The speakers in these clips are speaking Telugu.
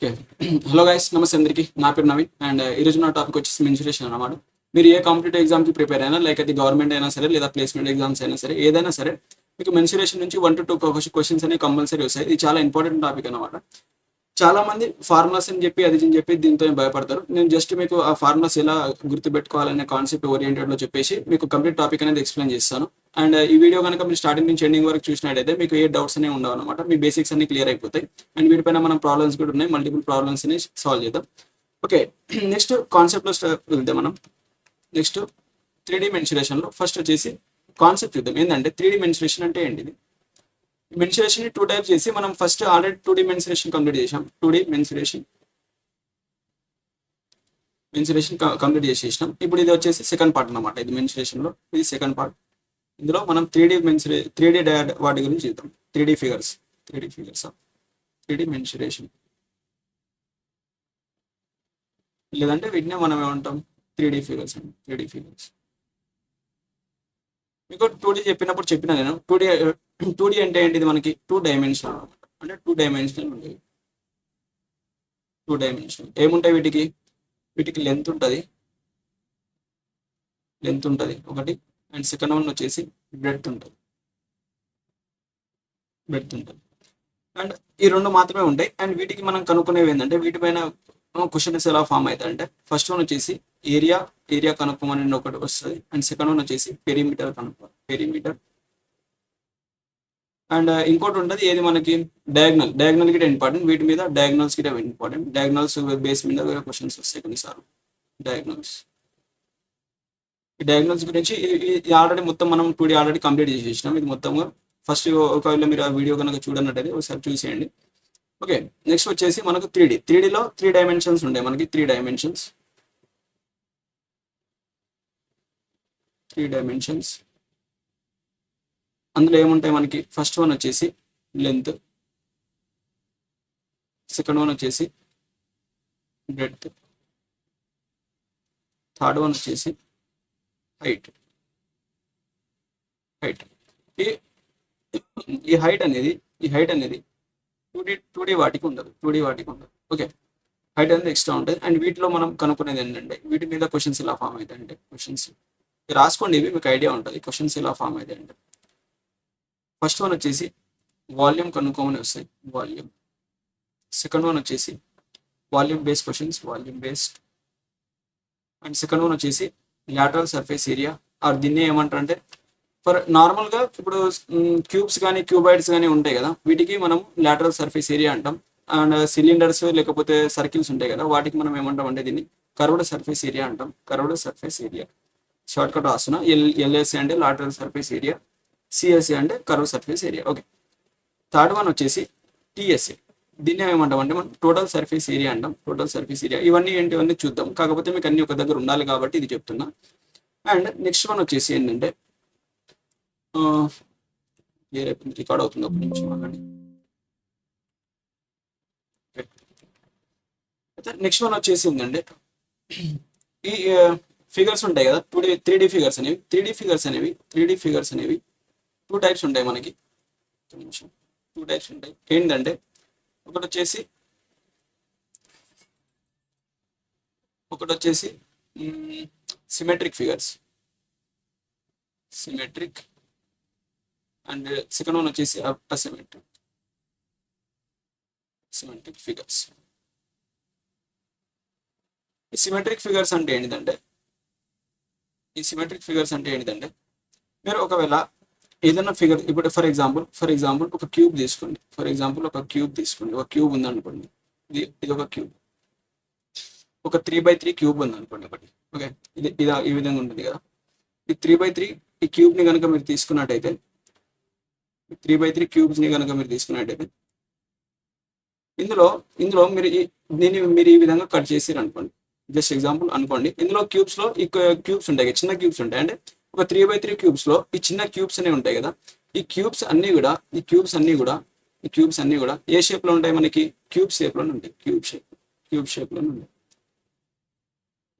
ఓకే. హలో గైస్, నమస్తే అందరికీ. నా పేరు నవీన్ అండ్ ఈరోజు నా టాపిక్ వచ్చేసి మెన్సురేషన్ అన్నమాట. మీరు ఏ కాంపిటేటివ్ ఎగ్జామ్కి ప్రిపేర్ అయినా, లైక్ అది గవర్నమెంట్ అయినా సరే, లేదా ప్లేస్మెంట్ ఎగ్జామ్స్ అయినా సరే, ఏదైనా సరే మీకు మెన్సురేషన్ నుంచి 1 to 2 క్వశ్చన్స్ అనేవి కంపల్సరీ వస్తాయి. ఇది చాలా ఇంపార్టెంట్ టాపిక్ అనమాట. చాలా మంది ఫార్ములాస్ అని చెప్పి అది అని చెప్పి దీంతో భయపడతారు. నేను జస్ట్ మీకు ఆ ఫార్ములాస్ ఎలా గుర్తుపెట్టుకోవాలనే కాన్సెప్ట్ ఓరియంటెడ్లో చెప్పేసి మీకు కంప్లీట్ టాపిక్ అనేది ఎక్స్ప్లెయిన్ చేస్తాను. అండ్ ఈ వీడియో కనుక మీరు స్టార్టింగ్ నుంచి ఎండింగ్ వరకు చూసినట్టయితే మీకు ఏ డౌట్స్ అనేవి ఉండవు అనమాట. మీ బేసిక్స్ అన్ని క్లియర్ అయిపోతాయి. అండ్ వీటిపైన మనం ప్రాబ్లమ్స్ కూడా ఉన్నాయి, మల్టిపుల్ ప్రాబ్లమ్స్ ని సాల్వ్ చేద్దాం. ఓకే, నెక్స్ట్ కాన్సెప్ట్లో వెళ్తే మనం నెక్స్ట్ 3D మెన్సురేషన్లో ఫస్ట్ వచ్చేసి కాన్సెప్ట్ చూద్దాం. ఏంటంటే 3D మెన్సురేషన్ అంటే ఏంటిది? మెన్సురేషన్ 2 టైప్స్ చేసి మనం first already 2D mensuration complete చేసాం. 2D mensuration complete చేసేసినాం. ఇప్పుడు ఇది వచ్చేసి సెకండ్ పార్ట్ అన్నమాట. ఇది మెన్సురేషన్ లో ఇది సెకండ్ పార్ట్. ఇందులో మనం 3D వాటి గురించి చూద్దాం. 3D ఫిగర్స్ 3D మెన్సురేషన్, లేదంటే వీటినే మనం ఏమంటాం 3D ఫిగర్స్ అండి. 3D ఫిగర్స్ మీకు 2D చెప్పినప్పుడు చెప్పిన నేను 2D అంటే ఏంటిది? మనకి 2 డైమెన్షనల్ అనమాట. అంటే 2 డైమెన్షనల్ ఉంటాయి. 2 డైమెన్షనల్ ఏముంటాయి వీటికి లెంత్ ఉంటుంది ఒకటి. అండ్ సెకండ్ వన్ వచ్చేసి బ్రెడ్త్ ఉంటుంది. అండ్ ఈ రెండు మాత్రమే ఉంటాయి. అండ్ వీటికి మనం కనుక్కునేవి ఏంటంటే వీటిపైన క్వశ్చన్స్ ఎలా ఫామ్ అవుతాయి అంటే ఫస్ట్ వన్ వచ్చేసి ఏరియా కనుక్కోమని ఒకటి వస్తుంది. అండ్ సెకండ్ వన్ వచ్చేసి పెరిమీటర్. అండ్ ఇంకోటి ఉంటుంది ఏది మనకి డయాగ్నల్ గిట ఇంపార్టెంట్. వీటి మీద డయాగ్నల్స్ గిట ఇంపార్టెంట్. డయాగ్నల్స్ బేస్ మీద క్వశ్చన్స్ వస్తాయి కొన్నిసార్లు. ఈ డయాగ్నల్స్ గురించి ఆల్రెడీ మొత్తం మనం 2D ఆల్రెడీ కంప్లీట్ చేసేసినాం. ఇది మొత్తంగా ఫస్ట్ ఒకవేళ మీరు ఆ వీడియో కనుక చూడనట్టయితే ఒకసారి చూసేయండి. ఓకే, నెక్స్ట్ వచ్చేసి మనకు 3Dలో 3 డైమెన్షన్స్ ఉంటాయి. మనకి 3 డైమెన్షన్స్. అందులో ఏముంటాయి మనకి? ఫస్ట్ వన్ వచ్చేసి లెంత్, సెకండ్ వన్ వచ్చేసి బ్రెడ్త్, థర్డ్ వన్ వచ్చేసి హైట్. ఈ హైట్ అనేది 2D వాటికి ఉండదు. ఓకే, హైట్ అనేది ఎక్స్ట్రా ఉంటుంది. అండ్ వీటిలో మనం కనుక్కునేది ఏంటంటే వీటి మీద క్వశ్చన్స్ ఎలా ఫామ్ అవుతాయి అంటే క్వశ్చన్స్ రాసుకోండి, ఇవి మీకు ఐడియా ఉంటుంది. క్వశ్చన్స్ ఎలా ఫామ్ అవుతాయి అంటే ఫస్ట్ వన్ వచ్చేసి వాల్యూమ్ కనుక్కోమని వస్తాయి. వాల్యూమ్. సెకండ్ వన్ వచ్చేసి volume based questions, and second one వచ్చేసి లాటరల్ సర్ఫేస్ ఏరియా. ఆర్ దీన్ని ఏమంటారు అంటే ఫర్ నార్మల్గా ఇప్పుడు క్యూబ్స్ కానీ క్యూబాయిడ్స్ కానీ ఉంటాయి కదా, వీటికి మనం లాటరల్ సర్ఫేస్ ఏరియా అంటాం. అండ్ సిలిండర్స్ లేకపోతే సర్కిల్స్ ఉంటాయి కదా, వాటికి మనం ఏమంటాం అంటే దీన్ని కర్వ్డ్ సర్ఫేస్ ఏరియా అంటాం. షార్ట్ కట్ రాస్తున్నా. ఎల్ఎస్ఏ అంటే లాటరల్ సర్ఫేస్ ఏరియా, సిఎస్ఏ అంటే curve surface area. Okay, third one వచ్చేసి టిఎస్ఏ. దీన్ని ఏమంటాం అంటే మనం టోటల్ సర్ఫేస్ ఏరియా అంటాం. ఇవన్నీ ఏంటివన్నీ చూద్దాం. కాకపోతే మీకు అన్ని ఒక దగ్గర ఉండాలి కాబట్టి ఇది చెప్తున్నా. అండ్ నెక్స్ట్ వన్ వచ్చేసి ఏంటంటే రికార్డ్ అవుతుంది, ఒక నిమిషం ఆగండి. అయితే నెక్స్ట్ వన్ వచ్చేసి ఏంటంటే ఈ ఫిగర్స్ ఉంటాయి కదా, 3D ఫిగర్స్ అనేవి. 3D ఫిగర్స్ అనేవి 2 టైప్స్ ఉంటాయి మనకి. 2 టైప్స్ ఉంటాయి. ఏంటంటే ఒకటి వచ్చేసి symmetric figures, and second one వచ్చేసి అసిమెట్రిక్ ఫిగర్స్. ఈ సిమెట్రిక్ ఫిగర్స్ అంటే ఏంటిదంటే మీరు ఒకవేళ ఏదైనా ఫిగర్ ఇప్పుడు ఫర్ ఎగ్జాంపుల్ ఒక క్యూబ్ తీసుకోండి. ఒక క్యూబ్ ఉందనుకోండి. ఇది ఒక క్యూబ్, ఒక 3x3 క్యూబ్ ఉందనుకోండి ఒకటి. ఓకే, ఇది ఈ విధంగా ఉంటుంది కదా. ఈ 3x3 ఈ క్యూబ్ని కనుక మీరు తీసుకున్నట్టయితే 3x3 క్యూబ్స్ని కనుక మీరు తీసుకున్నట్టయితే ఇందులో మీరు ఈ విధంగా కట్ చేసారు అనుకోండి. జస్ట్ ఎగ్జాంపుల్ అనుకోండి. ఇందులో క్యూబ్స్లో ఈ క్యూబ్స్ ఉంటాయి, చిన్న క్యూబ్స్ ఉంటాయి. అంటే ఒక 3x3 క్యూబ్స్లో ఈ చిన్న క్యూబ్స్ అనేవి ఉంటాయి కదా. ఈ క్యూబ్స్ అన్నీ కూడా ఏ షేప్లో ఉంటాయి? మనకి క్యూబ్ షేప్లోనే ఉంటాయి.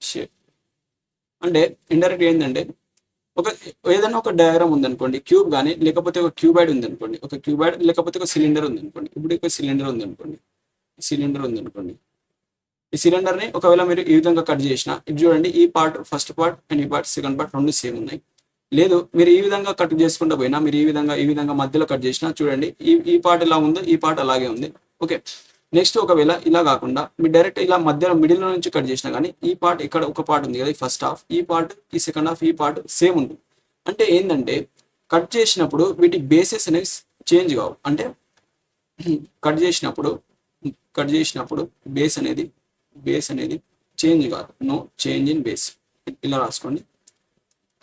షేప్ అంటే ఇండైరెక్ట్ ఏంటంటే ఏదైనా ఒక డయాగ్రామ్ ఉందనుకోండి, క్యూబ్ కానీ లేకపోతే ఒక క్యూబాయిడ్ ఉందనుకోండి, లేకపోతే ఒక సిలిండర్ ఉందనుకోండి. ఇప్పుడు ఒక సిలిండర్ ఉందనుకోండి. సిలిండర్ ఉంది అనుకోండి. ఈ సిలిండర్ని ఒకవేళ మీరు ఈ విధంగా కట్ చేసిన, ఇది చూడండి, ఈ పార్ట్ ఫస్ట్ పార్ట్ అండ్ ఈ పార్ట్ సెకండ్ పార్ట్ రెండు సేమ్ ఉన్నాయి. లేదు మీరు ఈ విధంగా కట్ చేసుకుంటూ పోయినా, మీరు ఈ విధంగా మధ్యలో కట్ చేసినా చూడండి, ఈ పార్ట్ ఎలా ఉందో ఈ పార్ట్ అలాగే ఉంది. ఓకే, నెక్స్ట్ ఒకవేళ ఇలా కాకుండా మీరు డైరెక్ట్ ఇలా మధ్యలో మిడిల్ నుంచి కట్ చేసినా కానీ ఈ పార్ట్ ఇక్కడ ఒక పార్ట్ ఉంది కదా, ఈ ఫస్ట్ హాఫ్, ఈ పార్ట్, ఈ సెకండ్ హాఫ్, ఈ పార్ట్ సేమ్ ఉంటుంది. అంటే ఏంటంటే కట్ చేసినప్పుడు వీటి బేసెస్ అనేవి చేంజ్ కావు. అంటే కట్ చేసినప్పుడు బేస్ అనేది చేంజ్ కాదు. No change in base. ఇలా రాసుకోండి.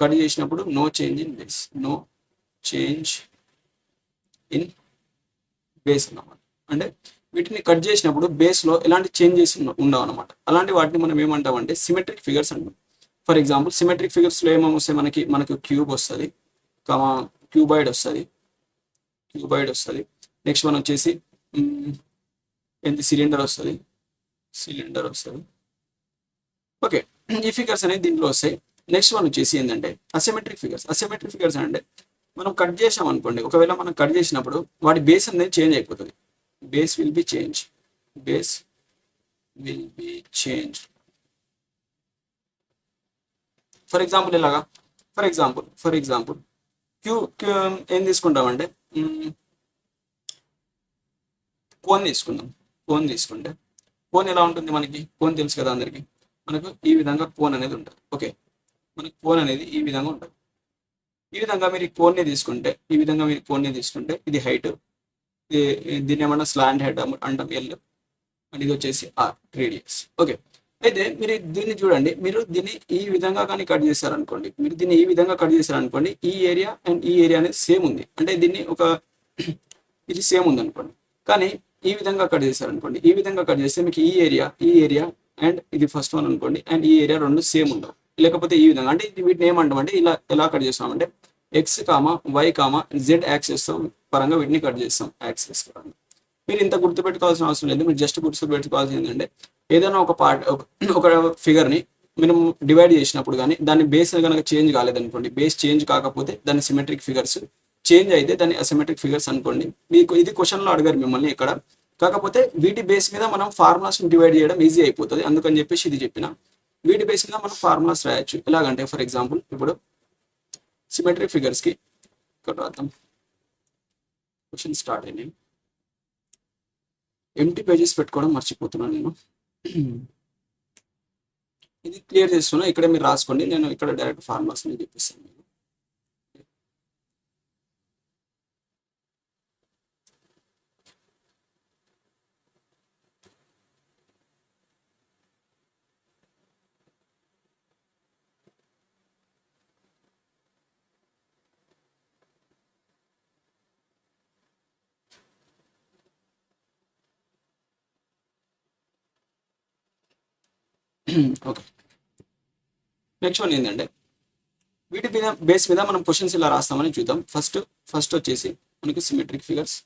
కట్ చేసినప్పుడు no change in base, no change in base అన్నమాట. అంటే వీటిని కట్ చేసినప్పుడు బేస్లో ఎలాంటి చేంజెస్ ఉండవు అనమాట. అలాంటి వాటిని మనం ఏమంటామంటే సిమెట్రిక్ ఫిగర్స్ అంటాం. ఫర్ ఎగ్జాంపుల్ సిమెట్రిక్ ఫిగర్స్లో ఏమేమి వస్తాయి మనకు క్యూబ్ వస్తుంది, క్యూబాయిడ్ వస్తుంది. నెక్స్ట్ మనం వచ్చేసి ఏంటి సిలిండర్ వస్తుంది. ఓకే, ఈ ఫిగర్స్ అనేది దీంట్లో వస్తాయి. నెక్స్ట్ వన్ వచ్చేసి ఏంటంటే అసిమెట్రిక్ ఫిగర్స్ అంటే మనం కట్ చేసాం అనుకోండి, ఒకవేళ మనం కట్ చేసినప్పుడు వాటి బేస్ అనేది చేంజ్ అయిపోతుంది. Base will be change. For example ఇలాగా, ఫర్ ఎగ్జాంపుల్ క్యూ ఏం తీసుకుంటామంటే కోన్ తీసుకుంటే కోన్ ఎలా ఉంటుంది, మనకి కోన్ తెలుసు కదా అందరికి. మనకు ఈ విధంగా కోన్ అనేది ఉంటుంది. ఓకే, మనకు కోన్ అనేది ఈ విధంగా ఉంటుంది. ఈ విధంగా మీరు కోన్ని తీసుకుంటే ఇది హైట్, దీన్ని ఏమన్నా స్లాంట్ హెడ్ అంటాం ఎల్, అండ్ ఇది వచ్చేసి ఆర్ రేడియస్. ఓకే, అయితే మీరు దీన్ని చూడండి, మీరు దీన్ని ఈ విధంగా కానీ కట్ చేశారనుకోండి, ఈ ఏరియా అండ్ ఈ ఏరియా అనేది సేమ్ ఉంది. అంటే దీన్ని ఇది సేమ్ ఉంది అనుకోండి. కానీ ఈ విధంగా కట్ చేస్తే మీకు ఈ ఏరియా అండ్ ఇది ఫస్ట్ వన్ అనుకోండి, అండ్ ఈ ఏరియా రెండు సేమ్ ఉండవు. లేకపోతే ఈ విధంగా, అంటే వీటిని ఏమంటామంటే ఇలా ఎలా కట్ చేస్తామంటే x comma y comma z axes పరంగా వీటిని కట్ చేస్తాం. యాక్సెస్ పరంగా మీరు ఇంత గుర్తుపెట్టుకోవాల్సిన అవసరం లేదు. మీరు జస్ట్ గుర్తుపెట్టుకోవాల్సింది ఏంటంటే ఏదైనా ఒక ఒక ఫిగర్ని మనం డివైడ్ చేసినప్పుడు కానీ దాని బేస్ కనుక చేంజ్ కాలేదనుకోండి, బేస్ చేంజ్ కాకపోతే దాని సిమెట్రిక్ ఫిగర్స్, చేంజ్ అయితే దాన్ని అసిమెట్రిక్ ఫిగర్స్ అనుకోండి. మీకు ఇది క్వశ్చన్లో అడిగారు మిమ్మల్ని ఇక్కడ. కాకపోతే వీటి బేస్ మీద మనం ఫార్ములాస్ని డివైడ్ చేయడం ఈజీ అయిపోతుంది. అందుకని చెప్పేసి ఇది చెప్పిన. వీటి బేస్ మీద మనం ఫార్ములాస్ రాయొచ్చు. ఎలాగంటే ఫర్ ఎగ్జాంపుల్ ఇప్పుడు సిమెట్రిక్ ఫిగర్స్కి ఇక్కడ రాద్దాం. క్వశ్చన్ స్టార్ట్ అయినాయి. ఎంటీ పేజెస్ పెట్టుకోవడం మర్చిపోతున్నాను నేను. ఇది క్లియర్ చేస్తున్నా, ఇక్కడ మీరు రాసుకోండి. నేను ఇక్కడ డైరెక్ట్ ఫార్ములాస్ అని చెప్పిస్తాను. ఓకే, నెక్స్ట్ వన్ ఏంటంటే వీటి మీద బేస్ మీద మనం క్వశ్చన్స్ ఇలా రాస్తామని చూద్దాం. ఫస్ట్ వచ్చేసి మనకి సిమెట్రిక్ ఫిగర్స్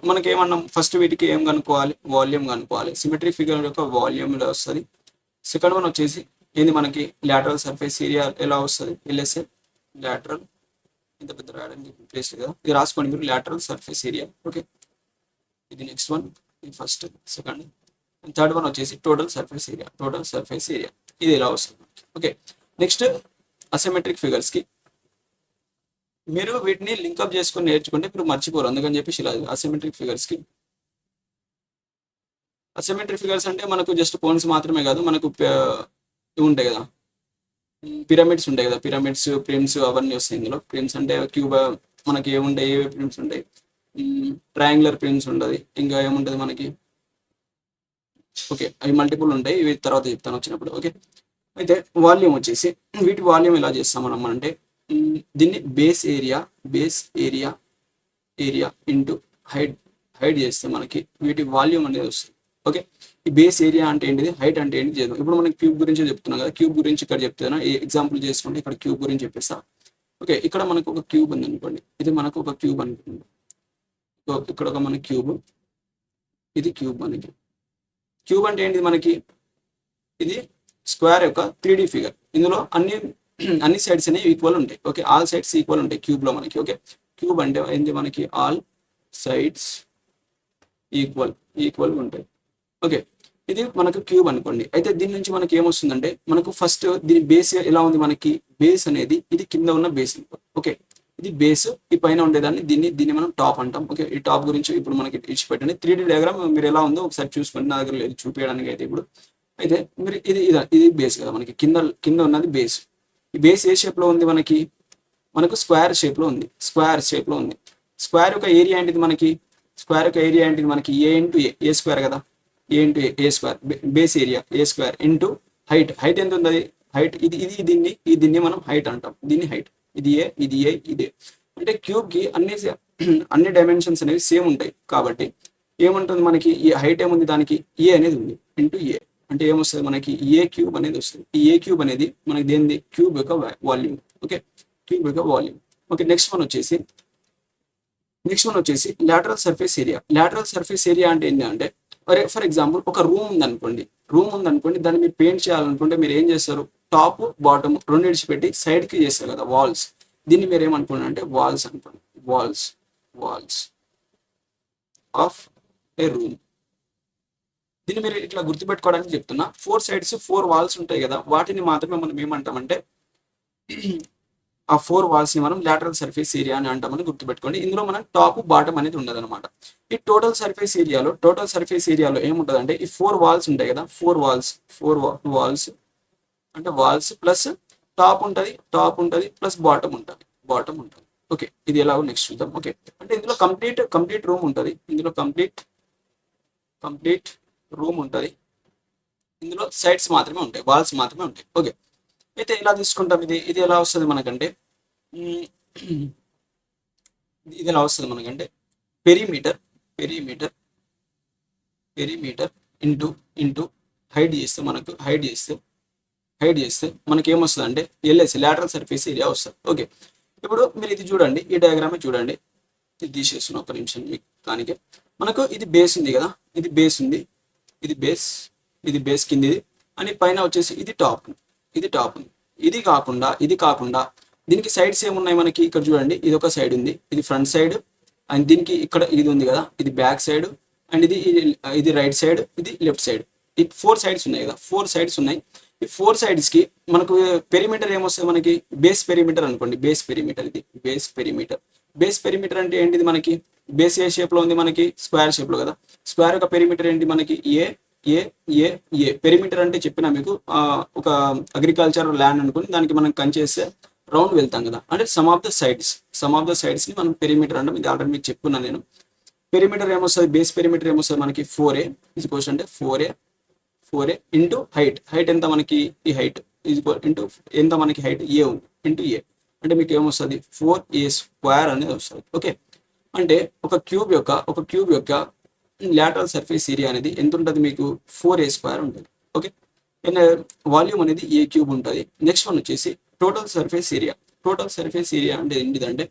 మనకి ఏమన్నాం, ఫస్ట్ వీటికి ఏం కనుక్కోవాలి, వాల్యూమ్ కనుక్కోవాలి. సిమెట్రిక్ ఫిగర్ యొక్క వాల్యూమ్ ఇలా వస్తుంది. సెకండ్ వన్ వచ్చేసి ఏంది, మనకి లాటరల్ సర్ఫేస్ ఏరియా ఎలా వస్తుంది, ఎల్ఎస్ఏ లాటరల్, ఇంత పెద్ద రాయడానికి ప్లేస్ కదా, ఇది రాసుకోండి మీరు, లాటరల్ సర్ఫేస్ ఏరియా. ఓకే, ఇది నెక్స్ట్ వన్, ఇది ఫస్ట్, సెకండ్. థర్డ్ వన్ వచ్చేసి టోటల్ సర్ఫేస్ ఏరియా, ఇది ఎలా వస్తుంది. ఓకే, నెక్స్ట్ అసిమెట్రిక్ ఫిగర్స్కి మీరు వీటిని లింకప్ చేసుకొని నేర్చుకుంటే మీరు మర్చిపోరు. అందుకని చెప్పేసి ఇలా అసిమెట్రిక్ ఫిగర్స్ అంటే మనకు జస్ట్ పోన్స్ మాత్రమే కాదు, మనకు ఇవి ఉంటాయి కదా, పిరమిడ్స్ ఉంటాయి కదా, ప్రిమ్స్ అవన్నీ వస్తాయి ఇందులో. ప్రిమ్స్ అంటే క్యూబ్, మనకి ఏముంటాయి, ఏ ప్రిమ్స్ ఉంటాయి, ట్రయాంగులర్ ప్రిమ్స్ ఉంటుంది, ఇంకా ఏముంటుంది మనకి. ఓకే, అవి మల్టిపుల్ ఉంటాయి, ఇవి తర్వాత చెప్తాను వచ్చినప్పుడు. ఓకే, అయితే వాల్యూమ్ వచ్చేసి వీటి వాల్యూమ్ ఎలా చేస్తాం మనం అంటే దీన్ని బేస్ ఏరియా ఇంటూ హైట్ చేస్తే మనకి వీటి వాల్యూమ్ అనేది వస్తుంది. ఓకే, ఈ బేస్ ఏరియా అంటే ఏంటిది, హైట్ అంటే ఏంటి చేద్దాం. ఇప్పుడు మనం క్యూబ్ గురించి చెప్తున్నాం కదా, క్యూబ్ గురించి ఇక్కడ చెప్తున్నా, ఈ ఎగ్జాంపుల్ చేసుకుంటే ఇక్కడ క్యూబ్ గురించి చెప్పేస్తా. ఓకే, ఇక్కడ మనకు ఒక క్యూబ్ ఉంది అనుకోండి, ఇది మనకు ఒక క్యూబ్ అనుకోండి. ఇక్కడ ఒక మన క్యూబ్, ఇది క్యూబ్. మనకి క్యూబ్ అంటే ఏంటిది, మనకి ఇది స్క్వేర్ యొక్క 3D ఫిగర్. ఇందులో అన్ని అన్ని సైడ్స్ అనేవి ఈక్వల్ ఉంటాయి. ఓకే, ఆల్ సైడ్స్ ఈక్వల్ ఉంటాయి క్యూబ్ లో మనకి. ఓకే, క్యూబ్ అంటే ఏంటి మనకి ఆల్ సైడ్స్ ఈక్వల్ ఉంటాయి. ఓకే, ఇది మనకు క్యూబ్ అనుకోండి. అయితే దీని నుంచి మనకి ఏమొస్తుందంటే మనకు ఫస్ట్ దీని బేస్ ఎలా ఉంది, మనకి బేస్ అనేది ఇది కింద ఉన్న బేస్. ఓకే, ఇది బేస్, ఈ పైన ఉండేదాన్ని దీన్ని మనం టాప్ అంటాం. ఓకే, ఈ టాప్ గురించి ఇప్పుడు మనకి ఇచ్చిపెట్టండి. 3D డయాగ్రామ్ మీరు ఎలా ఉందో ఒకసారి చూసుకోండి, నా దగ్గర లేదు చూపించడానికి అయితే ఇప్పుడు. అయితే మీరు ఇది బేస్ కదా మనకి, కింద ఉన్నది బేస్. ఈ బేస్ ఏ షేప్ లో ఉంది మనకు స్క్వేర్ షేప్ లో ఉంది. స్క్వేర్ యొక్క ఏరియా ఏంటిది మనకి ఏ ఇంటూ ఏ స్క్వేర్ కదా, ఏ స్క్వేర్ బేస్ ఏరియా ఏ స్క్వేర్ ఇంటూ హైట్ ఎంత ఉంది, హైట్ దీన్ని మనం హైట్ అంటాం. దీన్ని హైట్, ఇది ఏ అంటే క్యూబ్ కి అన్ని డైమెన్షన్స్ అనేవి సేమ్ ఉంటాయి. కాబట్టి ఏముంటుంది మనకి, ఈ హైట్ ఏముంది దానికి ఏ అనేది ఉంది ఇంటూ ఏ అంటే ఏమొస్తుంది మనకి ఏ క్యూబ్ అనేది వస్తుంది. ఈ ఏ క్యూబ్ అనేది మనకి దేనిది, క్యూబ్ యొక్క వాల్యూమ్. ఓకే, క్యూబ్ యొక్క వాల్యూమ్. ఓకే, నెక్స్ట్ వన్ వచ్చేసి లాటరల్ సర్ఫేస్ ఏరియా అంటే ఏంటంటే, ఫర్ ఎగ్జాంపుల్ ఒక రూమ్ ఉందనుకోండి, దాన్ని మీరు పెయింట్ చేయాలనుకుంటే మీరు ఏం చేస్తారు, టాప్ బాటమ్ రెండు విడిచిపెట్టి సైడ్ కి చేస్తారు కదా వాల్స్. దీన్ని మీరు ఏమనుకోండి అంటే వాల్స్ అనుకోండి, వాల్స్ ఆఫ్ ఏ రూమ్. దీన్ని మీరు ఇట్లా గుర్తుపెట్టుకోవడానికి చెప్తున్నా. 4 sides 4 వాల్స్ ఉంటాయి కదా, వాటిని మాత్రమే మనం ఏమంటామంటే ఆ 4 వాల్స్ ని మనం లాటరల్ సర్ఫేస్ ఏరియా అని అంటామని గుర్తుపెట్టుకోండి. ఇందులో మనం టాప్ బాటమ్ అనేది ఉండదు అనమాట. ఈ టోటల్ సర్ఫేస్ ఏరియాలో ఏముంటదంటే ఈ 4 వాల్స్ ఉంటాయి కదా, 4 వాల్స్ అంటే వాల్స్ ప్లస్ టాప్ ఉంటది ప్లస్ బాటమ్ ఉంటది. ఓకే, ఇది ఎలాగో నెక్స్ట్ చూద్దాం. ఓకే, అంటే ఇందులో కంప్లీట్ రూమ్ ఉంటది. కంప్లీట్ రూమ్ ఉంటది. ఇందులో సైడ్స్ మాత్రమే ఉంటాయి, వాల్స్ మాత్రమే ఉంటాయి. ఓకే, అయితే ఎలా తీసుకుంటాం, ఇది ఎలా వస్తుంది మనకంటే, ఇది ఎలా వస్తుంది మనకంటే పెరిమీటర్ ఇంటూ హైట్ చేస్తే మనకి ఏమొస్తుంది అంటే ఎల్ఎస్ లాటరల్ సర్ఫేస్ ఏరియా వస్తుంది. ఓకే, ఇప్పుడు మీరు ఇది చూడండి, ఈ డయాగ్రామ్ చూడండి, ఇది తీసేస్తున్న ఒక నిమిషం మీకు దానికి. మనకు ఇది బేస్ ఉంది కదా, ఇది బేస్ కింది అని పైన వచ్చేసి ఇది టాప్ ఉంది. ఇది కాకుండా దీనికి సైడ్స్ ఏమున్నాయి మనకి, ఇక్కడ చూడండి, ఇది ఒక సైడ్ ఉంది, ఇది ఫ్రంట్ సైడ్, అండ్ దీనికి ఇక్కడ ఇది ఉంది కదా, ఇది బ్యాక్ సైడ్, అండ్ ఇది రైట్ సైడ్, ఇది లెఫ్ట్ సైడ్. ఈ 4 sides ఉన్నాయి కదా, 4 sides ఉన్నాయి. ఈ 4 sides కి మనకు పెరిమీటర్ ఏమొస్తుంది మనకి, బేస్ పెరిమీటర్ అనుకోండి. బేస్ పెరిమీటర్ అంటే ఏంటిది మనకి, బేస్ ఏ షేప్ లో ఉంది మనకి, స్క్వేర్ షేప్ లో కదా. స్క్వేర్ యొక్క పెరిమీటర్ ఏంటి మనకి ఏ పెరిమీటర్ అంటే చెప్పినా మీకు, ఒక అగ్రికల్చర్ ల్యాండ్ అనుకుని దానికి మనం కంచేస్తే రౌండ్ వెళ్తాం కదా, అంటే సమ్ ఆఫ్ ద సైడ్స్ ని మనం పెరిమీటర్ అంటాం. ఇది ఆల్రెడీ మీకు చెప్పుకున్నాను నేను. పెరిమీటర్ ఏమొస్తుంది, బేస్ పెరిమీటర్ ఏమొస్తుంది మనకి 4a అంటే 4a ఇంటూ హైట్ ఎంత మనకి, ఈ హైట్ ఇంటూ ఎంత మనకి హైట్ ఏ ఉంది ఇంటూ ఏ అంటే మీకు ఏమొస్తుంది 4a² అనేది వస్తుంది. ఓకే, అంటే ఒక క్యూబ్ యొక్క లాటరల్ సర్ఫేస్ ఏరియా అనేది ఎంత ఉంటుంది మీకు, 4a² ఉంటుంది. ఓకే, వాల్యూమ్ అనేది ఏ క్యూబ్ ఉంటుంది. నెక్స్ట్ వన్ వచ్చేసి టోటల్ సర్ఫేస్ ఏరియా అంటే ఏంటిదంటే,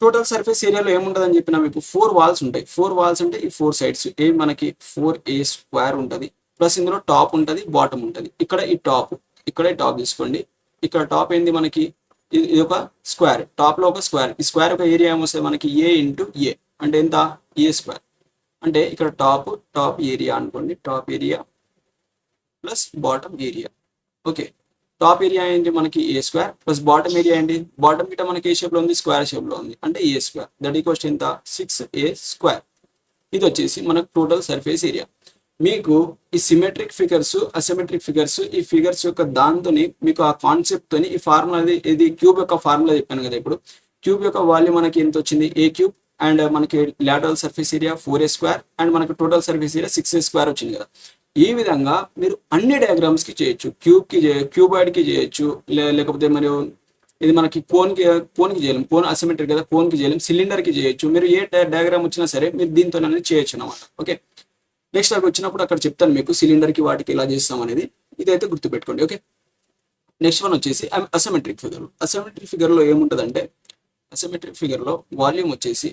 టోటల్ సర్ఫేస్ ఏరియాలో ఏముంటుందని చెప్పినా మీకు 4 వాల్స్ ఉంటాయి. 4 వాల్స్ అంటే ఈ 4 sides ఏ మనకి 4a² ఉంటుంది. ప్లస్ ఇందులో టాప్ ఉంటుంది, బాటమ్ ఉంటుంది. ఇక్కడ టాప్ తీసుకోండి. ఇక్కడ టాప్ ఏంది మనకి, ఇది ఒక స్క్వేర్, టాప్ లో ఒక స్క్వేర్. ఈ స్క్వేర్ యొక్క ఏరియా ఏమొస్తుంది మనకి ఏ ఇంటూ ఏ అంటే ఎంత, a² అంటే ఇక్కడ టాప్ ఏరియా అనుకోండి, top area plus bottom area. Okay, top area ఏంటి మనకి a² ప్లస్ బాటమ్ ఏరియా ఏంటి, బాటమ్ గిట్ట మనకి ఏ షేప్ లో ఉంది, స్క్వేర్ షేప్ లో ఉంది, అంటే a². దట్ ఈక్వల్స్ ఎంత, 6a². ఇది వచ్చేసి మనకు టోటల్ సర్ఫేస్ ఏరియా. మీకు ఈ సిమెట్రిక్ ఫిగర్స్, అసిమెట్రిక్ ఫిగర్స్, ఈ ఫిగర్స్ యొక్క దాంతోని మీకు ఆ కాన్సెప్ట్ తోని ఈ ఫార్ములా ఇది క్యూబ్ యొక్క ఫార్ములా చెప్పాను కదా. ఇప్పుడు క్యూబ్ యొక్క వాల్యూమ్ మనకి ఎంత వచ్చింది, a³ అండ్ మనకి lateral surface area 4a² and మనకి టోటల్ సర్ఫేస్ ఏరియా 6a² వచ్చింది కదా. ఈ విధంగా మీరు అన్ని డయాగ్రామ్స్ కి చేయొచ్చు, క్యూబాయిడ్ కి చేయొచ్చు, లేకపోతే మరియు ఇది మనకి కోన్ కి చేయలేం, కోన్ అసిమెట్రిక్ కదా, కోన్ కి చేయలేం, సిలిండర్ కి చేయొచ్చు. మీరు ఏ డయాగ్రామ్ వచ్చినా సరే మీరు దీంతో అనేది చేయొచ్చు అనమాట. ఓకే, నెక్స్ట్ అక్కడ వచ్చినప్పుడు అక్కడ చెప్తాను మీకు సిలిండర్ కి వాటికి ఎలా చేస్తాం అనేది, ఇదైతే గుర్తుపెట్టుకోండి. ఓకే, నెక్స్ట్ వన్ వచ్చేసి అసిమెట్రిక్ ఫిగర్ లో ఏముంటదంటే, అసిమెట్రిక్ ఫిగర్ లో వాల్యూమ్ వచ్చేసి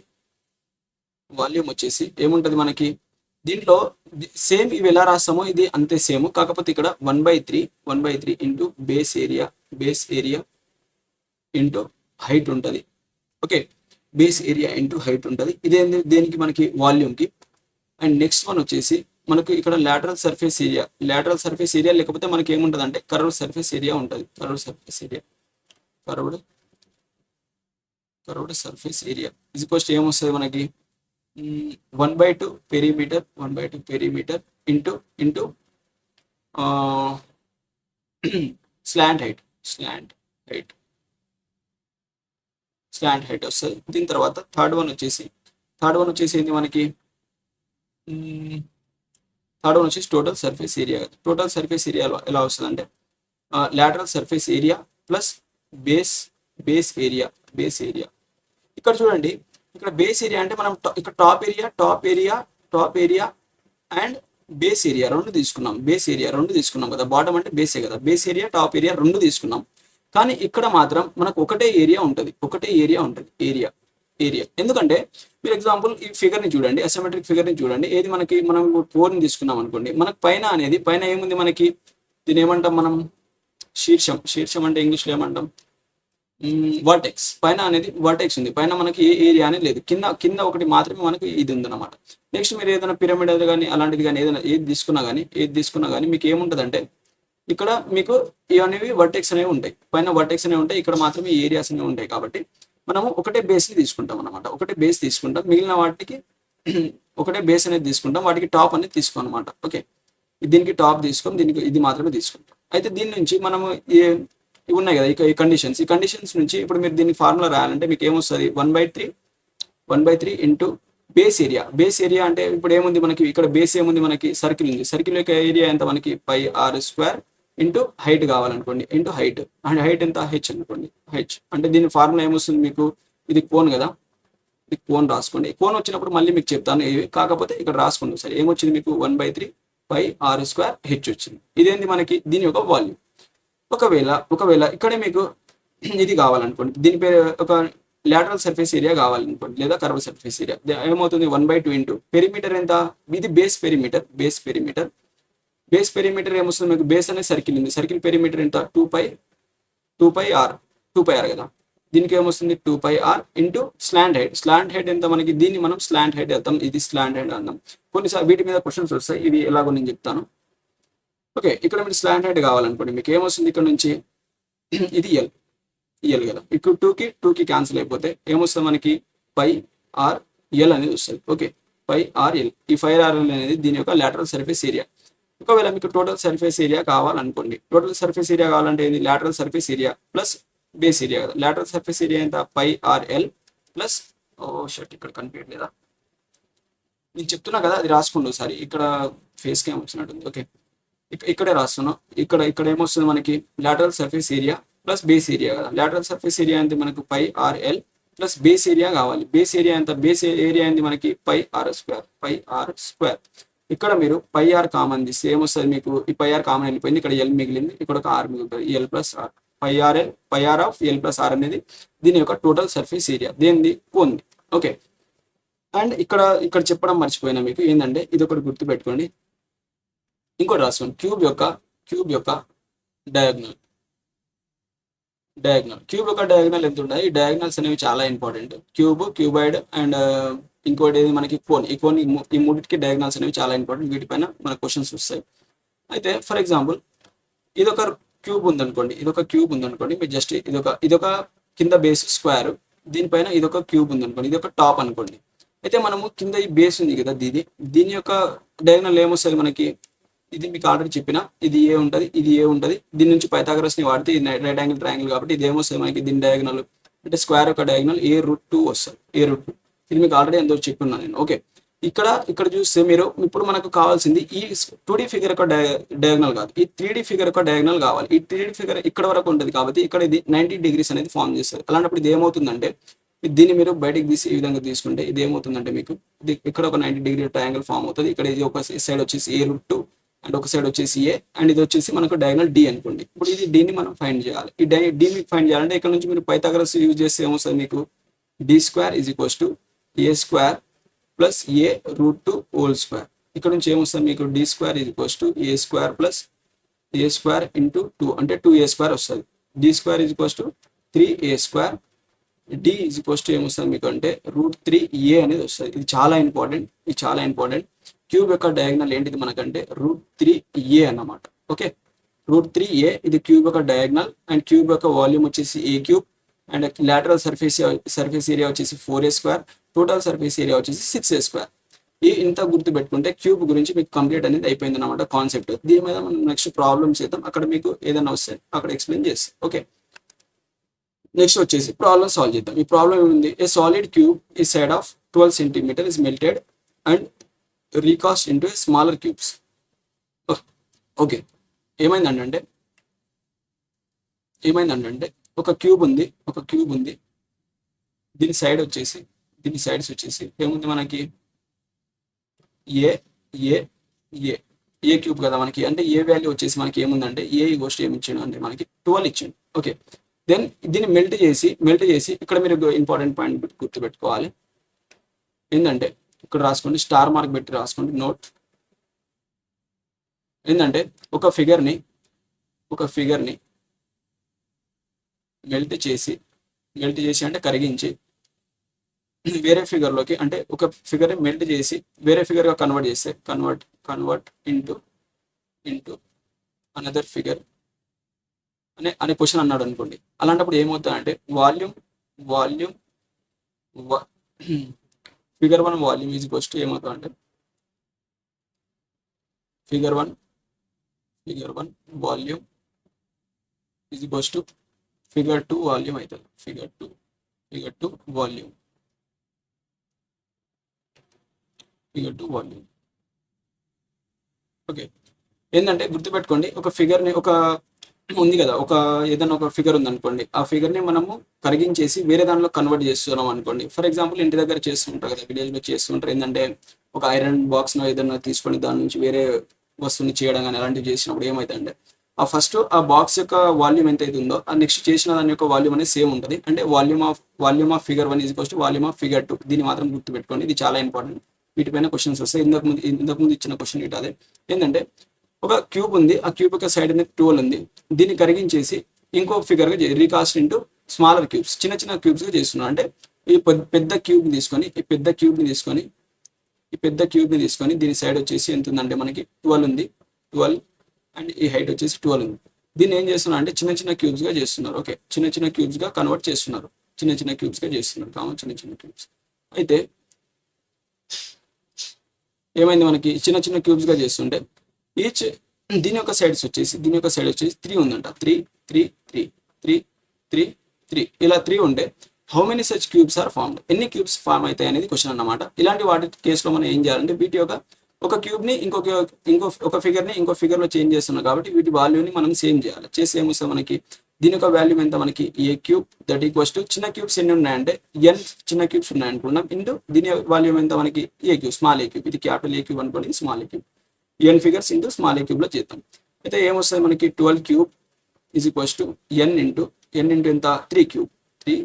ఏముంటది మనకి, దీంట్లో సేమ్ ఇవి ఎలా రాస్తామో ఇది అంతే సేమ్, కాకపోతే ఇక్కడ 1/3 into base area into height ఉంటుంది. Okay, base area into height ఉంటుంది. ఇదే దేనికి మనకి వాల్యూమ్కి. అండ్ నెక్స్ట్ వన్ వచ్చేసి మనకు ఇక్కడ లాటరల్ సర్ఫేస్ ఏరియా లేకపోతే మనకి ఏముంటుంది అంటే కర్వ్డ్ సర్ఫేస్ ఏరియా ఉంటుంది. Curved surface area is equals to ఏమొస్తుంది మనకి 1/2 పెరిమీటర్ ఇంటూ స్లాంట్ హైట్ వస్తుంది. దీని తర్వాత థర్డ్ వన్ వచ్చేసి ఏంటి మనకి థర్డ్ వన్ వచ్చేసి టోటల్ సర్ఫేస్ ఏరియా ఎలా వస్తుంది అంటే lateral surface area plus base area. ఇక్కడ చూడండి, ఇక్కడ బేస్ ఏరియా అంటే మనం ఇక్కడ top area and base area రెండు తీసుకున్నాం కదా. బాటమ్ అంటే బేసే కదా. బేస్ ఏరియా టాప్ ఏరియా రెండు తీసుకున్నాం. కానీ ఇక్కడ మాత్రం మనకు ఒకటే ఏరియా ఉంటుంది. ఏరియా ఎందుకంటే మీరు ఎగ్జాంపుల్ ఈ ఫిగర్ని చూడండి, అసిమెట్రిక్ ఫిగర్ని చూడండి. ఏది మనకి మనం 4ని తీసుకున్నాం అనుకోండి, మనకు పైన ఏముంది మనకి, దీని ఏమంటాం మనం, శీర్షం అంటే ఇంగ్లీష్లో ఏమంటాం, వర్టెక్స్. పైన అనేది వర్టెక్స్ ఉంది, పైన మనకి ఏ ఏరియా అనేది లేదు. కింద ఒకటి మాత్రమే మనకి ఇది ఉందన్నమాట. నెక్స్ట్ మీరు ఏదైనా పిరమిడ్ కానీ అలాంటిది కానీ ఏది తీసుకున్నా కానీ మీకు ఏముంటుందంటే ఇక్కడ మీకు ఇవన్నీ వర్టెక్స్ అనేవి ఉంటాయి, పైన వర్టెక్స్ అనేవి ఉంటాయి, ఇక్కడ మాత్రమే ఏరియాస్ అనేవి ఉంటాయి. కాబట్టి మనము ఒకటే బేస్ని తీసుకుంటాం అనమాట. మిగిలిన వాటికి ఒకటే బేస్ అనేది తీసుకుంటాం, వాటికి టాప్ అనేది తీసుకోం అనమాట. ఓకే, దీనికి టాప్ తీసుకోం, దీనికి ఇది మాత్రమే తీసుకుంటాం. అయితే దీని నుంచి మనము ఇవి ఉన్నాయి కదా ఈ కండిషన్స్ నుంచి ఇప్పుడు మీరు దీన్ని ఫార్ములా రాయాలంటే మీకు ఏమొస్తుంది, 1/3 ఇంటూ బేస్ ఏరియా అంటే ఇప్పుడు ఏముంది మనకి, ఇక్కడ బేస్ ఏముంది మనకి, సర్కిల్ ఉంది. సర్కిల్ యొక్క ఏరియా ఎంత మనకి πr² ఇంటూ హైట్ కావాలనుకోండి, ఇంటూ హైట్. అండ్ హైట్ ఎంత, హెచ్ అనుకోండి. అంటే దీని ఫార్ములా ఏమొస్తుంది మీకు, ఇది కోన్ కదా, ఇది కోన్ రాసుకోండి. కోన్ వచ్చినప్పుడు మళ్ళీ మీకు చెప్తాను ఇవి, కాకపోతే ఇక్కడ రాసుకోండి సరే. ఏమొచ్చింది మీకు 1/3 πr² హెచ్ వచ్చింది. ఇదేంటి మనకి దీని యొక్క వాల్యూమ్. ఒకవేళ ఇక్కడే మీకు ఇది కావాలనుకోండి, దీని పేరు ఒక లాటరల్ సర్ఫేస్ ఏరియా కావాలనుకోండి, లేదా కర్వ్ సర్ఫేస్ ఏరియా, ఏమవుతుంది 1/2 ఇంటూ పెరిమీటర్ ఎంత, ఇది బేస్ పెరిమీటర్ ఏమొస్తుంది మీకు, బేస్ అనే సర్కిల్ ఉంది, సర్కిల్ పెరిమీటర్ ఎంత 2πr కదా. దీనికి ఏమొస్తుంది 2πr ఇంటూ స్లాంట్ హైట్ ఎంత మనకి, దీన్ని మనం స్లాంట్ హైట్ వెళ్తాం, ఇది స్లాంట్ హైట్ అందాం. కొన్నిసార్లు వీటి మీద క్వశ్చన్స్ వస్తాయి, ఇవి ఎలాగో నేను చెప్తాను. ఓకే, ఇక్కడ మీరు స్లాంట్ హైట్ కావాలనుకోండి, మీకు ఏమొస్తుంది ఇక్కడ నుంచి, ఇది ఎల్ కదా, ఇక్కడ 2కి క్యాన్సిల్ అయిపోతే ఏమొస్తుంది మనకి πrl అనేది వస్తుంది. ఓకే, πrl, ఈ 5rl అనేది దీని యొక్క లాటరల్ సర్ఫేస్ ఏరియా. ఒకవేళ మీకు టోటల్ సర్ఫేస్ ఏరియా కావాలనుకోండి, టోటల్ సర్ఫేస్ ఏరియా కావాలంటే ఏంది, lateral surface area plus base area కదా. లాటరల్ సర్ఫేస్ ఏరియా ఎంత, πrl ప్లస్ ఇక్కడ కనిపించట్లేదా, నేను చెప్తున్నా కదా, అది రాసుకోండి ఒకసారి. ఇక్కడ ఫేస్ క్యామ్ వచ్చినట్టుంది. ఓకే, ఇక్కడే రాస్తున్నాం. ఇక్కడ ఏమొస్తుంది మనకి, lateral surface area plus base area కదా. లాటరల్ సర్ఫేస్ ఏరియా అంటే మనకు πrl ప్లస్ బేస్ ఏరియా కావాలి. బేస్ ఏరియా ఎంత, బేస్ ఏరియా ఏంది మనకి πr². ఇక్కడ మీరు πr కామన్ తీస్తే ఏమొస్తుంది మీకు, ఈ πr కామన్ వెళ్ళిపోయింది, ఇక్కడ ఎల్ మిగిలింది, ఇక్కడ ఒక r మిగులుతుంది, L plus R. πr of L plus R అనేది దీని యొక్క టోటల్ సర్ఫేస్ ఏరియా, దేనిది, కోన్ది. ఓకే, అండ్ ఇక్కడ చెప్పడం మర్చిపోయినా మీకు ఏంటంటే, ఇది ఒకటి గుర్తుపెట్టుకోండి, ఇంకోటి రాసుకోండి. క్యూబ్ యొక్క డయాగ్నల్ ఎంత ఉంటాయి, ఈ డయాగ్నల్స్ అనేవి చాలా ఇంపార్టెంట్. క్యూబాయిడ్ అండ్ ఇంకోటి ఏది మనకి కోన్. ఈ మూడింటికి డయాగ్నల్స్ అనేవి చాలా ఇంపార్టెంట్, వీటిపైన మన క్వశ్చన్స్ వస్తాయి. అయితే ఫర్ ఎగ్జాంపుల్ ఇదొక క్యూబ్ ఉందనుకోండి, మీరు జస్ట్ ఇదొక కింద బేస్ స్క్వేర్, దీనిపైన ఇదొక క్యూబ్ ఉందనుకోండి, ఇదొక టాప్ అనుకోండి. అయితే మనము కింద ఈ బేస్ ఉంది కదా, దీని యొక్క డయాగ్నల్ ఏమొస్తుంది మనకి, ఇది మీకు ఆల్రెడీ చెప్పిన, ఇది ఏ ఉంటుంది, దీని నుంచి పైథాగరస్ని వాడితే ఇది రైట్ యాంగిల్ ట్రయాంగిల్ కాబట్టి ఇది ఏమొస్తుంది మనకి, దీని డయాగ్నల్ అంటే స్క్వేర్ యొక్క డయాగ్నల్ A√2 వస్తుంది. ఇది మీకు ఆల్రెడీ ఎంతో చెప్పున్నాను నేను. ఓకే, ఇక్కడ చూస్తే మీరు ఇప్పుడు మనకు కావాల్సింది ఈ 2D ఫిగర్ యొక్క డయాగ్నల్ కాదు, ఈ 3D ఫిగర్ యొక్క డయాగ్నల్ కావాలి. ఈ 3D ఫిగర్ ఇక్కడ వరకు ఉంటుంది కాబట్టి ఇక్కడ ఇది 90 డిగ్రీస్ అనేది ఫామ్ చేస్తుంది. అలాంటప్పుడు ఇది ఏమవుతుందంటే, దీన్ని మీరు బయటకు తీసి ఈ విధంగా తీసుకుంటే ఇది ఏమవుతుందంటే మీకు ఇక్కడ ఒక 90 డిగ్రీ ట్రయాంగిల్ ఫామ్ అవుతుంది. ఇక్కడ ఇది ఒక సైడ్ వచ్చేసి A√2 అండ్ ఒక సైడ్ వచ్చేసి A, అండ్ ఇది వచ్చేసి మనకు డయాగ్నల్ D అనుకోండి. ఇప్పుడు ఇది డీని మనం ఫైండ్ చేయాలి. ఈ డీని ఫైండ్ చేయాలంటే ఇక్కడ నుంచి మీరు పైథాగరస్ యూజ్ చేస్తే ఏమొస్తుంది మీకు, D² = A² + A√2 whole square. ఇక్కడ నుంచి ఏమొస్తుంది మీకు D square is equals to A square plus A square into 2 అంటే 2a స్క్వేర్ వస్తుంది. D square is equals to 3a square, D is equals to ఏమొస్తుంది మీకు అంటే √3a అనేది వస్తుంది. ఇది చాలా ఇంపార్టెంట్, ఇది చాలా ఇంపార్టెంట్. క్యూబ్ యొక్క డయాగ్నల్ ఏంటిది మనకంటే √3a అన్నమాట. ఓకే, √3a ఇది క్యూబ్ యొక్క డయాగ్నల్ అండ్ క్యూబ్ యొక్క వాల్యూమ్ వచ్చేసి a cube and lateral surface area వచ్చేసి 4a square, total surface area వచ్చేసి 6a స్క్వేర్. ఈ ఇంత గుర్తు పెట్టుకుంటే క్యూబ్ గురించి మీకు కంప్లీట్ అనేది అయిపోయింది అనమాట కాన్సెప్ట్. దీని మీద మనం నెక్స్ట్ ప్రాబ్లమ్ చేద్దాం, అక్కడ మీకు ఏదైనా వస్తే అక్కడ ఎక్స్ప్లెయిన్ చేస్తాం. ఓకే, నెక్స్ట్ వచ్చేసి ప్రాబ్లమ్ సాల్వ్ చేద్దాం. ఈ ప్రాబ్లం ఏముంది, ఏ సాలిడ్ క్యూబ్ ఈ side of 12 centimetre is melted and recast into smaller cubes. Okay, ఏమైందంటే ఒక క్యూబ్ ఉంది, దీని సైడ్స్ వచ్చేసి ఏముంది మనకి ఏ ఏ ఏ ఏ క్యూబ్ కదా మనకి, అంటే ఏ వాల్యూ వచ్చేసి మనకి ఏముందంటే ఏ ఈక్వల్స్ ఏమి ఇచ్చాడు అంటే మనకి 12 ఇచ్చిండు. ఓకే, దెన్ దీన్ని మెల్ట్ చేసి ఇక్కడ మీరు ఇంపార్టెంట్ పాయింట్ గుర్తుపెట్టుకోవాలి ఏంటంటే ఇక్కడ రాసుకోండి, స్టార్ మార్క్ పెట్టి రాసుకోండి నోట్. ఏంటంటే ఒక ఫిగర్ని మెల్ట్ చేసి అంటే కరిగించి వేరే ఫిగర్లోకి, అంటే ఒక ఫిగర్ని మెల్ట్ చేసి వేరే ఫిగర్గా కన్వర్ట్ చేస్తే కన్వర్ట్ ఇంటూ అనదర్ ఫిగర్ అనే క్వశ్చన్ అన్నాడు అనుకోండి. అలాంటప్పుడు ఏమవుతుందంటే volume figure 1 volume is equals to ఏమవుతుందంటే figure 1 volume is equals to figure 2 volume అవుతుంది. ఫిగర్ 2 వాల్యూమ్ ఓకే, ఏంటంటే గుర్తుపెట్టుకోండి, ఒక ఫిగర్ని ఉంది కదా, ఏదైనా ఒక ఫిగర్ ఉంది అనుకోండి, ఆ ఫిగర్ని మనము కరిగించేసి వేరే దాంట్లో కన్వర్ట్ చేస్తున్నాం అనుకోండి. ఫర్ ఎగ్జాంపుల్ ఇంటి దగ్గర చేస్తుంటారు కదా, విలేజ్లో చేస్తుంటారు. ఏంటంటే ఒక ఐరన్ బాక్స్ను ఏదైనా తీసుకొని దాని నుంచి వేరే వస్తువుని చేయడం కానీ అలాంటివి చేసినప్పుడు ఏమవుతుందంటే ఆ బాక్స్ యొక్క వాల్యూమ్ ఎంత అయితే ఉందో ఆ నెక్స్ట్ చేసిన దాని యొక్క వాల్యూమ్ అనేది సేమ్ ఉంటుంది. అంటే volume of figure 1 is equals to volume of figure 2. దీన్ని మాత్రం గుర్తుపెట్టుకోండి, ఇది చాలా ఇంపార్టెంట్. వీటిపైన క్వశ్చన్స్ వస్తాయి. ఇంతకుముందు ఇచ్చిన క్వశ్చన్ ఇటు అదే. ఏంటంటే ఒక క్యూబ్ ఉంది, ఆ క్యూబ్ యొక్క సైడ్ అనేది 12 ఉంది, దీన్ని కరిగించేసి ఇంకో ఫిగర్గా రీకాస్ట్ ఇంటూ స్మాలర్ క్యూబ్స్, చిన్న క్యూబ్స్గా చేస్తున్నాం. అంటే ఈ పెద్ద క్యూబ్ని తీసుకొని దీని సైడ్ వచ్చేసి ఎంత ఉందంటే మనకి 12 ఉంది, 12 అండ్ ఈ హైట్ వచ్చేసి 12 ఉంది. దీన్ని ఏం చేస్తున్నారు అంటే చిన్న క్యూబ్స్గా చేస్తున్నారు. ఓకే, చిన్న క్యూబ్స్గా కన్వర్ట్ చేస్తున్నారు, చిన్న క్యూబ్స్గా చేస్తున్నారు చిన్న క్యూబ్స్. అయితే ఏమైంది మనకి చిన్న క్యూబ్స్గా చేస్తుంటే దీని యొక్క సైడ్స్ వచ్చేసి 3 ఉందంట. 3 ఇలా 3 ఉంటే how many such cubes are formed, ఎన్ని క్యూబ్స్ ఫార్మ్ అవుతాయి అనేది క్వశ్చన్ అన్నమాట. ఇలాంటి వాటి కేసులో మనం ఏం చేయాలంటే వీటి యొక్క ఒక క్యూబ్ని ఒక ఫిగర్ని ఇంకో ఫిగర్లో చేంజ్ చేస్తున్నాం కాబట్టి వీటి వాల్యూని మనం సేమ్ చేయాలి. చేసి ఏమొస్తుంది మనకి దీని యొక్క వాల్యూమ్ ఎంత మనకి a cube that equals to చిన్న క్యూబ్స్ ఎన్ని ఉన్నాయంటే n చిన్న క్యూబ్స్ ఉన్నాయనుకున్నాం ఇంటూ దీని వాల్యూమ్ ఎంత మనకి a cube small a cube. ఇది క్యాపిటల్ ఏ క్యూబ్ అనుకోండి, small a cube. n figures into small a క్యూబ్లో చేద్దాం. అయితే ఏమొస్తుంది మనకి 12 cube is equals to n into ఎంత 3 క్యూబ్ 3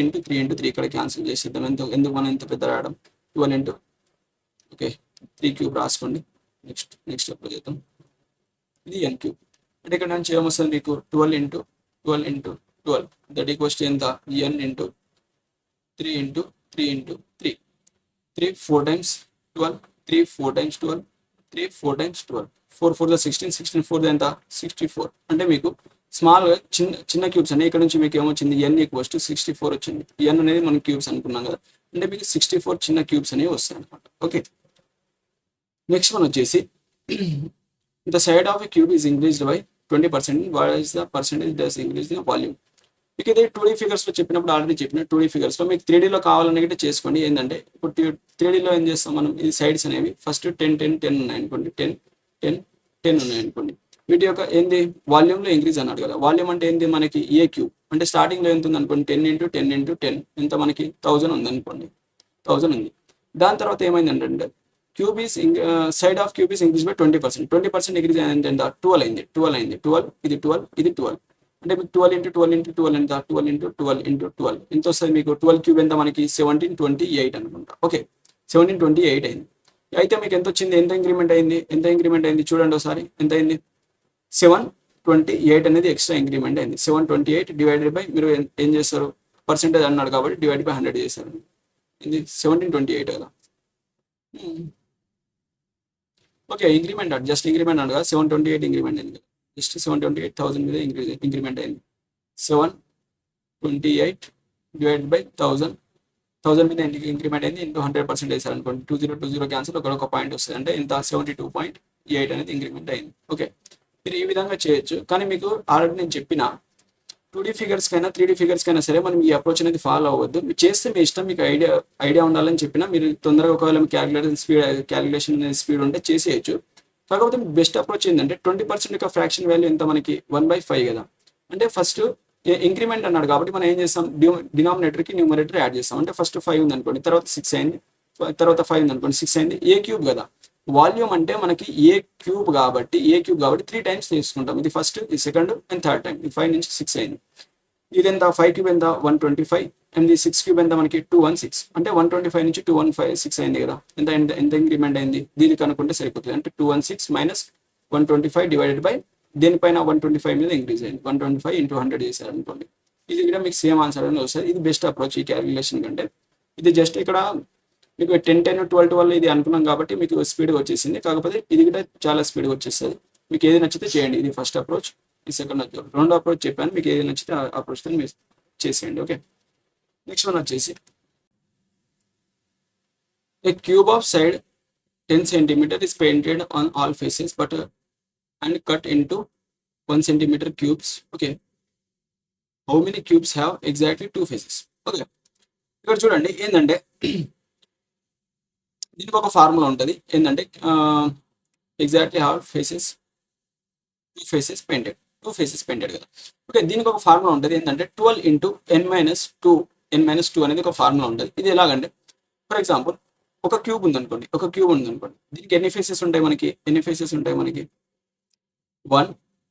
ఇంటూ 3 ఇక్కడ క్యాన్సిల్ చేసేద్దాం. ఎందుకు మనం ఎంత పెద్ద రాయడం 12 ఇంటూ ఓకే 3 క్యూబ్ రాసుకోండి. నెక్స్ట్ స్టెప్లో చేద్దాం. ఇది n క్యూబ్. అంటే ఇక్కడ నుంచి ఏమొస్తుంది మీకు 12 ఇంటూ 12 దట్ ఈక్వల్స్ టు ఎంత n into 3 into 3 4 times 12 3 4 times 12 3 4 times 12 4 4 16 4 ఎంత 64. అంటే మీకు స్మాల్ చిన్న క్యూబ్స్ అనేవి ఇక్కడ నుంచి మీకు ఏమొచ్చింది n ఈక్వల్స్ టు 64 వచ్చింది. n అనేది మనం క్యూబ్స్ అనుకున్నాం కదా, అంటే మీకు 64 చిన్న క్యూబ్స్ అనేవి వస్తాయి అనమాట. ఓకే, నెక్స్ట్ వన్ వచ్చేసి the side of a cube is increased by 20%. What is the percentage does increase the volume. మీకు ఇది 2D ఫిగర్స్లో చెప్పినప్పుడు ఆల్రెడీ చెప్పిన 2D ఫిగర్స్లో మీకు 3Dలో కావాలనేది చేసుకోండి. ఏంటంటే ఇప్పుడు 3Dలో ఏం చేస్తాం మనం, ఇది సైడ్స్ అనేవి ఫస్ట్ 10 ఉన్నాయనుకోండి, 10 ఉన్నాయనుకోండి. వీటి యొక్క ఏంది వాల్యూమ్లో ఇంక్రీజ్ అన్నాడు కదా. వాల్యూమ్ అంటే ఏంది మనకి ఏ క్యూబ్, అంటే స్టార్టింగ్లో ఎంత ఉంది అనుకోండి 10 ఇంటూ 10 ఎంత మనకి 1000 ఉంది అనుకోండి, 1000 ఉంది. దాని తర్వాత ఏమైందంటే cube is side of cube is increase by 20% increase అయింది ఎంత 12 అయింది. 12 ఇది 12 అంటే మీకు 12 ఇంటూ 12 ఇంటూ 12 ఎంత 12 ఇంటూ 12 ఇంటూ 12 ఎంత వస్తుంది మీకు 12 క్యూబ్ ఎంత మనకి 1728 అనుకుంటా. ఓకే 1728 అయింది. అయితే మీకు ఎంత వచ్చింది, ఎంత ఇంక్రిమెంట్ అయింది చూడండి ఒకసారి, ఎంత అయింది 728 అనేది ఎక్స్ట్రా ఇంక్రిమెంట్ అయింది. 728 డివైడెడ్ బై, మీరు ఏం చేస్తారు, పర్సెంటేజ్ అన్నాడు కాబట్టి డివైడ్ బై 100 చేశారు. ఇది 1728 కదా. ఓకే, ఇంక్రిమెంట్ అండి, జస్ట్ ఇంక్రిమెంట్ అండి కదా, 728 ఇంక్రిమెంట్ అయింది, జస్ట్ 728,000 మీద ఇంక్రిమెంట్ అయింది. 728 డివైడ్ బై 1000 మీద ఇంక్రిమెంట్ అయింది, ఇంటూ 100% వేసారు అనుకోండి, 2020 క్యాన్సిల్, ఒక పాయింట్ వస్తుంది, అంటే ఇంత 72.8 అనేది ఇంక్రిమెంట్ అయింది. ఓకే, మీరు ఈ విధంగా చేయొచ్చు. కానీ మీకు ఆల్రెడీ నేను చెప్పిన 2D ఫిగర్స్ కైనా 3D ఫిగర్స్ కైనా సరే మనం ఈ అప్రోచ్ అనేది ఫాలో అవ్వద్దు. మీరు చేస్తే మీ ఇష్టం, మీకు ఐడియా ఉండాలని చెప్పినా మీరు తొందరగా ఒకవేళ క్యాలిక్యులేషన్ స్పీడ్ ఉంటే చేసేయచ్చు. కాకపోతే బెస్ట్ అప్రోచ్ ఏంటంటే 20% యొక్క ఫ్రాక్షన్ వాల్యూ ఎంత మనకి 1/5 కదా. అంటే ఫస్ట్ ఇంక్రిమెంట్ అన్నాడు కాబట్టి మనం ఏం చేస్తాం, డినామినేటర్కి న్యూమరేటర్ యాడ్ చేస్తాం. అంటే ఫస్ట్ 5 ఉంది అనుకోండి, తర్వాత 6 అయింది, తర్వాత 5 ఉంది అనుకోండి, 6 అయింది. ఏ క్యూబ్ కదా, వాల్యూమ్ అంటే మనకి ఏ క్యూబ్ కాబట్టి 3 టైమ్స్ తీసుకుంటాం. ఇది ఫస్ట్, ఇది సెకండ్ అండ్ థర్డ్ టైం. ఇది 5 నుంచి 6 అయింది. ఇది ఎంత, 5 క్యూబ్ ఎంత 125, అండ్ 6 క్యూబ్ ఎంత మనకి 216. అంటే 125 నుంచి 216 అయింది కదా. ఎంత ఇంక్రిమెంట్ అయింది, దీనికి కనుక్కుంటే సరిపోతుంది. అంటే 216 మైనస్ 125 డివైడెడ్ బై దేనిపైన 125 మీద ఇంక్రీజ్ అయింది. 125 ఇంటూ 100 చేశారు అనుకోండి, ఇది కూడా మీకు సేమ్ ఆన్సర్ అనేది వస్తుంది. ఇది బెస్ట్ అప్రోచ్ ఈ క్యాలిక్యులేషన్ కంటే. ఇది జస్ట్ ఇక్కడ మీకు 10, 12 ఇది అనుకున్నాం కాబట్టి మీకు స్పీడ్గా వచ్చేసింది. కాకపోతే ఇది కూడా చాలా స్పీడ్గా వచ్చేస్తుంది. మీకు ఏది నచ్చితే చేయండి. ఇది ఫస్ట్ అప్రోచ్, ఈ సెకండ్ అప్రోచ్, రెండో అప్రోచ్ చెప్పాను. మీకు ఏది నచ్చితే ఆ అప్రోచ్తో మీరు చేసేయండి. ఓకే, నెక్స్ట్ వన్ వచ్చేసి a cube of side 10 cm is painted on all faces but and cut into 1 cm cubes. Okay, how many cubes have exactly 2 faces? Okay, ఇక్కడ చూడండి ఏంటంటే దీనికి ఒక ఫార్ములా ఉంటుంది. ఏంటంటే exactly have faces 2 faces painted కదా. ఓకే, దీనికి ఒక ఫార్ములా ఉంటుంది. ఏంటంటే 12 ఇంటూ n-2 అనేది ఒక ఫార్ములా ఉంటుంది. ఇది ఎలాగంటే, ఫర్ ఎగ్జాంపుల్ ఒక క్యూబ్ ఉందనుకోండి, దీనికి ఎన్ని ఫేసెస్ ఉంటాయి మనకి, 1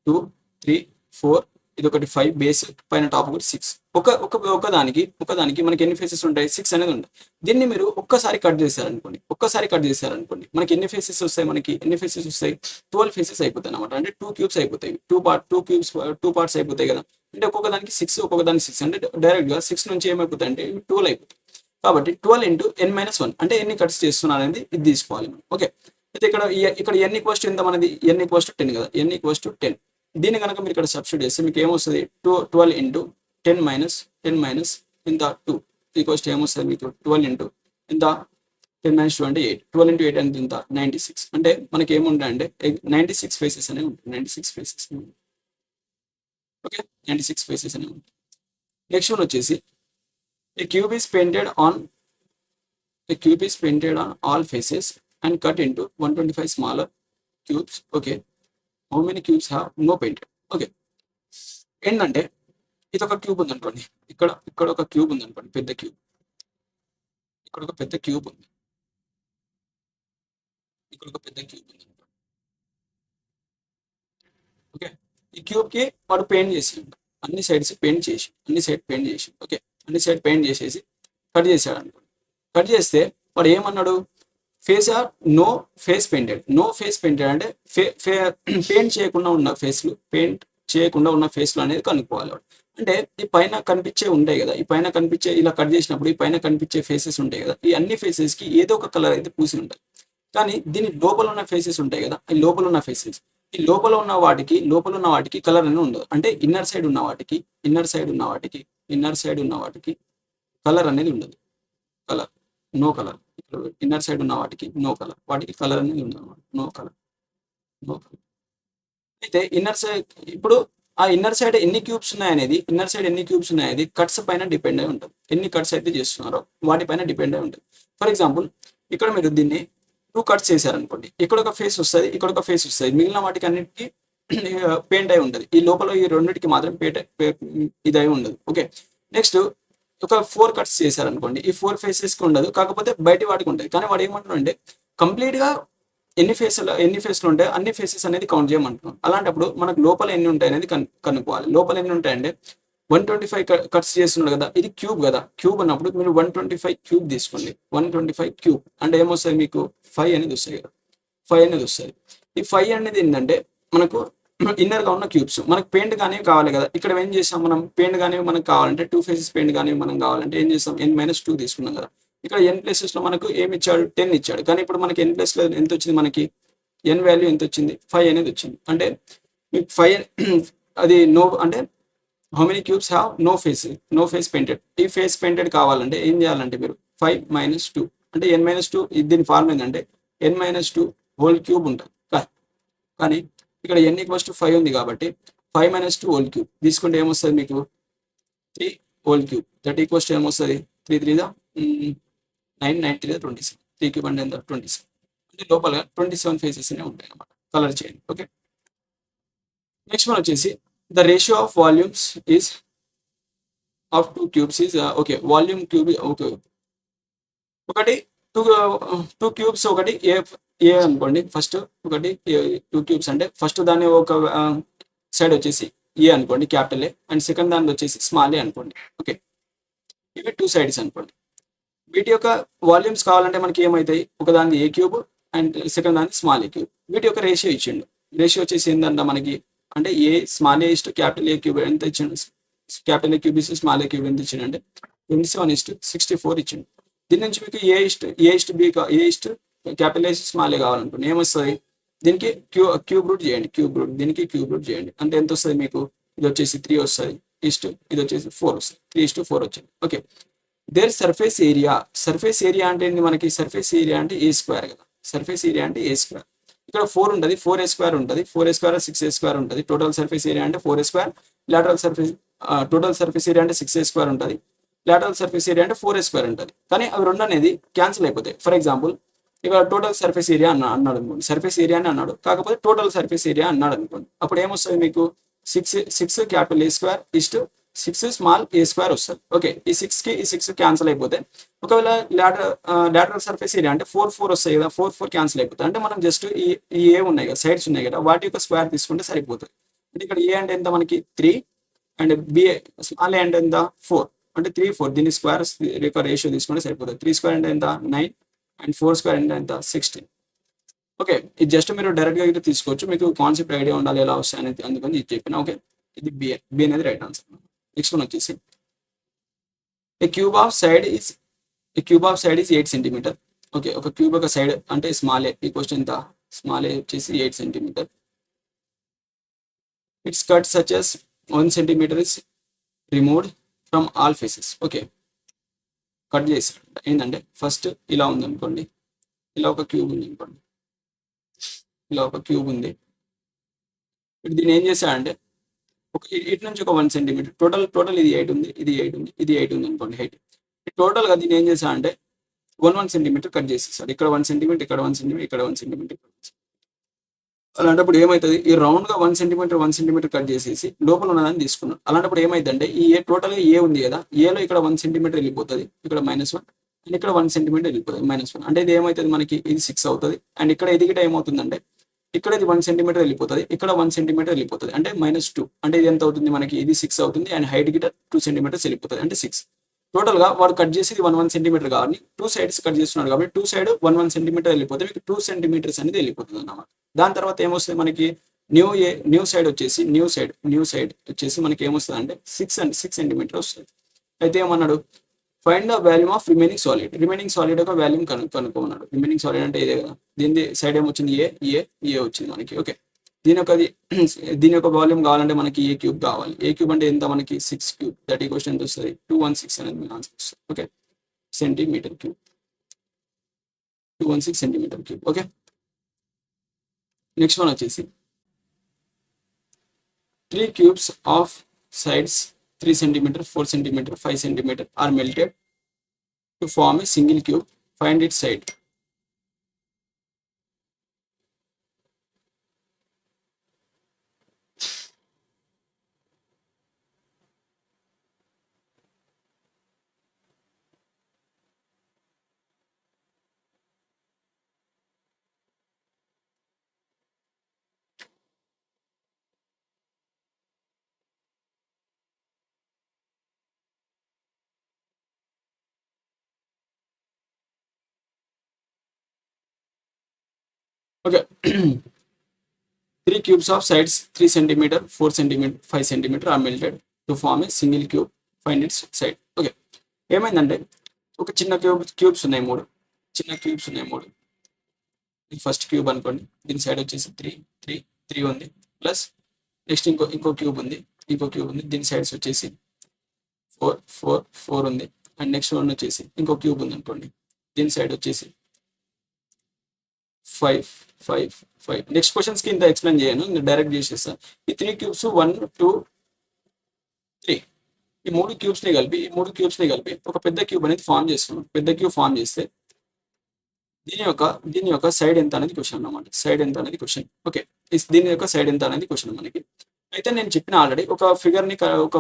2 3 4, ఇది ఒకటి 5 బేస్, పైన టాప్ ఒకటి 6. ఒకదానికి మనకి ఎన్ని ఫేసెస్ ఉంటాయి, 6 అనేది ఉంటాయి. దీన్ని మీరు ఒక్కసారి కట్ చేశారనుకోండి మనకి ఎన్ని ఫేసెస్ వస్తాయి, 12 ఫేసెస్ అయిపోతాయి అనమాట. అంటే 2 క్యూబ్స్ అయిపోతాయి, 2 పార్ట్స్ అయిపోతాయి కదా. అంటే ఒక్కొక్కదానికి 6 అంటే డైరెక్ట్గా 6 నుంచి ఏమైపోతాయి అంటే 12 అయిపోతాయి. కాబట్టి 12 ఇంటూ n-1 అంటే ఎన్ని కట్స్ చేస్తున్నారు అనేది ఇది తీసుకోవాలి మనం. ఓకే, అయితే ఇక్కడ n ఈక్వల్స్ టు ఎంత మనది, n ఈక్వల్స్ టు 10 కదా, n ఈక్వల్స్ టు 10. దీన్ని కనుక మీరు ఇక్కడ సబ్స్టిట్యూట్ చేస్తే మీకు ఏమొస్తుంది, 12 ఇంటూ 10 మైనస్ ఎంత 2 ఈక్వల్స్ టు ఏమొస్తుంది మీకు 12 ఇంటూ ఎంత 10 మైనస్ 2 అంటే 8. 12 ఇంటూ 8 అంటే ఎంత 96. అంటే మనకి ఏముంటాయంటే 96 ఫేసెస్ అనేవి ఉంటాయి. 96 ఫేసెస్. ఓకే, 96 ఫేసెస్ అనేవి ఉంటాయి. నెక్స్ట్ వన్ వచ్చేసి A cube is painted on all faces and cut into 125 smaller cubes. Okay, how many cubes have no painted? Okay, ఏంటంటే ఇది ఒక క్యూబ్ ఉంది అనుకోండి, ఇక్కడ ఒక క్యూబ్ ఉంది అనుకోండి, పెద్ద క్యూబ్, ఇక్కడ ఒక పెద్ద క్యూబ్ ఉంది, అనుకోండి. ఓకే, ఈ క్యూబ్ కి వాడు పెయింట్ చేసి అన్ని సైడ్ పెయింట్ చేసి ఓకే, అన్ని సైడ్ పెయింట్ చేసేసి కట్ చేశాడు అనుకోండి. కట్ చేస్తే వాడు ఏమన్నాడు, face are no face painted అంటే పెయింట్ చేయకుండా ఉన్న ఫేస్లు అనేది కనుక్కోవాలి వాడు. అంటే ఈ పైన కనిపించే ఉంటాయి కదా, ఇలా కట్ చేసినప్పుడు ఈ పైన కనిపించే ఫేసెస్ ఉంటాయి కదా, ఈ అన్ని ఫేసెస్ కి ఏదో ఒక కలర్ అయితే పూసి ఉంటాయి. కానీ దీని లోపల ఉన్న ఫేసెస్ ఉంటాయి కదా, ఈ లోపల ఉన్న వాటికి కలర్ అనేది ఉండదు. అంటే ఇన్నర్ సైడ్ ఉన్న వాటికి కలర్ అనేది ఉండదు. No colour. ఇన్నర్ సైడ్ ఉన్న వాటికి నో కలర్, వాటికి కలర్ అనేది ఉండదు అన్నమాట. No colour. అయితే ఇప్పుడు ఆ ఇన్నర్ సైడ్ ఎన్ని క్యూబ్స్ ఉన్నాయనేది కట్స్ పైన డిపెండ్ అయి ఉంటుంది. ఎన్ని కట్స్ అయితే చేస్తున్నారో వాటిపైన డిపెండ్ అయి ఉంటుంది. ఫర్ ఎగ్జాంపుల్ ఇక్కడ మీరు దీన్ని 2 కట్స్ చేశారనుకోండి, ఇక్కడ ఒక ఫేస్ వస్తుంది, మిగిలిన వాటికి అన్నిటికీ పెయింట్ అయి ఉంటుంది. ఈ లోపల ఈ రెండింటికి మాత్రం ఇది అయి ఉండదు. ఓకే, నెక్స్ట్ ఒక 4 కట్స్ చేశారనుకోండి, ఈ 4 ఫేసెస్కి ఉండదు, కాకపోతే బయట వాటికి ఉంటుంది. కానీ వాడు ఏమంటున్నాడు అంటే కంప్లీట్గా ఎన్ని ఫేస్లు ఉంటాయి అన్ని ఫేసెస్ అనేది కౌంట్ చేయమంటున్నాం. అలాంటప్పుడు మనకు లోపల ఎన్ని ఉంటాయి అనేది కనుక్కోవాలి. లోపల ఎన్ని ఉంటాయంటే 125 కట్స్ చేస్తున్నాడు కదా, ఇది క్యూబ్ కదా. క్యూబ్ అన్నప్పుడు మీరు 125 క్యూబ్ తీసుకోండి. 125 క్యూబ్ అంటే ఏమొస్తుంది మీకు 5 అనేది వస్తాయి కదా, 5 అనేది వస్తుంది. ఈ 5 అనేది ఏంటంటే మనకు ఇన్నర్గా ఉన్న క్యూబ్స్. మనకు పెయింట్ కానీ కావాలి కదా, ఇక్కడ ఏం చేసాం మనం, పెయింట్ కానీ మనకు కావాలంటే 2 ఫేసెస్ పెయింట్ కానీ మనం కావాలంటే ఏం చేస్తాం, n-2 తీసుకున్నాం కదా. ఇక్కడ n ప్లేసెస్లో మనకు ఏమి ఇచ్చాడు, 10 ఇచ్చాడు. కానీ ఇప్పుడు మనకి n ప్లేస్లో ఎంత వచ్చింది, మనకి n వాల్యూ ఎంత వచ్చింది, 5 అనేది వచ్చింది. అంటే మీకు 5 అది నో అంటే how many cubes have no face painted. ఈ ఫేస్ పెయింటెడ్ కావాలంటే ఏం చేయాలంటే మీరు 5 - 2 అంటే n-2. దీని ఫార్మ్ ఏంటంటే n-2 హోల్ క్యూబ్ ఉంటుంది. కానీ ఇక్కడ n = 5 ఉంది కాబట్టి 5 - 2 హోల్ క్యూబ్ తీసుకుంటే ఏమొస్తుంది మీకు 3 whole cube. That equals to ఏమొస్తుంది, 3 3 9 9 3 27. 3 క్యూబ్ అంటే ఎంత, 27. అంటే లోపల 27 ఫేసెస్ ఉంటాయి అన్నమాట. కలర్ చేయండి. ఓకే, నెక్స్ట్ వన్ వచ్చేసి the ratio of volumes is of 2 cubes is okay. Volume cube okay, ఒకటి టూ క్యూబ్స్, ఒకటి ఏ అనుకోండి. ఫస్ట్ ఒకటి 2 క్యూబ్స్ అంటే ఫస్ట్ దాని ఒక సైడ్ వచ్చేసి ఏ అనుకోండి, క్యాపిటల్ ఏ, అండ్ సెకండ్ దాని వచ్చేసి స్మాల్ ఏ అనుకోండి. ఓకే, ఇవి 2 సైడ్స్ అనుకోండి. వీటి యొక్క వాల్యూమ్స్ కావాలంటే మనకి ఏమవుతాయి, ఒక దాని ఏ క్యూబ్ అండ్ సెకండ్ దాని స్మాల్ ఏ క్యూబ్. వీటి యొక్క రేషియో ఇచ్చిండు. రేషియో వచ్చేసి ఏంటంటే మనకి అంటే a small A capital a cube ఎంత ఇచ్చిండు, క్యాపిటల్ ఏ క్యూబ్ ఇస్తే స్మాల్ ఏ క్యూబ్ ఎంత ఇచ్చిండు అంటే 27:64 ఇచ్చిండు. దీని నుంచి మీకు ఏ క్యాపిటల్ ఏ స్మాల్ ఏ కావాలనుకోండి ఏమొస్తుంది, దీనికి క్యూబ్ రూట్ చేయండి. దీనికి క్యూబ్ రూట్ చేయండి అంటే ఎంత వస్తుంది మీకు, ఇది వచ్చేసి 3 వస్తుంది, ఇది వచ్చేసి 4 వస్తుంది. 3:4 వచ్చింది. ఓకే, దేర్ సర్ఫేస్ ఏరియా అంటే ఏంటి, మనకి సర్ఫేస్ ఏరియా అంటే A² కదా. సర్ఫేస్ ఏరియా అంటే A². ఇక్కడ 4 ఉంటుంది, 4A² ఉంటుంది. 4A² 6A² ఉంటుంది. టోటల్ సర్ఫేస్ ఏరియా అంటే 4A². టోటల్ సర్ఫేస్ ఏరియా అంటే 6A² ఉంటుంది. లాటరల్ సర్ఫేస్ ఏరియా అంటే 4A² ఉంటుంది. కానీ అవి రెండు అనేది క్యాన్సిల్ అయిపోతాయి. ఫర్ ఎగ్జాంపుల్ ఇక్కడ టోటల్ సర్ఫేస్ ఏరియా అన్నాడు అనుకోండి, సర్ఫేస్ ఏరియా అని అన్నాడు, కాకపోతే టోటల్ సర్ఫేస్ ఏరియా అన్నాడు అనుకోండి. అప్పుడు ఏమొస్తుంది మీకు 6 క్యాపిటల్ A² 6 స్మాల్ A² వస్తుంది. ఓకే, ఈ 6 క్యాన్సిల్ అయిపోతే ఒకవేళ లాటరల్ సర్ఫేస్ ఏరియా అంటే 4 వస్తాయి కదా, 4 క్యాన్సిల్ అయిపోతాయి. అంటే మనం జస్ట్ ఈ ఏ ఉన్నాయి కదా, సైడ్స్ ఉన్నాయి కదా, వాటి యొక్క స్క్వేర్ తీసుకుంటే సరిపోతుంది. అంటే ఇక్కడ ఏ అంటే ఎంత మనకి 3 అండ్ బి స్మాల్ ఏ అంటే ఎంత 4 అంటే 3 4. దీని స్క్వేర్ యొక్క రేషియో తీసుకుంటే సరిపోతుంది. 3² అంటే ఎంత 9 అండ్ 4² అంటే ఎంత 16. ఓకే, ఇది జస్ట్ మీరు డైరెక్ట్గా అయితే తీసుకోవచ్చు, మీకు కాన్సెప్ట్ ఐడియా ఉండాలి ఎలా వస్తాయి అనేది, అందుకని ఇది చెప్పిన. ఓకే, ఇది బి అనేది రైట్ ఆన్సర్. నెక్స్ట్ వన్ వచ్చేసి a cube of side is 8 centimetre. Okay, ఒక క్యూబ్ యొక్క సైడ్ అంటే స్మాల్ ఏ ఈక్వల్స్ ఎంత, స్మాల్ ఏ వచ్చేసి 8 centimetre. It's cut such as 1 centimetre is removed from all faces. Okay, cut చేసాడు ఏంటంటే ఫస్ట్ ఇలా ఉంది అనుకోండి, ఇలా ఒక క్యూబ్ ఉంది అనుకోండి, ఇలా ఒక క్యూబ్ ఉంది. ఇప్పుడు దీన్ని ఏం చేశాడంటే ఇటు నుంచి ఒక 1 సెంటీమీటర్ టోటల్ ఇది 8 ఉంది, ఇది 8 ఉంది అనుకోండి హైట్. టోటల్గా దీన్ని ఏం చేశాడంటే 1 సెంటీమీటర్ కట్ చేసేసాడు. ఇక్కడ 1 సెంటీమీటర్, ఇక్కడ 1 సెంటీమీటర్, ఇక్కడ 1 సెంటీమీటర్. అలాంటప్పుడు ఏమవుతుంది, ఈ రౌండ్గా 1 సెంటీమీటర్ కట్ చేసేసి లోపల ఉన్నదాన్ని తీసుకున్నాడు. అలాంటప్పుడు ఏమైందంటే ఈ టోటల్గా ఏ ఉంది కదా, ఏలో ఇక్కడ 1 సెంటీమీటర్ వెళ్ళిపోతుంది, ఇక్కడ -1 అండ్ ఇక్కడ 1 సెంటీమీటర్ వెళ్ళిపోతుంది -1. అంటే ఇది ఏమవుతుంది మనకి, ఇది 6 అవుతుంది. అండ్ ఇక్కడ ఇది గిట ఏమవుతుందంటే ఇక్కడ ఇది 1 సెంటీమీటర్ వెళ్ళిపోతుంది, ఇక్కడ 1 సెంటీమీటర్ వెళ్ళిపోతుంది, అంటే -2. అంటే ఇది ఎంత అవుతుంది మనకి, ఇది 6 అవుతుంది. అండ్ హైట్ గిట 2 సెంటీమీటర్స్ వెళ్ళిపోతుంది, అంటే 6. టోటల్గా వాడు కట్ చేసేది 1 సెంటీమీటర్ కాబట్టి 2 సైడ్స్ కట్ చేస్తున్నాడు కాబట్టి 2 సైడ్ 1 సెంటీమీటర్ వెళ్ళిపోతే మీకు 2 సెంటీమీటర్స్ అనేది వెళ్ళిపోతుంది అన్నమాట. దాని తర్వాత ఏమొస్తుంది మనకి న్యూ సైడ్ వచ్చేసి మనకి ఏమొస్తుంది అంటే 6 సెంటీమీటర్ వస్తుంది. అయితే ఏమన్నాడు, find the volume of remaining solid యొక్క వాల్యూమ్ కనుక్కోమన్నాడు. రిమైనింగ్ సాలిడ్ అంటే ఇదే కదా, దీని సైడ్ ఏమొచ్చింది ఏ వచ్చింది మనకి. ఓకే, దీని యొక్క వాల్యూమ్ కావాలంటే మనకి ఏ క్యూబ్ కావాలి. ఏ క్యూబ్ అంటే ఎంత మనకి 6 క్యూబ్. దట్ ఈక్వల్స్ ఎంత వస్తుంది 216 అనేది ఆన్సర్ వస్తుంది. Okay, centimetre cube, 216 centimetre cube. Okay, next one వచ్చేసి 3 cubes of sides 3 centimeter, 4 centimeter, 5 centimeter are melted to form a single cube. Find its side. Okay. 3 cubes of sides 3 centimeter, 4 centimeter, 5 centimeter are melted to form a single cube. Find its side. Okay. ఏమైందంటే ఒక చిన్న క్యూబ్స్ ఉన్నాయి 3. చిన్న క్యూబ్స్ ఉన్నాయి 3. ఇది ఫస్ట్ క్యూబ్ అనుకోండి. దీని సైడ్ వచ్చేసి 3 ఉంది. ప్లస్ నెక్స్ట్ ఇంకో క్యూబ్ ఉంది. దీని సైడ్స్ వచ్చేసి 4 ఉంది. అండ్ నెక్స్ట్ వన్ వచ్చేసి ఇంకో క్యూబ్ ఉంది అనుకోండి. దీని సైడ్ వచ్చేసి 5. నెక్స్ట్ క్వశ్చన్స్కి ఇంత ఎక్స్ప్లెయిన్ చేయను, నేను డైరెక్ట్ చేసేస్తాను. ఈ 3 క్యూబ్స్ 1, 2, 3 ఈ 3 క్యూబ్స్ని కలిపి ఒక పెద్ద క్యూబ్ అనేది ఫామ్ చేస్తున్నాం. పెద్ద క్యూబ్ ఫామ్ చేస్తే దీని యొక్క సైడ్ ఎంత అనేది క్వశ్చన్ అన్నమాట. సైడ్ ఎంత అనేది క్వశ్చన్. ఓకే. దీని యొక్క సైడ్ ఎంత అనేది క్వశ్చన్ మనకి. అయితే నేను చెప్పిన ఆల్రెడీ ఒక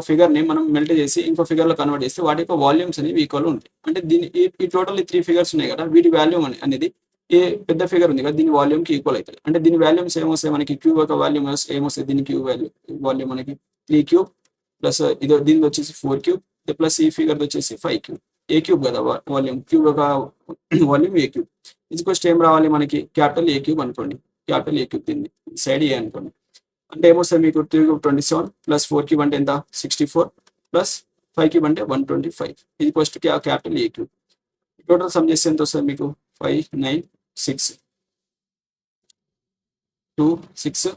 ఫిగర్ని మనం మెల్ట్ చేసి ఇంకో ఫిగర్లో కన్వర్ట్ చేస్తే వాటి యొక్క వాల్యూమ్స్ అనేవి ఈక్వల్ ఉంటాయి. అంటే ఈ టోటల్ 3 ఫిగర్స్ ఉన్నాయి కదా, వీటి వాల్యూమ్ అనేది ఏ పెద్ద ఫిగర్ ఉంది కదా దీని వాల్యూమ్కి ఈక్వల్ అవుతుంది. అంటే దీని వాల్యూమ్స్ ఏమొస్తాయి మనకి, క్యూబ్ యొక్క వాల్యూమ్ ఏమొస్తాయి, దీని క్యూబ్ వాల్యూమ్ మనకి 3 క్యూబ్ ప్లస్ దీనిది వచ్చేసి 4 క్యూబ్ ప్లస్ ఈ ఫిగర్ వచ్చేసి 5 క్యూబ్. ఏ క్యూబ్ కదా వాల్యూమ్, క్యూబ్ యొక్క వాల్యూమ్ ఏ క్యూబ్. ఇది ఫస్ట్ ఏం రావాలి మనకి, క్యాపిటల్ ఏ క్యూబ్ అనుకోండి. క్యాపిటల్ ఏ క్యూబ్ దీన్ని సైడ్ ఏ అనుకోండి. అంటే ఏమొస్తుంది మీకు 3 క్యూబ్ 27 ప్లస్ 4 క్యూబ్ అంటే ఎంత 64 ప్లస్ 5 క్యూబ్ అంటే 125. ఇది first capital a cube. Total some చేస్తే ఎంత వస్తుంది మీకు 5, 9, 6, 2, 6,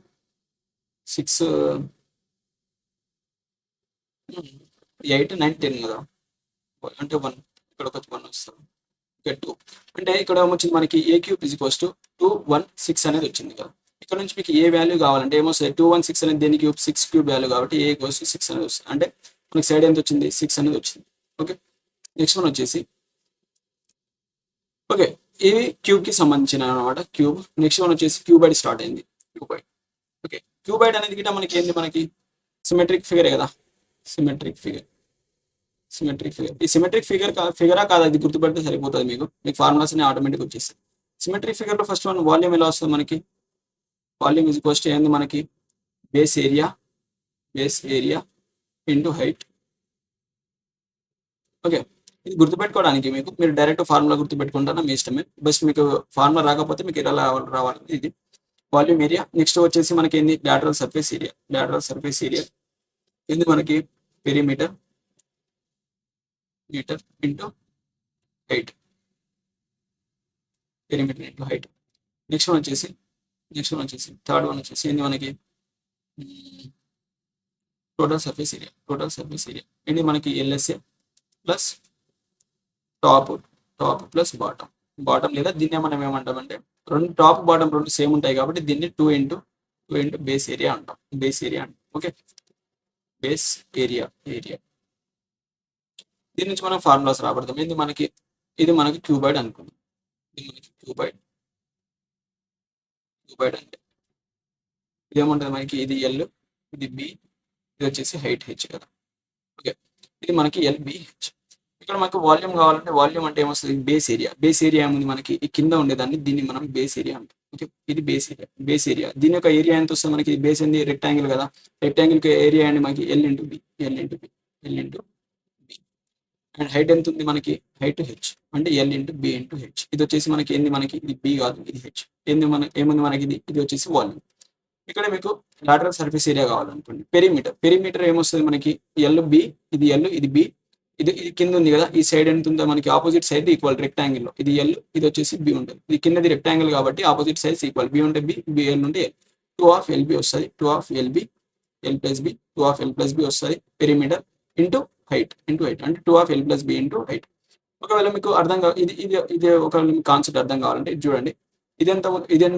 8, 9, 10 కదా. అంటే 1 ఇక్కడ ఒక 1 వస్తుంది. ఓకే 2 అంటే ఇక్కడ వచ్చింది మనకి a cube is equals to 2, 1, 6 అనేది వచ్చింది కదా. ఇక్కడ నుంచి మీకు ఏ వాల్యూ కావాలంటే ఏమొస్తుంది 2, 1, 6 అనేది దేని క్యూబ్ 6 క్యూబ్ వాల్యూ కాబట్టి ఏ ఈక్వల్స్ టు 6 అనేది వస్తుంది. అంటే మనకి సైడ్ ఎంత వచ్చింది 6 అనేది వచ్చింది. ఓకే. నెక్స్ట్ వన్ వచ్చేసి ఓకే ఇది క్యూబ్కి సంబంధించిన అనమాట క్యూబ్. నెక్స్ట్ వన్ వచ్చేసి క్యూబైడ్ స్టార్ట్ అయింది. క్యూబైడ్. ఓకే. క్యూబైడ్ అనేది గిట్ట మనకి ఏంది, మనకి సిమెట్రిక్ ఫిగరే కదా. Symmetric figure. ఈ సిమెట్రిక్ ఫిగరా కాదు అది గుర్తుపెడితే సరిపోతుంది. మీకు ఫార్ములాస్ అన్ని ఆటోమేటిక్ వచ్చేస్తాయి. సిమెట్రిక్ ఫిగర్లో ఫస్ట్ వన్ వాల్యూమ్ ఎలా వస్తుంది మనకి, వాల్యూమ్ ఈజ్ ఈక్వల్స్ టు ఏంది మనకి base area into height. Okay. ఇది గుర్తుపెట్టుకోవడానికి మీరు డైరెక్ట్ ఫార్ములా గుర్తుపెట్టుకుంటారా మీ ఇష్టమే. బస్ట్ మీకు ఫార్ములా రాకపోతే మీకు ఎలా రావాలి ఇది వాల్యూమ్ ఏరియా. నెక్స్ట్ వచ్చేసి మనకి ఏంది లాటరల్ సర్ఫేస్ ఏరియా ఏంది మనకి perimeter into height. Perimeter into height. Next one వచ్చేసి థర్డ్ వన్ వచ్చేసి ఏంది మనకి టోటల్ సర్ఫేస్ ఏరియా ఏంటి మనకి LSA plus top plus bottom లేదా దీన్ని మనం ఏమంటామంటే రెండు టాప్ బాటమ్ రెండు సేమ్ ఉంటాయి కాబట్టి దీన్ని 2 ఇంటూ బేస్ ఏరియా అంటాం. ఓకే. బేస్ ఏరియా దీని నుంచి మనం ఫార్ములాస్ రాబడతాం. ఇది మనకి క్యూబైడ్ అనుకుందాం. ఇది మనకి క్యూబైడ్ అంటే ఇదేముంటుంది మనకి, ఇది ఎల్, ఇది బి, ఇది వచ్చేసి హైట్ హెచ్ కదా. ఓకే. ఇది మనకి ఎల్బిహెచ్. ఇక్కడ మనకు వాల్యూమ్ కావాలంటే వాల్యూమ్ అంటే ఏమొస్తుంది బేస్ ఏరియా ఏముంది మనకి ఈ కింద ఉండేదాన్ని దీన్ని మనం బేస్ ఏరియా అంటాం. ఓకే. ఇది బేస్ ఏరియా దీని యొక్క ఏరియా ఎంత వస్తుంది మనకి, బేస్ ఏంది రెక్టాంగిల్ కదా. రెక్టాంగిల్ ఏరియా అండి మనకి L into B and height ఎంత ఉంది మనకి, హైట్ హెచ్ అంటే L into B into H. ఇది వచ్చేసి మనకి ఏంది మనకి ఇది బి కాదు ఇది హెచ్. ఏముంది మనకి ఇది వచ్చేసి వాల్యూమ్. ఇక్కడ మీకు లాటరల్ సర్ఫేస్ ఏరియా కావాలనుకోండి పెరిమీటర్ ఏమొస్తుంది మనకి ఎల్ బి, ఇది ఎల్ ఇది బి, ఇది కింద ఉంది కదా. ఈ సైడ్ ఎంత ఉందో మనకి ఆపోజిట్ సైడ్ ఈక్వల్ రెక్టాంగిల్ లో ఇది ఎల్ ఇది వచ్చేసి బి ఉంటుంది. ఇది కిందది రెక్టాంగిల్ కాబట్టి ఆపోజిట్ సైడ్స్ ఈక్వల్. బి ఉంటే బి ఎల్ ఉంటే ఎల్. 2 ఆఫ్ ఎల్బి వస్తుంది. 2 of LB L plus B 2 of L plus B వస్తుంది పెరిమీటర్ ఇంటూ హైట్ అంటే 2 of L plus B into height. ఒకవేళ మీకు అర్థం ఇది ఒకవేళ మీకు కాన్సెప్ట్ అర్థం కావాలంటే ఇది చూడండి. ఇది ఎంత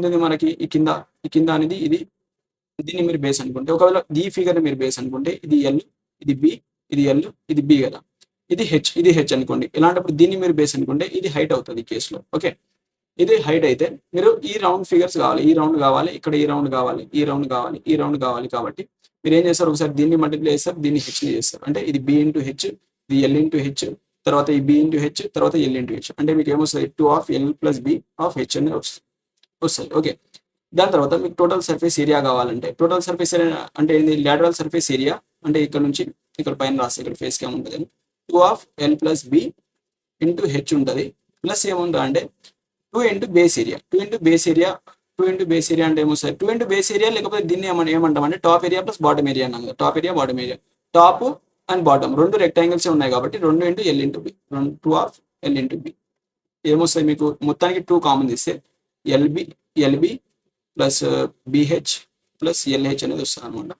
ఉంది మనకి ఈ కింద అనేది దీన్ని మీరు బేస్ అనుకుంటే, ఒకవేళ ఈ ఫిగర్ మీరు బేస్ అనుకుంటే ఇది ఎల్ ఇది బి ఇది ఎల్ ఇది బి కదా. ఇది హెచ్ అనుకోండి. ఇలాంటప్పుడు దీన్ని మీరు బేస్ అనుకుంటే ఇది హైట్ అవుతుంది ఈ కేసులో. ఓకే. ఇది హైట్ అయితే మీరు ఈ రౌండ్ ఫిగర్స్ కావాలి, ఈ రౌండ్ కావాలి, ఇక్కడ ఈ రౌండ్ కావాలి, ఈ రౌండ్ కావాలి కాబట్టి మీరు ఏం చేస్తారు, ఒకసారి దీన్ని మల్టిప్లై చేస్తారు, దీన్ని హెచ్ని చేస్తారు. అంటే ఇది బి ఇంటూ హెచ్, ఇది ఎల్ ఇంటూ హెచ్, తర్వాత ఈ బి ఇంటూ హెచ్, తర్వాత ఎల్ ఇంటూ హెచ్. అంటే మీకు ఏమొస్తుంది 2 of L plus B of H అనేది వస్తుంది. ఓకే. దాని తర్వాత మీకు టోటల్ సర్ఫేస్ ఏరియా కావాలంటే టోటల్ సర్ఫేస్ ఏరియా అంటే ఏంది లాటరల్ సర్ఫేస్ ఏరియా అంటే ఇక్కడ నుంచి ఇక్కడ పైన రాస్తే ఇక్కడ ఫేస్ క్యామ్ ఉంటుంది 2 of L plus B into H ఉంటుంది ప్లస్ ఏముంటుంది అంటే 2 into base area two into base area అంటే ఏమొస్తుంది, టూ ఇంటూ బేస్ ఏరియా లేకపోతే దీన్ని ఏమంటాం అంటే top area plus bottom area అన్నాం కదా, top area bottom area. Top and bottom రెండు రెక్టాంగిల్స్ ఉన్నాయి కాబట్టి 2 into L into B, 2 of L into B. ఏమొస్తుంది మీకు మొత్తానికి 2 కామన్ తీస్తే LB LB plus BH plus LH అనేది వస్తుంది అనమాట.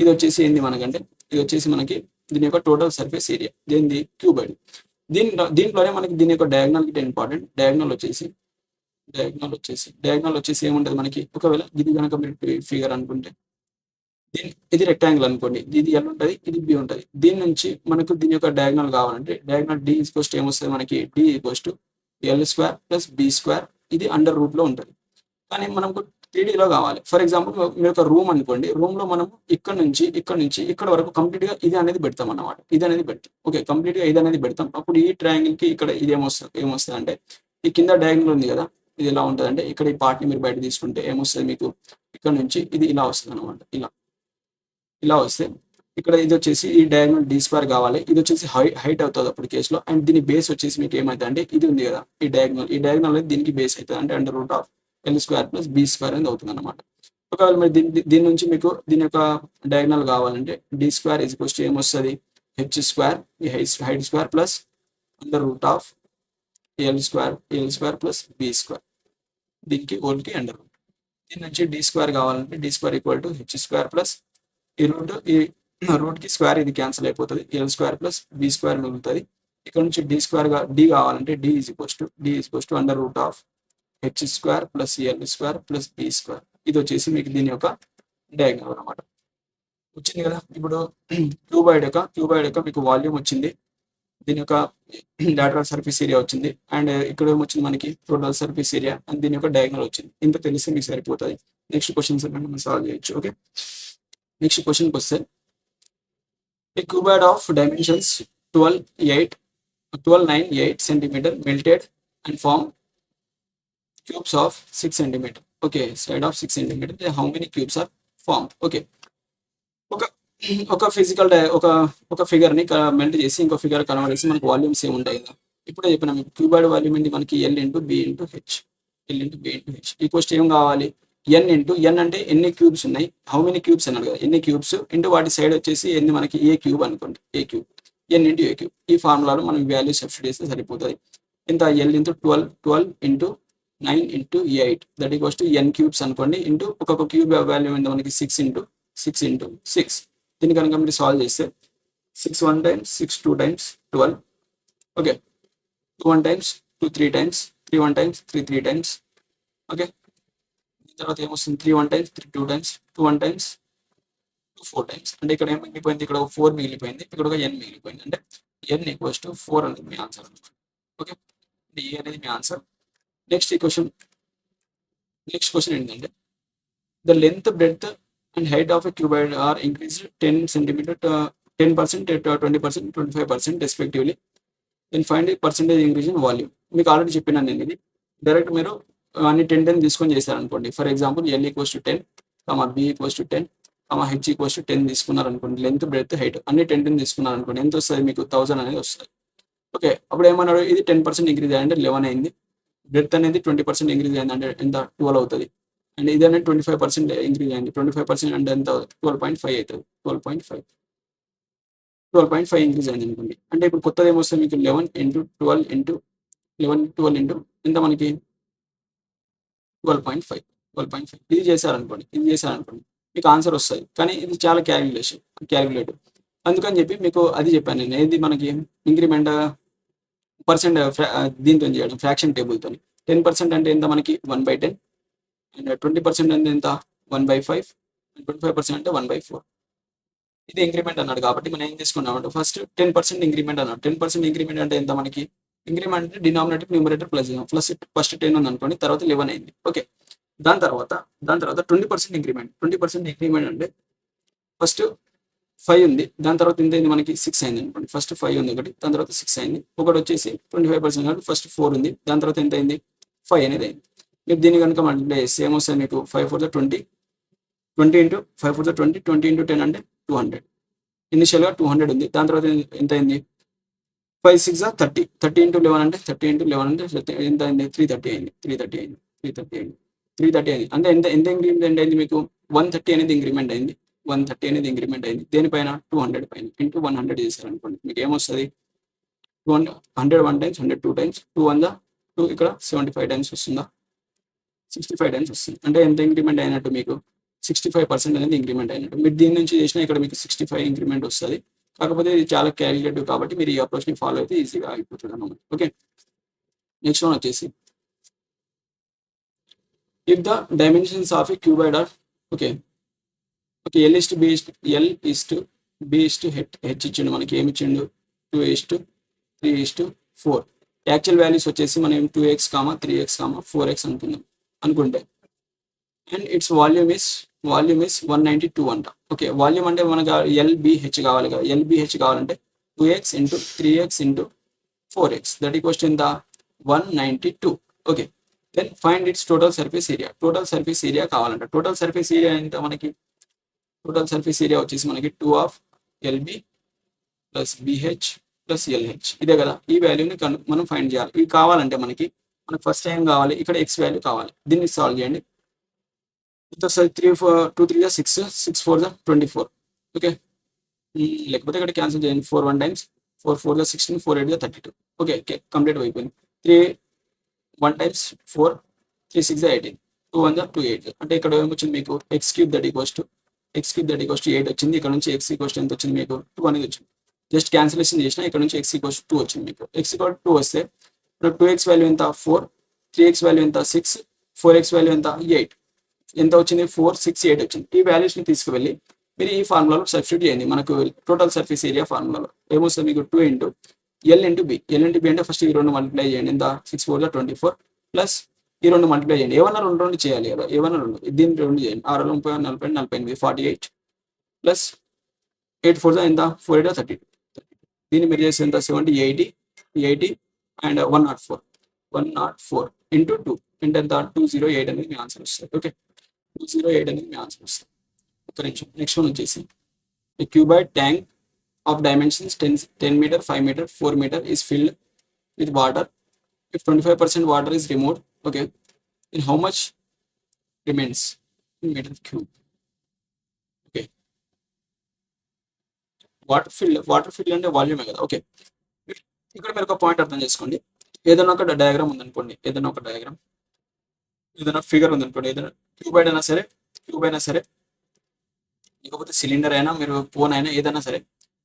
ఇది వచ్చేసి ఏంది మనకంటే, ఇది వచ్చేసి మనకి దీని యొక్క టోటల్ సర్ఫేస్ ఏరియా, దీనిది క్యూబైడ్. దీంట్లోనే మనకి దీని యొక్క డయాగ్నల్ గిట్ ఇంపార్టెంట్. డయాగ్నల్ వచ్చేసి ఏముంటుంది మనకి, ఒకవేళ ఇది కనుక మీరు ఫిగర్ అనుకుంటే ఇది రెక్టాంగిల్ అనుకోండి, ఇది ఎల్ ఉంటుంది, ఇది బి ఉంటుంది. దీని నుంచి మనకు దీని యొక్క డయాగ్నల్ కావాలంటే డయాగ్నల్ డి ఈక్వల్స్ టు ఏమొస్తుంది మనకి, D equals to L square plus B square, ఇది అండర్ రూట్ లో ఉంటుంది. కానీ మనకు 3Dలో కావాలి. ఫర్ ఎగ్జాంపుల్ మీరు ఒక రూమ్ అనుకోండి, రూమ్ లో మనం ఇక్కడ నుంచి ఇక్కడ వరకు కంప్లీట్ గా ఇది అనేది పెడతాం అన్నమాట, ఇది అనేది పెడతాం. ఓకే, కంప్లీట్ గా ఇది అనేది పెడతాం. అప్పుడు ఈ ట్రయాంగిల్ కి ఇక్కడ ఇది ఏమొస్తుంది అంటే, ఈ కింద డయాగ్నల్ ఉంది కదా, ఇది ఎలా ఉంటుంది అంటే, ఇక్కడ ఈ పార్ట్ ని మీరు బయట తీసుకుంటే ఏమొస్తుంది మీకు, ఇక్కడ నుంచి ఇది ఇలా వస్తుంది అనమాట. ఇలా వస్తే ఇక్కడ ఇది వచ్చేసి ఈ డయాగ్నల్ డి స్క్వేర్ కావాలి, ఇది వచ్చేసి హైట్ అవుతుంది అప్పుడు కేసులో. అండ్ దీని బేస్ వచ్చేసి మీకు ఏమవుతుంది అంటే, ఇది ఉంది కదా ఈ డయాగ్నల్ అనేది దీనికి బేస్ అవుతుంది, అంటే under root of L square plus B square అనేది అవుతుంది అనమాట. ఒకవేళ మీరు దీని నుంచి మీకు దీని యొక్క డయాగ్నల్ కావాలంటే D square is equals to ఏమొస్తుంది, హెచ్ స్క్వేర్, ఈ height square plus under root of L square plus B square, దీనికి ఓల్కి అండర్ రూట్. దీని నుంచి డి స్క్వేర్ కావాలంటే D square equal to H square plus ఈ రూట్ కి స్క్వేర్ ఇది క్యాన్సిల్ అయిపోతుంది, L square plus B square మిగులుతుంది. ఇక్కడ నుంచి డి కావాలంటే D is equals to under root of H square plus L square plus B square. ఇది వచ్చేసి మీకు దీని యొక్క డయాగ్నల్ అనమాట. వచ్చింది కదా. ఇప్పుడు క్యూబాయిడ్ యొక్క మీకు వాల్యూమ్ వచ్చింది, దీని యొక్క లాటరల్ సర్ఫేస్ ఏరియా వచ్చింది, అండ్ ఇక్కడ ఏమొచ్చింది మనకి టోటల్ సర్ఫేస్ ఏరియా, అండ్ దీని యొక్క డయాగ్నల్ వచ్చింది. ఇంత తెలిస్తే మీకు సరిపోతుంది. నెక్స్ట్ క్వశ్చన్స్ మనం సాల్వ్ చేయొచ్చు. ఓకే, నెక్స్ట్ క్వశ్చన్కి వస్తే, a cuboid of dimensions 12 9 8 centimeter melted and formed cubes of 6 centimeter. Okay, side of 6 centimeter, how many cubes are formed? Okay, ఒక ఫిజికల్ ఒక ఫిగర్ ని మెల్ట్ చేసి ఇంకో ఫిగర్ కన్వర్ట్ చేసి మనకు వాల్యూమ్స్ ఏమి ఉంటాయి కదా. ఇప్పుడే చెప్పిన మీకు క్యూబాయిడ్ వాల్యూమ్ ఏంటి మనకి, L into B into H, equals ఏం కావాలి, ఎన్ అంటే ఎన్ని క్యూబ్స్ ఉన్నాయి, హౌ మెనీ క్యూబ్స్ అన్నాడు కదా, ఎన్ని క్యూబ్స్ ఇంటూ వాటి సైడ్ వచ్చేసి ఎన్ని మనకి ఏ క్యూబ్ అనుకోండి, ఎన్ ఇంటూ ఏ క్యూబ్. ఈ ఫార్ములాలో మనం వాల్యూ సబ్స్టిట్యూట్ చేస్తే సరిపోతుంది. ఇంత L into 12 into 9 into 8 that equals to N cubes అనుకోండి, ఇంటూ ఒక్కొక్క క్యూబ్ వాల్యూ ఏంటి మనకి 6 ఇంటూ 6. దీన్ని కనుక మీరు సాల్వ్ చేస్తే 6 1 times 6 2 times 12. Okay, 2 1 times 2 3 times 3 1 times 3 3 times. Okay, తర్వాత ఏమొస్తుంది 3 1 times 3 2 times 2 1 times 2 4 times. అంటే ఇక్కడ ఏం మిగిలిపోయింది, ఇక్కడ ఒక 4 మిగిలిపోయింది, ఇక్కడ ఒక n మిగిలిపోయింది. అంటే n ఈక్వల్స్ టు 4 అనేది మీ ఆన్సర్ అనమాట. ఓకే, ఏ అనేది మీ ఆన్సర్. నెక్స్ట్ క్వశ్చన్ ఏంటంటే, the length breadth and height of a cuboid are increased 10 centimeter, 10%, 20%, 25% respectively. Then find a percentage increase in volume. మీకు ఆల్రెడీ చెప్పినాను నేను ఇది. డైరెక్ట్ మీరు అన్ని 10 తీసుకొని చేశారనుకోండి. For example L equals to 10, B equals to 10, H equals to 10 తీసుకున్నారనుకోండి. లెంత్ బ్రెడ్త్ హైట్ అన్ని 10 తీసుకున్నారనుకోండి. ఎంత వస్తుంది మీకు, 1000 అనేది వస్తుంది. ఓకే, అప్పుడు ఏమన్నాడు, ఇది 10% ఇంక్రీజ్ అయ్యిందంటే 11 అయింది, బ్రెడ్త్ అనేది 20% ఇంక్రీజ్ అయిందంటే ఎంత 12 అవుతుంది, అండ్ ఇది అనేది 25% ఇంక్రీజ్ అయింది. 25% అంటే ఎంత 12.5 అవుతుంది, 12.5 ఇంక్రీజ్ అయింది అనుకోండి. అంటే ఇప్పుడు కొత్తది ఏమొస్తుంది మీకు 11 ఇంటూ 12 ఇంటూ ఎంత మనకి 12.5. ఇది చేశారనుకోండి మీకు ఆన్సర్ వస్తుంది. కానీ ఇది చాలా క్యాలిక్యులేటివ్. అందుకని చెప్పి మీకు అది చెప్పాను నేను, ఏది మనకి ఇంక్రిమెంట్ పర్సెంట్ దీంతో చేయడం, ఫ్రాక్షన్ టేబుల్తో. 10% అంటే ఎంత మనకి 1/10, అండ్ 20% అంటే ఎంత 1/5, 25% అంటే 1/4. ఇది ఇంక్రిమెంట్ అన్నాడు కాబట్టి మనం ఏం తీసుకున్నామంటే ఫస్ట్ 10% ఇంక్రిమెంట్ అన్నాడు. 10% ఇంక్రిమెంట్ అంటే ఎంత మనకి, ఇంక్రిమెంట్ అంటే డినామినేటర్ న్యూమరేటర్ ప్లస్ ఫస్ట్ 10 ఉంది అనుకోండి, తర్వాత 11 అయింది. ఓకే, దాని తర్వాత 20% ఇంక్రిమెంట్ అంటే ఫస్ట్ 5 ఉంది, దాని తర్వాత ఎంత అయింది మనకి 6 అయింది అనుకోండి. ఫస్ట్ 5 ఉంది ఒకటి, దాని తర్వాత 6 అయింది. ఒకటి వచ్చేసి 25% కాబట్టి ఫస్ట్ 4 ఉంది, దాని తర్వాత ఎంత అయింది 5 అనేది అయింది. మీరు దీన్ని కనుక మల్టిప్లై చేస్తే ఏమొస్తుంది మీకు 5 4 20 ఇంటూ 5 4 20, 20 ఇంటూ 10 అంటే 200. ఇనిషియల్గా 200 ఉంది, దాని తర్వాత ఎంత అయింది 5 6 30 ఇంటూ 11 అంటే 30 ఇంటూ 11 అంటే ఎంత అయింది 330 అయింది. 330 అయింది అంటే ఎంత ఇంక్రిమెంట్ అయింది మీకు 130 అనేది ఇంక్రిమెంట్ అయింది 130 అనేది ఇంక్రిమెంట్ అయింది దేనిపైన 200 పైన ఇంటూ 100 చేశారు అనుకోండి మీకు ఏమొస్తుంది 100 1 టైమ్స్ 100 2 టైమ్స్ 2 1 2 ఇక్కడ 75 టైమ్స్ వస్తుందా 65 టైమ్స్ వస్తుంది అంటే ఎంత ఇంక్రిమెంట్ అయినట్టు మీకు 65% అనేది ఇంక్రిమెంట్ అయినట్టు మీరు దీని నుంచి చేసినా ఇక్కడ మీకు 65 ఇంక్రిమెంట్ వస్తుంది కాకపోతే ఇది చాలా క్యాలిక్యులేటివ్ కాబట్టి మీరు ఈ అప్రోచ్ని ఫాలో అయితే ఈజీగా అయిపోతుంది అన్నమాట ఓకే నెక్స్ట్ వన్ వచ్చేసి if the dimensions of a cuboid are okay okay L is to B L is to B is to H ఇచ్చిండు మనకి ఏమి ఇచ్చిండు 2:3:4 యాక్చువల్ వాల్యూస్ వచ్చేసి మనం 2x 3x 4x అనుకుంటే అండ్ ఇట్స్ వాల్యూమ్ ఇస్ 192 అంట ఓకే వాల్యూమ్ అంటే మనకు ఎల్బిహెచ్ కావాలి కదా ఎల్బిహెచ్ కావాలంటే 2x into 3x into 4x that equals to ఎంత 192 okay then find its total surface area కావాలంట టోటల్ సర్ఫేస్ ఏరియా ఎంత మనకి టోటల్ సర్ఫేస్ ఏరియా వచ్చేసి మనకి 2 of LB plus BH plus LH ఇదే కదా ఈ వాల్యూని మనం ఫైండ్ చేయాలి ఇవి కావాలంటే మనకి ఫస్ట్ టైం కావాలి ఇక్కడ ఎక్స్ వాల్యూ కావాలి దీన్ని సాల్వ్ చేయండి 3 4 2 3 6 6 4 24 ఓకే లేకపోతే ఇక్కడ క్యాన్సిల్ చేయండి 4 1 టైమ్స్ 4 4 16 4 8 32 ఓకే కంప్లీట్ అయిపోయింది 3 1 టైమ్స్ 4 3 6 18 2 1 2 8 అంటే ఇక్కడ ఏమొచ్చింది మీకు X cube that equals to 8 వచ్చింది ఇక్కడ నుంచి ఎక్స్ ఈక్వల్స్ ఎంత వచ్చింది మీకు 2 అనేది వచ్చింది జస్ట్ క్యాన్సిలేషన్ చేసిన ఇక్కడ నుంచి ఎక్స్ ఈక్వల్స్ 2 వచ్చింది మీకు ఎక్స్ ఈక్వల్ 2 వస్తే 2x వాల్యూ ఎంత 4 3x వాల్యూ ఎంత 6 4x వాల్యూ ఎంత 8 ఎంత వచ్చింది 4 6 8 వచ్చింది ఈ వాల్యూస్ని తీసుకువెళ్ళి మీరు ఈ ఫార్ములాలో సబ్స్టిట్యూట్ చేయండి మనకు టోటల్ సర్ఫేస్ ఏరియా ఫార్ములాలో ఏమొస్తుంది మీకు 2 ఇంటూ ఎల్ ఇంటూ బి అంటే ఫస్ట్ ఈ రెండు మల్టిప్లై చేయండి ఎంత 6 4 24 ప్లస్ ఈ రెండు మల్టిప్లై చేయండి ఏమన్నా రెండు చేయాలి కదా ఏమన్నా దీన్ని రెండు చేయండి 6 30 40 48 48 ప్లస్ 8 4 ఎంత 4 8 32 దీన్ని మీరు చేస్తే ఎంత 70 80 అండ్ 104 ఇంటూ 2 అంటే ఎంత 208 అనేది మీ ఆన్సర్ వస్తుంది ఓకే 208 అనేది మీ ఆన్సర్ వస్తుంది ఒక నిమిషం నెక్స్ట్ వన్ వచ్చేసి a cuboid tank of dimensions 10 meter 5 meter 4 meter is filled with water if 25% water is removed okay then how much remains in meter cube okay water fill అంటే వాల్యూమే కదా ఓకే ఇక్కడ మీరు ఒక పాయింట్ అర్థం చేసుకోండి ఏదైనా ఒక డయాగ్రామ్ ఉందనుకోండి ఏదైనా ఫిగర్ ఉందనుకోండి ఏదైనా క్యూబైడ్ అయినా సరే లేకపోతే సిలిండర్ అయినా మీరు ఫోన్ అయినా ఏదైనా సరే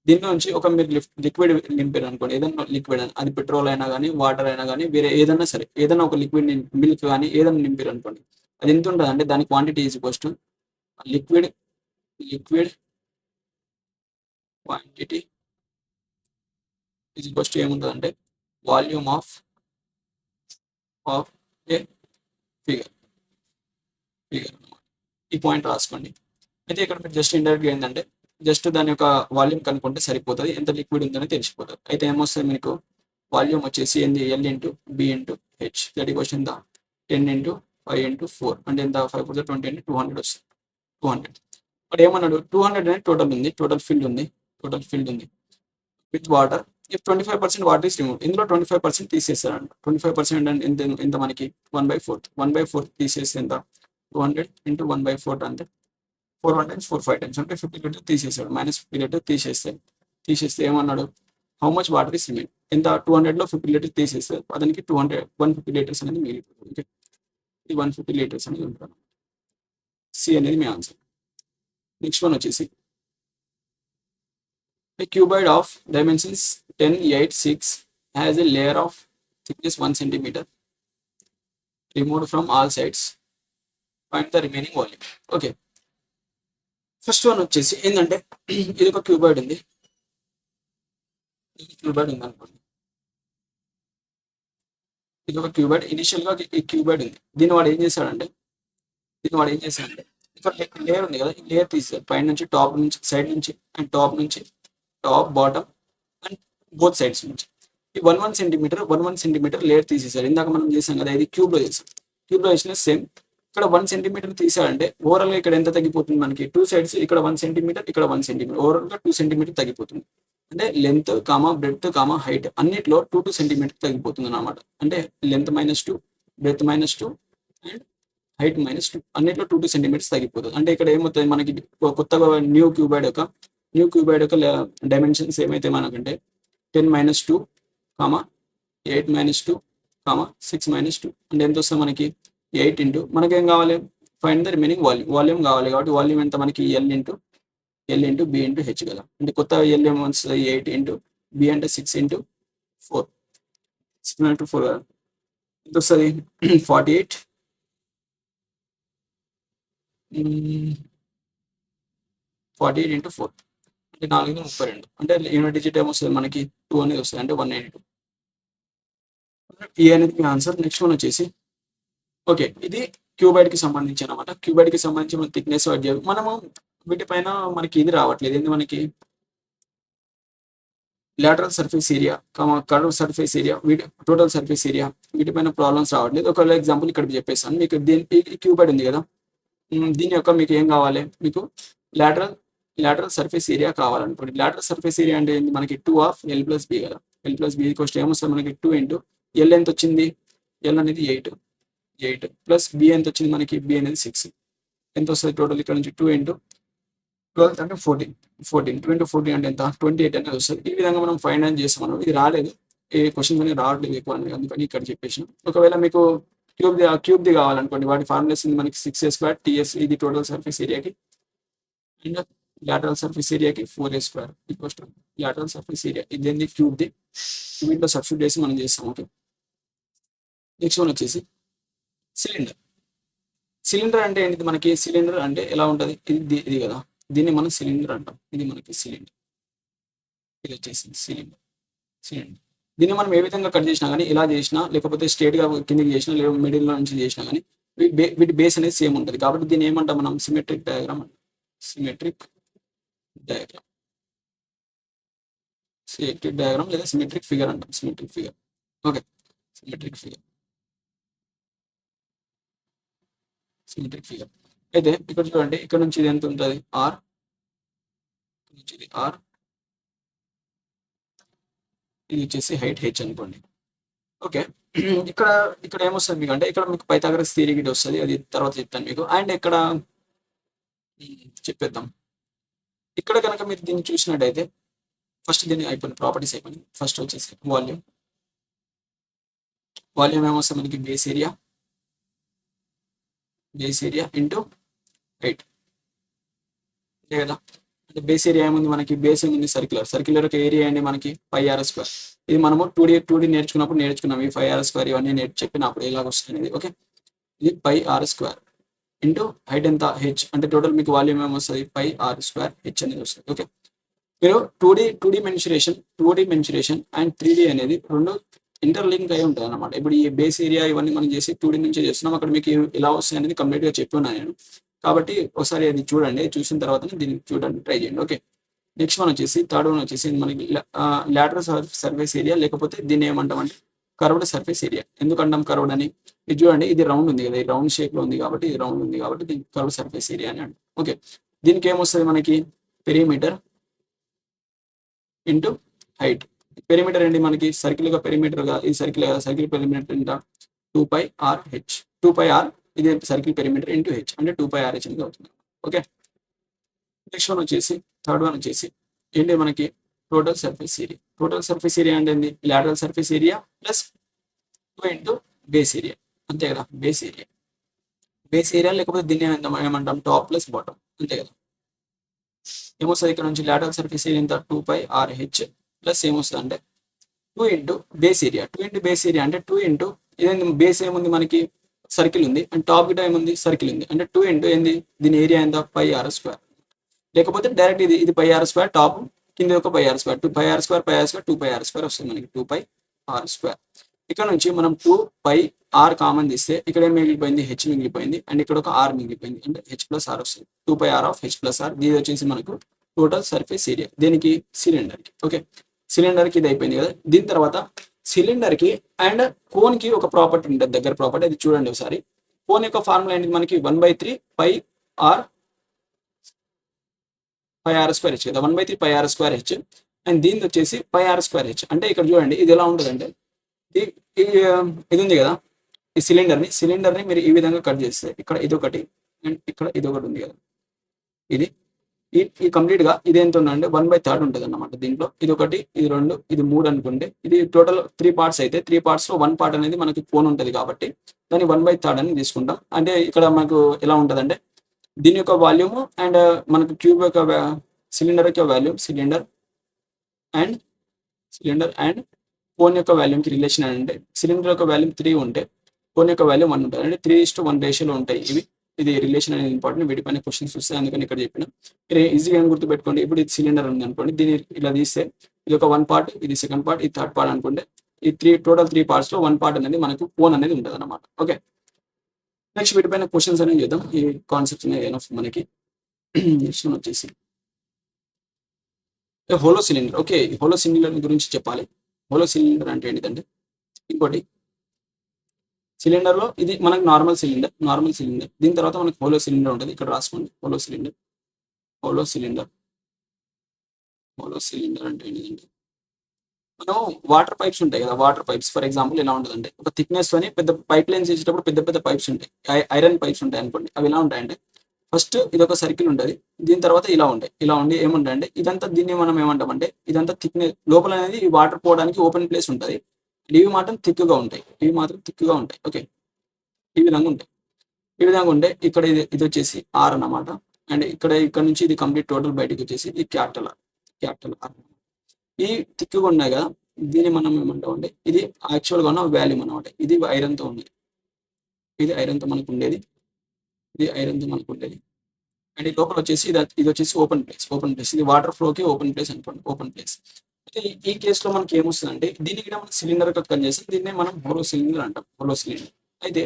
దీని నుంచి ఒక మీరు లిక్విడ్ నింపారు అనుకోండి ఏదైనా లిక్విడ్ అది పెట్రోల్ అయినా కానీ వాటర్ అయినా కానీ వేరే ఏదైనా సరే ఏదైనా ఒక లిక్విడ్ మిల్క్ కానీ ఏదైనా నింపారు అనుకోండి అది ఎంత ఉంటుంది అంటే దాని quantity is equals to liquid quantity is equals to ఏముంటుంది అంటే వాల్యూమ్ ఆఫ్ ఏ ఫిగర్ ఈ పాయింట్ రాసుకోండి అయితే ఇక్కడ మీరు జస్ట్ ఇండైరెక్ట్గా ఏంటంటే జస్ట్ దాని యొక్క వాల్యూమ్ కనుక్కుంటే సరిపోతుంది ఎంత లిక్విడ్ ఉందని తెలిసిపోతుంది అయితే ఏమొస్తుంది మీకు వాల్యూమ్ వచ్చేసి ఏంది L into B into H that equals ఎంత 10 ఇంటూ 5 ఇంటూ 4 అంటే ఎంత 5 4 20 అంటే 200 వస్తుంది 200 బట్ ఏమన్నాడు 200 అనేది టోటల్ ఫిల్డ్ ఉంది with water if 25% water is remove ఇందులో 25% తీసేస్తారంట 25% అంటే ఎంత మనకి 1/4 తీసేస్తే ఎంత 200 ఇంటూ 1/4 అంటే 4 1 times 4 5 times అంటే 50 లీటర్ తీసేసాడు -50 లీటర్ తీసేస్తే ఏమన్నాడు how much water is remain ఎంత 200 లో 50 లీటర్ తీసేస్తే అతనికి 150 లీటర్స్ అనేది మిగిలిపోతుంది ఓకే ఈ 150 లీటర్స్ అనేది ఉంటుంది సి అనేది మీ ఆన్సర్ నెక్స్ట్ వన్ వచ్చేసి a cuboid of dimensions 10 8 6 has a layer of thickness 1 centimeter removed from all sides find the remaining volume okay first one వచ్చేసి ఏంటంటే ఇది ఒక క్యూబాయిడ్ ఉంది అనుకోండి ఇది ఒక క్యూబాయిడ్ ఇనిషియల్ గా ఈ క్యూబాయిడ్ ఉంది దీన్ని వాడు ఏం చేశాడంటే ఇక్కడ లేయర్ ఉంది కదా ఈ లేయర్ తీసాడు పైన నుంచి టాప్ నుంచి సైడ్ నుంచి and top bottom and both sides నుంచి ఈ 1 సెంటీమీటర్ లేయర్ తీసేసాడు ఇందాక మనం చేసాం కదా ఇది క్యూబ్లో చేసిన సేమ్ ఇక్కడ 1 సెంటీమీటర్ తీసాడంటే ఓవరాల్ గా ఇక్కడ ఎంత తగ్గిపోతుంది మనకి 2 సైడ్స్ ఇక్కడ 1 సెంటీమీటర్ ఇక్కడ 1 సెంటీమీటర్ ఓవరాల్ గా 2 సెంటీమీటర్ తగ్గిపోతుంది అంటే లెంత్ బ్రెడ్త్ హైట్ అన్నిట్లో 2 సెంటీమీటర్ తగ్గిపోతుంది అన్నమాట అంటే లెంత్ -2 బ్రెడ్త్ -2 అండ్ హైట్ -2 అన్నిట్లో 2 సెంటీమీటర్స్ తగ్గిపోతుంది. అంటే ఇక్కడ ఏమవుతుంది మనకి కొత్తగా న్యూ క్యూబాయిడ్ యొక్క డైమెన్షన్స్ ఏమైతే మనకంటే 10-2, 8-2, 6-2 అంటే ఎంత వస్తుంది మనకి 8 ఇంటూ మనకేం కావాలి, ఫైండ్ ద రిమైనింగ్ వాల్యూమ్ కావాలి. కాబట్టి వాల్యూమ్ ఎంత మనకి L into B into H కదా. అంటే కొత్త ఎల్ ఏమో వస్తుంది 8 ఇంటూ బి అంటే 6 ఇంటూ 4, 6 ఇంటూ 4 కదా, ఎంత వస్తుంది 48 ఇంటూ 4 అంటే 4-32 అంటే యూనిట్ డిజిట్ ఏమొస్తుంది మనకి 2 అనేది వస్తుంది, అంటే 192. ఈ అనేది మీ ఆన్సర్. నెక్స్ట్ వన్ వచ్చేసి ఓకే, ఇది క్యూబాయిడ్ కి సంబంధించి అనమాట. క్యూబాయిడ్ కి సంబంధించి మన థిక్నెస్ మనము వీటిపైన మనకి ఇది రావట్లేదు, ఏంది మనకి lateral surface area, curve surface area, వీటి టోటల్ సర్ఫేస్ ఏరియా, వీటిపైన ప్రాబ్లమ్స్ రావట్లేదు. ఒక ఎగ్జాంపుల్ ఇక్కడ చెప్పేస్తాను మీకు. దీని క్యూబాయిడ్ ఉంది కదా, దీని యొక్క మీకు ఏం కావాలి, మీకు లాటరల్ సర్ఫేస్ ఏరియా కావాలనుకోండి. లాటరల్ సర్ఫేస్ ఏరియా అంటే ఏంటి మనకి 2/L+B కదా. L+B ఏమొస్తుంది మనకి 2 ఇంటూ ఎల్ ఎంత వచ్చింది, ఎల్ అనేది 8 ప్లస్ బి ఎంత వచ్చింది మనకి, బి అనేది 6 ఎంత వస్తుంది టోటల్ ఇక్కడ నుంచి 2 ఇంటూ 12 అంటే 14 2 ఇంటూ 14 అంటే ఎంత 28 అనేది వస్తుంది. ఈ విధంగా మనం ఫైండ్ అవుట్ చేస్తాం. మనం ఇది రాలేదు, ఏ క్వశ్చన్స్ అనేది రావట్లేదు ఎక్కువ, అందుకని ఇక్కడ చెప్పేసిన. ఒకవేళ మీకు క్యూబ్ది కావాలనుకోండి, వాటి ఫార్ములాస్ మనకి 6a² ts, ఇది టోటల్ సర్ఫేస్ ఏరియాకి, అండ్ లాటరల్ సర్ఫేస్ ఏరియాకి 4a² equals to lateral surface area. ఇది క్యూబ్ది, వీటిలో సబ్స్టిట్యూట్ చేసి మనం చేస్తాం. ఓకే, నెక్స్ట్ వన్ వచ్చేసి సిలిండర్ అంటే ఏంటి మనకి, సిలిండర్ అంటే ఎలా ఉంటుంది, ఇది కదా, దీన్ని మనం సిలిండర్ అంటాం. ఇది మనకి సిలిండర్, ఇది వచ్చేసి సిలిండర్. దీన్ని మనం ఏ విధంగా కట్ చేసినా కానీ, ఇలా చేసినా లేకపోతే స్ట్రేట్ గా కిందకి చేసినా లేదా మిడిల్ లో నుంచి చేసినా కానీ వీటి బేస్ అనేది సేమ్ ఉంటుంది. కాబట్టి దీన్ని ఏమంటాం మనం, సిమెట్రిక్ డయాగ్రామ్ అంటాం. సిమెట్రిక్ డయాగ్రామ్ లేదా సిమెట్రిక్ ఫిగర్ అంటాం. Symmetric figure. Okay, symmetric figure అయితే ఇక్కడ చూడండి, ఇక్కడ నుంచి ఇది ఎంత ఉంటుంది ఆర్, ఇది ఆర్, ఇది వచ్చేసి హైట్ హెచ్ అనుకోండి. ఓకే, ఇక్కడ ఏమొస్తుంది మీకు అంటే, ఇక్కడ మీకు పైథాగరస్ థియరీ గిట్ వస్తుంది, అది తర్వాత చెప్తాను మీకు. అండ్ ఇక్కడ చెప్పేద్దాం. ఇక్కడ కనుక మీరు దీన్ని చూసినట్టయితే, ఫస్ట్ దీన్ని అయిపోయింది, ప్రాపర్టీస్ అయిపోయింది. ఫస్ట్ వచ్చేసి వాల్యూమ్ ఏమొస్తుంది మనకి, బేస్ ఏరియా ఇంటూ హైట్ కదా. అంటే బేస్ ఏరియా ఏముంది మనకి, బేస్ ఏముంది సర్క్యులర్ యొక్క ఏరియా అండి మనకి πr². ఇది మనము 2D నేర్చుకున్నాం. ఈ 5r² ఇవన్నీ చెప్పినప్పుడు ఎలాగ వస్తుంది. ఓకే, ఇది πr² ఇంటూ హైట్ ఎంత హెచ్, అంటే టోటల్ మీకు వాల్యూమ్ ఏమొస్తుంది πr² హెచ్ అనేది వస్తుంది. ఓకే, మీరు 2D మెన్సురేషన్ అండ్ 3D అనేది రెండు ఇంటర్లింక్ అయి ఉంటుంది అనమాట. ఇప్పుడు ఈ బేస్ ఏరియా ఇవన్నీ మనం చేసి 2D నుంచి చేస్తున్నాం. అక్కడ మీకు ఎలా వస్తాయి అనేది కంప్లీట్ గా చెప్పున్నాను నేను. కాబట్టి ఒకసారి అది చూడండి, చూసిన తర్వాత దీన్ని చూడండి, ట్రై చేయండి. ఓకే, నెక్స్ట్ వన్ వచ్చేసి థర్డ్ వన్ వచ్చేసి మనకి లాటరల్ సర్ఫేస్ ఏరియా, లేకపోతే దీన్ని ఏమంటామంటే కర్వ్డ్ సర్ఫేస్ ఏరియా. ఎందుకంటాం కర్వ్డ్ అని, ఇది చూడండి, ఇది రౌండ్ ఉంది కదా, ఈ రౌండ్ షేప్ లో ఉంది కాబట్టి దీనికి కర్వ్డ్ సర్ఫేస్ ఏరియా అని అంటాం. ఓకే, దీనికి ఏమొస్తుంది మనకి, పెరిమీటర్ ఇంటూ హైట్. పెరిమీటర్ ఏంటి మనకి, సర్కిల్ గా పెరిమీటర్ గా, ఈ సర్కిల్ పెరిమీటర్ ఎంత 2πr, ఇది సర్కిల్ పెరిమీటర్ ఇంటూ హెచ్ అంటే 2πrh అనేది అవుతుంది. ఓకే, నెక్స్ట్ వన్ వచ్చేసి థర్డ్ వన్ వచ్చేసి ఏంటి మనకి, టోటల్ సర్ఫేస్ ఏరియా అంటే ఏంటి, lateral surface area plus 2 into base area, అంతే కదా. బేస్ ఏరియా లేకపోతే దీన్ని ఏమంటాం టాప్ ప్లస్ బాటమ్, అంతే కదా. ఏమొస్తుంది ఇక్కడ నుంచి లాటరల్ సర్ఫేస్ ఏరియా ఎంత 2πrh ప్లస్ ఏమొస్తుంది అంటే 2 into base area. 2 into base area అంటే 2 ఇంటూ ఇదేంటి, బేస్ ఏముంది మనకి సర్కిల్ ఉంది, అండ్ టాప్ గిట ఏముంది సర్కిల్ ఉంది, అంటే 2 ఇంటూ ఏంది దీని ఏరియా ఎంత πr². లేకపోతే డైరెక్ట్ ఇది πr², టాప్ కింద ఒక πr², 2πr² వస్తుంది మనకి 2πr². ఇక్కడ నుంచి మనం 2πr కామన్ తీస్తే ఇక్కడ ఏం మిగిలిపోయింది, హెచ్ మిగిలిపోయింది, అండ్ ఇక్కడ ఒక ఆర్ మిగిలిపోయింది, అంటే h+r వస్తుంది. 2πr(h+r) ఇది వచ్చేసి మనకు టోటల్ సర్ఫేస్ ఏరియా దీనికి, సిలిండర్ కి. ఓకే, సిలిండర్ కి ఇది అయిపోయింది కదా. దీని తర్వాత సిలిండర్ కి అండ్ కోన్ కి ఒక ప్రాపర్టీ ఉంటుంది, దగ్గర ప్రాపర్టీ, అది చూడండి ఒకసారి. కోన్ యొక్క ఫార్ములా ఏంటి మనకి 1/3πr²h కదా, 1/3πr²h, అండ్ దీని వచ్చేసి πr²h. అంటే ఇక్కడ చూడండి ఇది ఎలా ఉంటుంది అంటే, ఇది ఉంది కదా, ఈ సిలిండర్ని మీరు ఈ విధంగా కట్ చేస్తే ఇక్కడ ఇదొకటి అండ్ ఇక్కడ ఇదొకటి ఉంది కదా, ఇది ఈ కంప్లీట్ గా ఇది ఎంత ఉందంటే 1/3 ఉంటుంది అన్నమాట. దీంట్లో ఇది ఒకటి, ఇది 2, ఇది 3 అనుకుంటే ఇది టోటల్ 3 పార్ట్స్ అయితే 3 పార్ట్స్ లో 1 పార్ట్ అనేది మనకి కోన్ ఉంటుంది కాబట్టి దాన్ని 1/3 అని తీసుకుంటాం. అంటే ఇక్కడ మనకు ఎలా ఉంటుందంటే దీని యొక్క వాల్యూమ్ అండ్ మనకు క్యూబ్ యొక్క సిలిండర్ యొక్క volume, and cylinder and cone యొక్క వాల్యూమ్కి రిలేషన్ అంటే సిలిండర్ యొక్క వాల్యూమ్ 3 ఉంటే కోన్ యొక్క వాల్యూమ్ 1 ఉంటుంది. అంటే 3:1 రేషియోలో ఉంటాయి ఇవి. ఇది రిలేషన్ అనేది ఇంపార్టెంట్. వీటిపైన క్వశ్చన్స్ వస్తాయి, అందుకని ఇక్కడ చెప్పిన. మీరు ఈజీగా గుర్తుపెట్టుకోండి. ఇప్పుడు ఇది సిలిండర్ ఉంది అనుకోండి, దీన్ని ఇలా తీస్తే ఇది ఒక 1 పార్ట్, ఇది సెకండ్ పార్ట్, ఇది థర్డ్ పార్ట్ అనుకుంటే ఈ టోటల్ 3 పార్ట్స్ లో 1 పార్ట్ అనేది మనకు కోన్ అనేది ఉంటుంది అనమాట. ఓకే, నెక్స్ట్ వీటిపైన క్వశ్చన్స్ అనేవి చేద్దాం. ఈ కాన్సెప్ట్స్ అనేవి మనకి నెక్స్ట్ వచ్చేసి hollow cylinder. Okay, hollow cylinder గురించి చెప్పాలి. హోలో సిలిండర్ అంటే ఏంటిదంటే ఇంకోటి సిలిండర్లో ఇది మనకు నార్మల్ సిలిండర్. దీని తర్వాత మనకు హోలో సిలిండర్ ఉంటుంది. ఇక్కడ రాసుకోండి హోలో సిలిండర్ అంటే ఏంటంటే మనం వాటర్ పైప్స్ ఉంటాయి కదా, వాటర్ పైప్స్ ఫర్ ఎగ్జాంపుల్ ఎలా ఉంటుందంటే ఒక థిక్నెస్ అని పెద్ద పైప్ లైన్స్ చేసేటప్పుడు పెద్ద పెద్ద పైప్స్ ఉంటాయి, ఐరన్ పైప్స్ ఉంటాయి అనుకోండి. అవి ఎలా ఉంటాయంటే ఫస్ట్ ఇది ఒక సర్కిల్ ఉంటుంది, దీని తర్వాత ఇలా ఉండి ఏముంటాయంటే ఇదంతా దీన్ని మనం ఏమంటామంటే ఇదంతా థిక్నెస్ లోపల అనేది ఈ వాటర్ పోవడానికి ఓపెన్ ప్లేస్ ఉంటుంది. ఇవి మాత్రం థిక్గా ఉంటాయి. ఓకే, ఈ విధంగా ఉంటే ఇక్కడ ఇది వచ్చేసి ఆర్ అన్నమాట. అండ్ ఇక్కడ నుంచి ఇది కంప్లీట్ టోటల్ బయటకు వచ్చేసి ఈ క్యాపిటల్ ఆర్. ఈ థిక్గా ఉన్నాయి కదా, దీన్ని మనం ఏమంటాం అంటే ఇది యాక్చువల్గా ఉన్న వాల్యూమ్ అనమాట. ఇది ఐరన్తో ఉన్నది, ఇది ఐరన్తో మనకు ఉండేది. అండ్ ఈ లోపల వచ్చేసి ఇది వచ్చేసి ఓపెన్ ప్లేస్. ఇది వాటర్ ఫ్లోకి ఓపెన్ ప్లేస్ అనుకోండి, ఓపెన్ ప్లేస్. అయితే ఈ కేసులో మనకి ఏమొస్తుందంటే దీనికి కూడా మనం సిలిండర్ కట్ చేసి దీన్నే మనం హోలో సిలిండర్ అంటాం. అయితే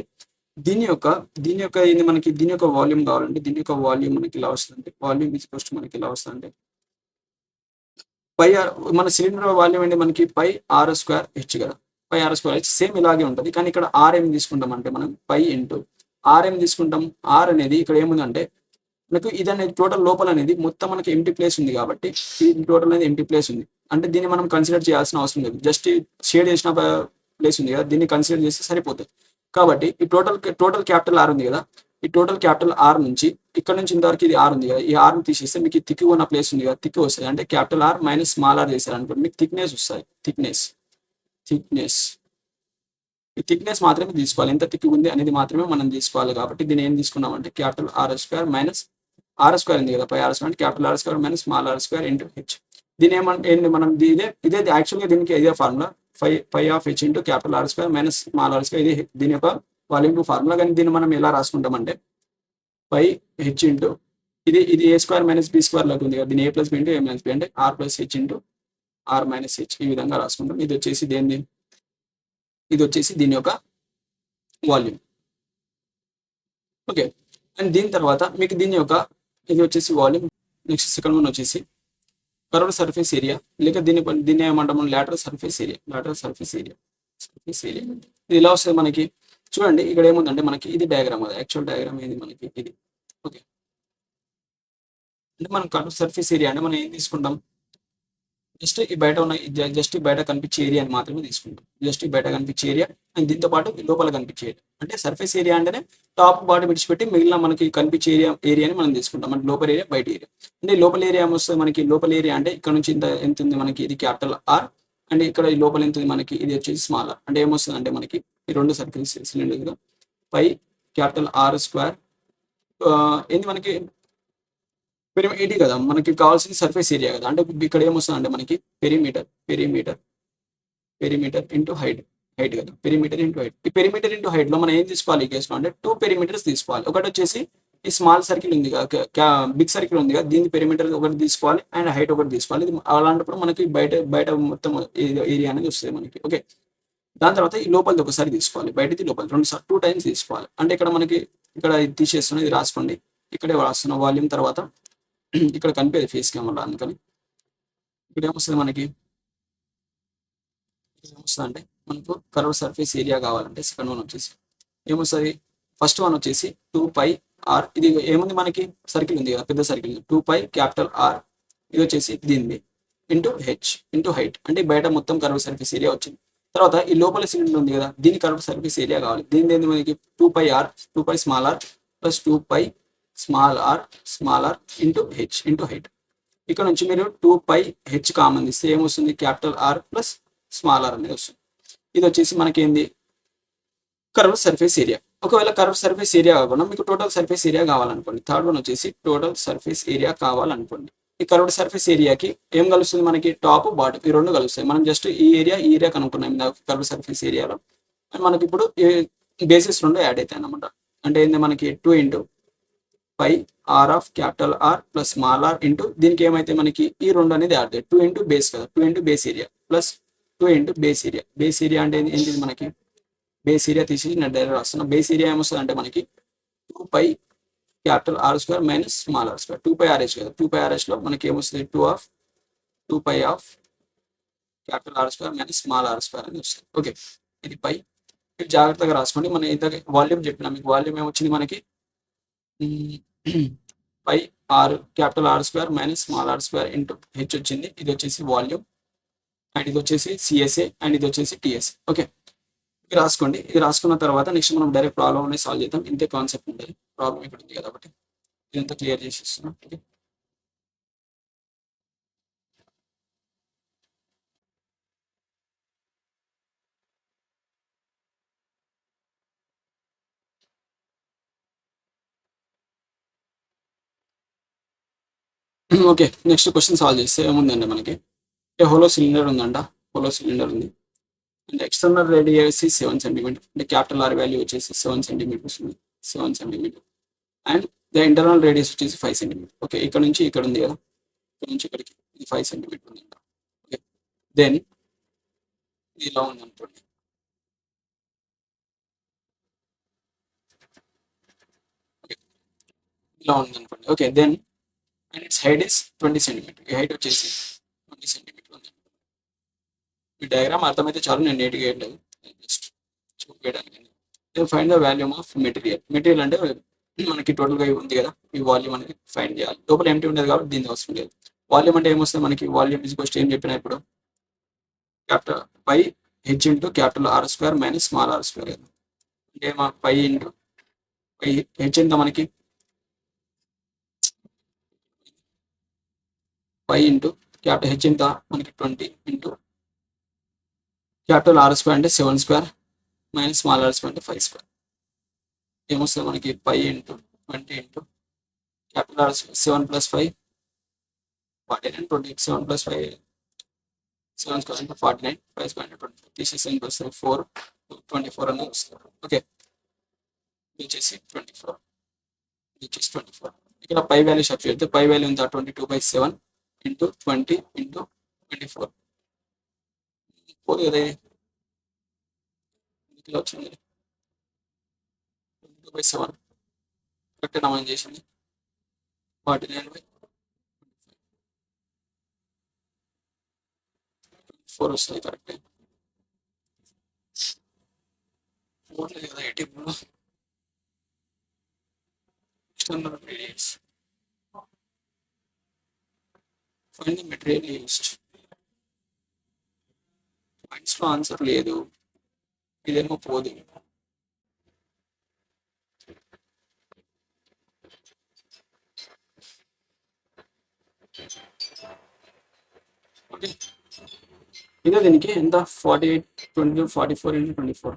దీని యొక్క ఏంది మనకి దీని యొక్క వాల్యూమ్ కావాలంటే దీని యొక్క వాల్యూమ్ మనకి ఇలా వస్తుందంటే వాల్యూమ్ ఈజ్ ఈక్వల్స్ టు మనకి ఇలా వస్తుందంటే మన సిలిండర్ వాల్యూమ్ ఏంటి మనకి πr²h కదా, πr²h సేమ్ ఇలాగే ఉంటుంది. కానీ ఇక్కడ ఆర్ ఏం తీసుకుంటాం అంటే మనం π ఇంటూ ఆర్ ఏం తీసుకుంటాం. ఆర్ అనేది ఇక్కడ ఏముందంటే మనకు ఇది అనేది టోటల్ లోపల అనేది మొత్తం మనకి ఎంటీ ప్లేస్ ఉంది కాబట్టి ఈ టోటల్ అనేది ఎంటీ ప్లేస్ ఉంది. అంటే దీన్ని మనం కన్సిడర్ చేయాల్సిన అవసరం లేదు, జస్ట్ షేడ్ చేసిన ప్లేస్ ఉంది కదా, దీన్ని కన్సిడర్ చేస్తే సరిపోతుంది. కాబట్టి ఈ టోటల్ క్యాపిటల్ ఆర్ ఉంది కదా, ఈ టోటల్ క్యాపిటల్ ఆర్ నుంచి ఇక్కడ నుంచి ఇంతవరకు ఇది ఆర్ ఉంది కదా, ఈ ఆర్ని తీసేస్తే మీకు థిక్ ఉన్న ప్లేస్ ఉంది కదా, థిక్ వస్తుంది. అంటే capital R minus small R చేశారు అనుకోండి, మీకు థిక్నెస్ వస్తుంది. ఈ థిక్నెస్ మాత్రమే తీసుకోవాలి, ఎంత థిక్ ఉంది అనేది మాత్రమే మనం తీసుకోవాలి. కాబట్టి దీన్ని ఏం తీసుకున్నామంటే క్యాపిటల్ ఆర్² మైనస్ r² ఉంది కదా, πr² అంటే capital R² minus small r² into H. దీని ఏంటి మనం ఇదే యాక్చువల్గా దీనికి ఇదే formula π/h into capital R² minus small r². ఇది దీని యొక్క వాల్యూమ్ ఫార్ములా. కానీ దీన్ని మనం ఎలా రాసుకుంటామంటే π/h ఇంటూ ఇది a² మైనస్ b² లాగా ఉంది కదా, దీని a+b ఇంటూ a-b అంటే r+h ఇంటూ r-h ఈ విధంగా రాసుకుంటాం. ఇది వచ్చేసి దీని యొక్క వాల్యూమ్. ఓకే, అండ్ దీని తర్వాత మీకు దీని యొక్క ఇది వచ్చేసి వాల్యూమ్. నెక్స్ట్ సెకండ్ వన్ వచ్చేసి కర్వ్డ్ సర్ఫేస్ ఏరియా, లేక దీన్ని ఏమంటాము లాటరల్ సర్ఫేస్ ఏరియా. ఇది ఇలా వస్తుంది మనకి. చూడండి ఇక్కడ ఏముందంటే మనకి ఇది డయాగ్రామ్ కదా, యాక్చువల్ డయాగ్రామ్ ఏంది మనకి ఇది. ఓకే, అంటే మనం కర్వ్డ్ సర్ఫేస్ ఏరియా అంటే మనం ఏం తీసుకుంటాం, జస్ట్ ఈ బయట కనిపించే ఏరియా అని మాత్రమే తీసుకుంటాం. జస్ట్ ఈ బయట కనిపించే ఏరియా అండ్ దీంతో పాటు లోపల కనిపించే ఏరియా. అంటే సర్ఫేస్ ఏరియా అంటేనే టాప్ బాటమ్ విడిచిపెట్టి మిగిలిన మనకి కనిపించే ఏరియాని మనం తీసుకుంటాం. అంటే లోపల ఏరియా, బయట ఏరియా. అంటే లోపల ఏరియా ఏమొస్తుంది మనకి, లోపల ఏరియా అంటే ఇక్కడ నుంచి ఎంత ఉంది మనకి, ఇది క్యాపిటల్ ఆర్. అండ్ ఇక్కడ ఈ లోపల ఎంత ఉంది మనకి, ఇది వచ్చేసి స్మాల్ ఆర్. అంటే ఏమొస్తుంది అంటే మనకి ఈ రెండు సర్కిల్స్ సిలిండర్ పై క్యాపిటల్ R² ఏంది మనకి ఇది కదా మనకి కావాల్సింది సర్ఫేస్ ఏరియా కదా. అంటే ఇక్కడ ఏమొస్తుంది అంటే మనకి పెరిమీటర్ ఇంటూ హైట్ కదా, పెరిమీటర్ ఇంటూ హైట్. ఈ పెరిమీటర్ ఇంటూ హైట్ లో మనం ఏం తీసుకోవాలి ఈ కేసులో అంటే 2 పెరిమీటర్స్ తీసుకోవాలి. ఒకటి వచ్చేసి ఈ స్మాల్ సర్కిల్ ఉంది కదా, బిగ్ సర్కిల్ ఉంది కదా, దీని పెరిమీటర్ ఒకటి తీసుకోవాలి అండ్ హైట్ ఒకటి తీసుకోవాలి. అలాంటప్పుడు మనకి బయట మొత్తం ఏరియా అనేది వస్తుంది మనకి. ఓకే, దాని తర్వాత ఈ లోపలిది ఒకసారి తీసుకోవాలి, బయటది లోపల 2 టైమ్స్ తీసుకోవాలి. అంటే ఇక్కడ మనకి ఇక్కడ ఇది తీసేస్తున్నా, ఇది రాసుకోండి, ఇక్కడే రాస్తున్న వాల్యూమ్. తర్వాత ఇక్కడ కనిపేది ఫేస్ కెమెరా, అందుకని ఇక్కడ ఏమొస్తుంది మనకి, ఏమొస్తుంది అంటే మనకు కర్వ్డ్ సర్ఫేస్ ఏరియా కావాలంటే సెకండ్ వన్ వచ్చేసి ఏమొస్తుంది, ఫస్ట్ వన్ వచ్చేసి 2πr. ఇది ఏముంది మనకి సర్కిల్ ఉంది కదా, పెద్ద సర్కిల్ 2π క్యాపిటల్ ఆర్. ఇది వచ్చేసి దీనిది ఇంటూ హెచ్ ఇంటూ హైట్. అంటే బయట మొత్తం కర్వ్డ్ సర్ఫేస్ ఏరియా వచ్చింది. తర్వాత ఈ లోపల సిలిండర్ ఉంది కదా, దీని కరెక్ట్ సర్ఫేస్ ఏరియా కావాలి. దీని మనకి 2πr 2π small R plus 2π small R into H into height. ఇక్కడ నుంచి మీరు 2πh కామన్ ఇస్తే ఏమొస్తుంది, capital R plus small R అనేది వస్తుంది. ఇది వచ్చేసి మనకి ఏంది, కర్వ్ సర్ఫేస్ ఏరియా. ఒకవేళ కర్వ్ సర్ఫేస్ ఏరియా కాకుండా మీకు టోటల్ సర్ఫేస్ ఏరియా కావాలనుకోండి, థర్డ్ వన్ వచ్చేసి టోటల్ సర్ఫేస్ ఏరియా కావాలనుకోండి. ఈ కర్వ్డ్ సర్ఫేస్ ఏరియాకి ఏం కలుస్తుంది, మనకి టాప్ బాటమ్ ఈ రెండు కలుస్తాయి. మనం జస్ట్ ఈ ఏరియా కనుక్కున్నాం కర్వ్ సర్ఫేస్ ఏరియాలో. మనకి ఇప్పుడు బేసిస్ రెండు యాడ్ అవుతాయి అన్నమాట. అంటే ఏంది, మనకి 2 into pi R of capital R plus small R into దీనికి ఏమైతే మనకి ఈ రెండు అనేది యాడ్ అవుతాయి. 2 ఇంటూ బేస్ కదా, 2 into base area plus 2 into base area. Base area అంటే ఏంటిది, మనకి బేస్ ఏరియా తీసేసి నేను డైరెక్ట్ రాస్తున్నా. బేస్ ఏరియా ఏమొస్తుంది అంటే మనకి 2π capital R square minus small R square. 2πRh కదా, 2πRh లో మనకి ఏమొస్తుంది, 2π of capital R square minus small R square అని వస్తుంది. ఓకే, ఇది పై. మీరు జాగ్రత్తగా రాసుకోండి. మనం ఇంత వాల్యూమ్ చెప్పినా మీకు, వాల్యూమ్ ఏమొచ్చింది మనకి pi R capital R square minus small R square into H వచ్చింది. ఇది వచ్చేసి వాల్యూమ్, అండ్ ఇది వచ్చేసి సిఎస్ఏ, అండ్ ఇది వచ్చేసి టిఎస్ఏ. ఓకే, ఇది రాసుకోండి. ఇది రాసుకున్న తర్వాత నెక్స్ట్ మనం డైరెక్ట్ ప్రాబ్లమ్ అనేది సాల్వ్ చేద్దాం. ఇంతే కాన్సెప్ట్ ఉంటుంది. ప్రాబ్లం ఇక్కడ ఉంది కాబట్టి ఇదంతా క్లియర్ చేసి ఇస్తున్నాం. Okay, okay, next question solve చేస్తే ఏముందండి, మనకి హోలో సిలిండర్ ఉందంట. హోలో సిలిండర్ ఉంది అంటే ఎక్స్టర్నల్ రేడియస్ 7 సెంటీమీటర్, అంటే క్యాపిటల్ ఆర్ వాల్యూ వచ్చేసి 7 సెంటీమీటర్స్ ఉంది, 7 centimeter. And the internal radius వచ్చేసి 5 సెంటీమీటర్. ఓకే, ఇక్కడ నుంచి ఇక్కడ ఉంది కదా, ఇక్కడ నుంచి ఇక్కడికి ఇది 5 సెంటీమీటర్ ఉందంట. ఓకే, దెన్ ఇది ఇలా ఉంది అనుకోండి. ఓకే, ఇలా ఉంది అనుకోండి. Okay, then and its height is 20 centimeter. ఈ హైట్ వచ్చేసి 20 సెంటీమీటర్ ఉంది. ఈ డయాగ్రామ్ అర్థమైతే చాలు, నేను నీట్గా వేయట్లేదు, జస్ట్ చూపించడానికి. Then find the volume of material. Material అంటే మనకి టోటల్గా ఉంది కదా, ఈ వాల్యూమ్ అనేది ఫైండ్ చేయాలి. లోపల ఎంటీ ఉండదు కాబట్టి దీని అవసరం లేదు. వాల్యూమ్ అంటే ఏమొస్తుంది మనకి, వాల్యూమ్ ఇస్ ఈక్వల్స్ టు ఏం చెప్పినా ఇప్పుడు, capital pi H into capital R square minus small R square కదా. అంటే మా పై ఇంటూ పై హెచ్ ఎంత మనకి, పై ఇంటూ క్యాపిటల్ హెచ్ ఎంత మనకి 20 ఇంటూ క్యాపిటల్ ఆర్ స్క్వేర్ అంటే 7 square minus small R square అంటే 5 స్క్వేర్. ఏమొస్తుంది మనకి, pi into 20 into capital R 7 plus 5 49, 20 7 plus 5 7 square అంటే 49, 5 స్క్వేర్ అంటే 24. తీసేసి ఇంటికి వస్తుంది 4 24 అనేది వస్తుంది. ఓకే, ఇది వచ్చేసి 24, ఇది వచ్చేసి 24. ఇక్కడ పై వాల్యూ సబ్స్టిట్యూట్ చేస్తే పై వాల్యూ ఎంత, 22/7 ఇంటూ 20 ఇంటూ 24 పోదు కదా, ఇలా వచ్చింది 22/7 కరెక్ట్ మనం చేసింది 49/4 వస్తుంది కరెక్ట్. పోవట్లేదు కదా 80 ఇప్పుడు. external radius. Find the material used. Points లో ఆన్సర్ లేదు, ఇదేమో పోదు. ఓకే, ఇదే దీనికి ఎంత 48 20 44 ఇంటూ 24.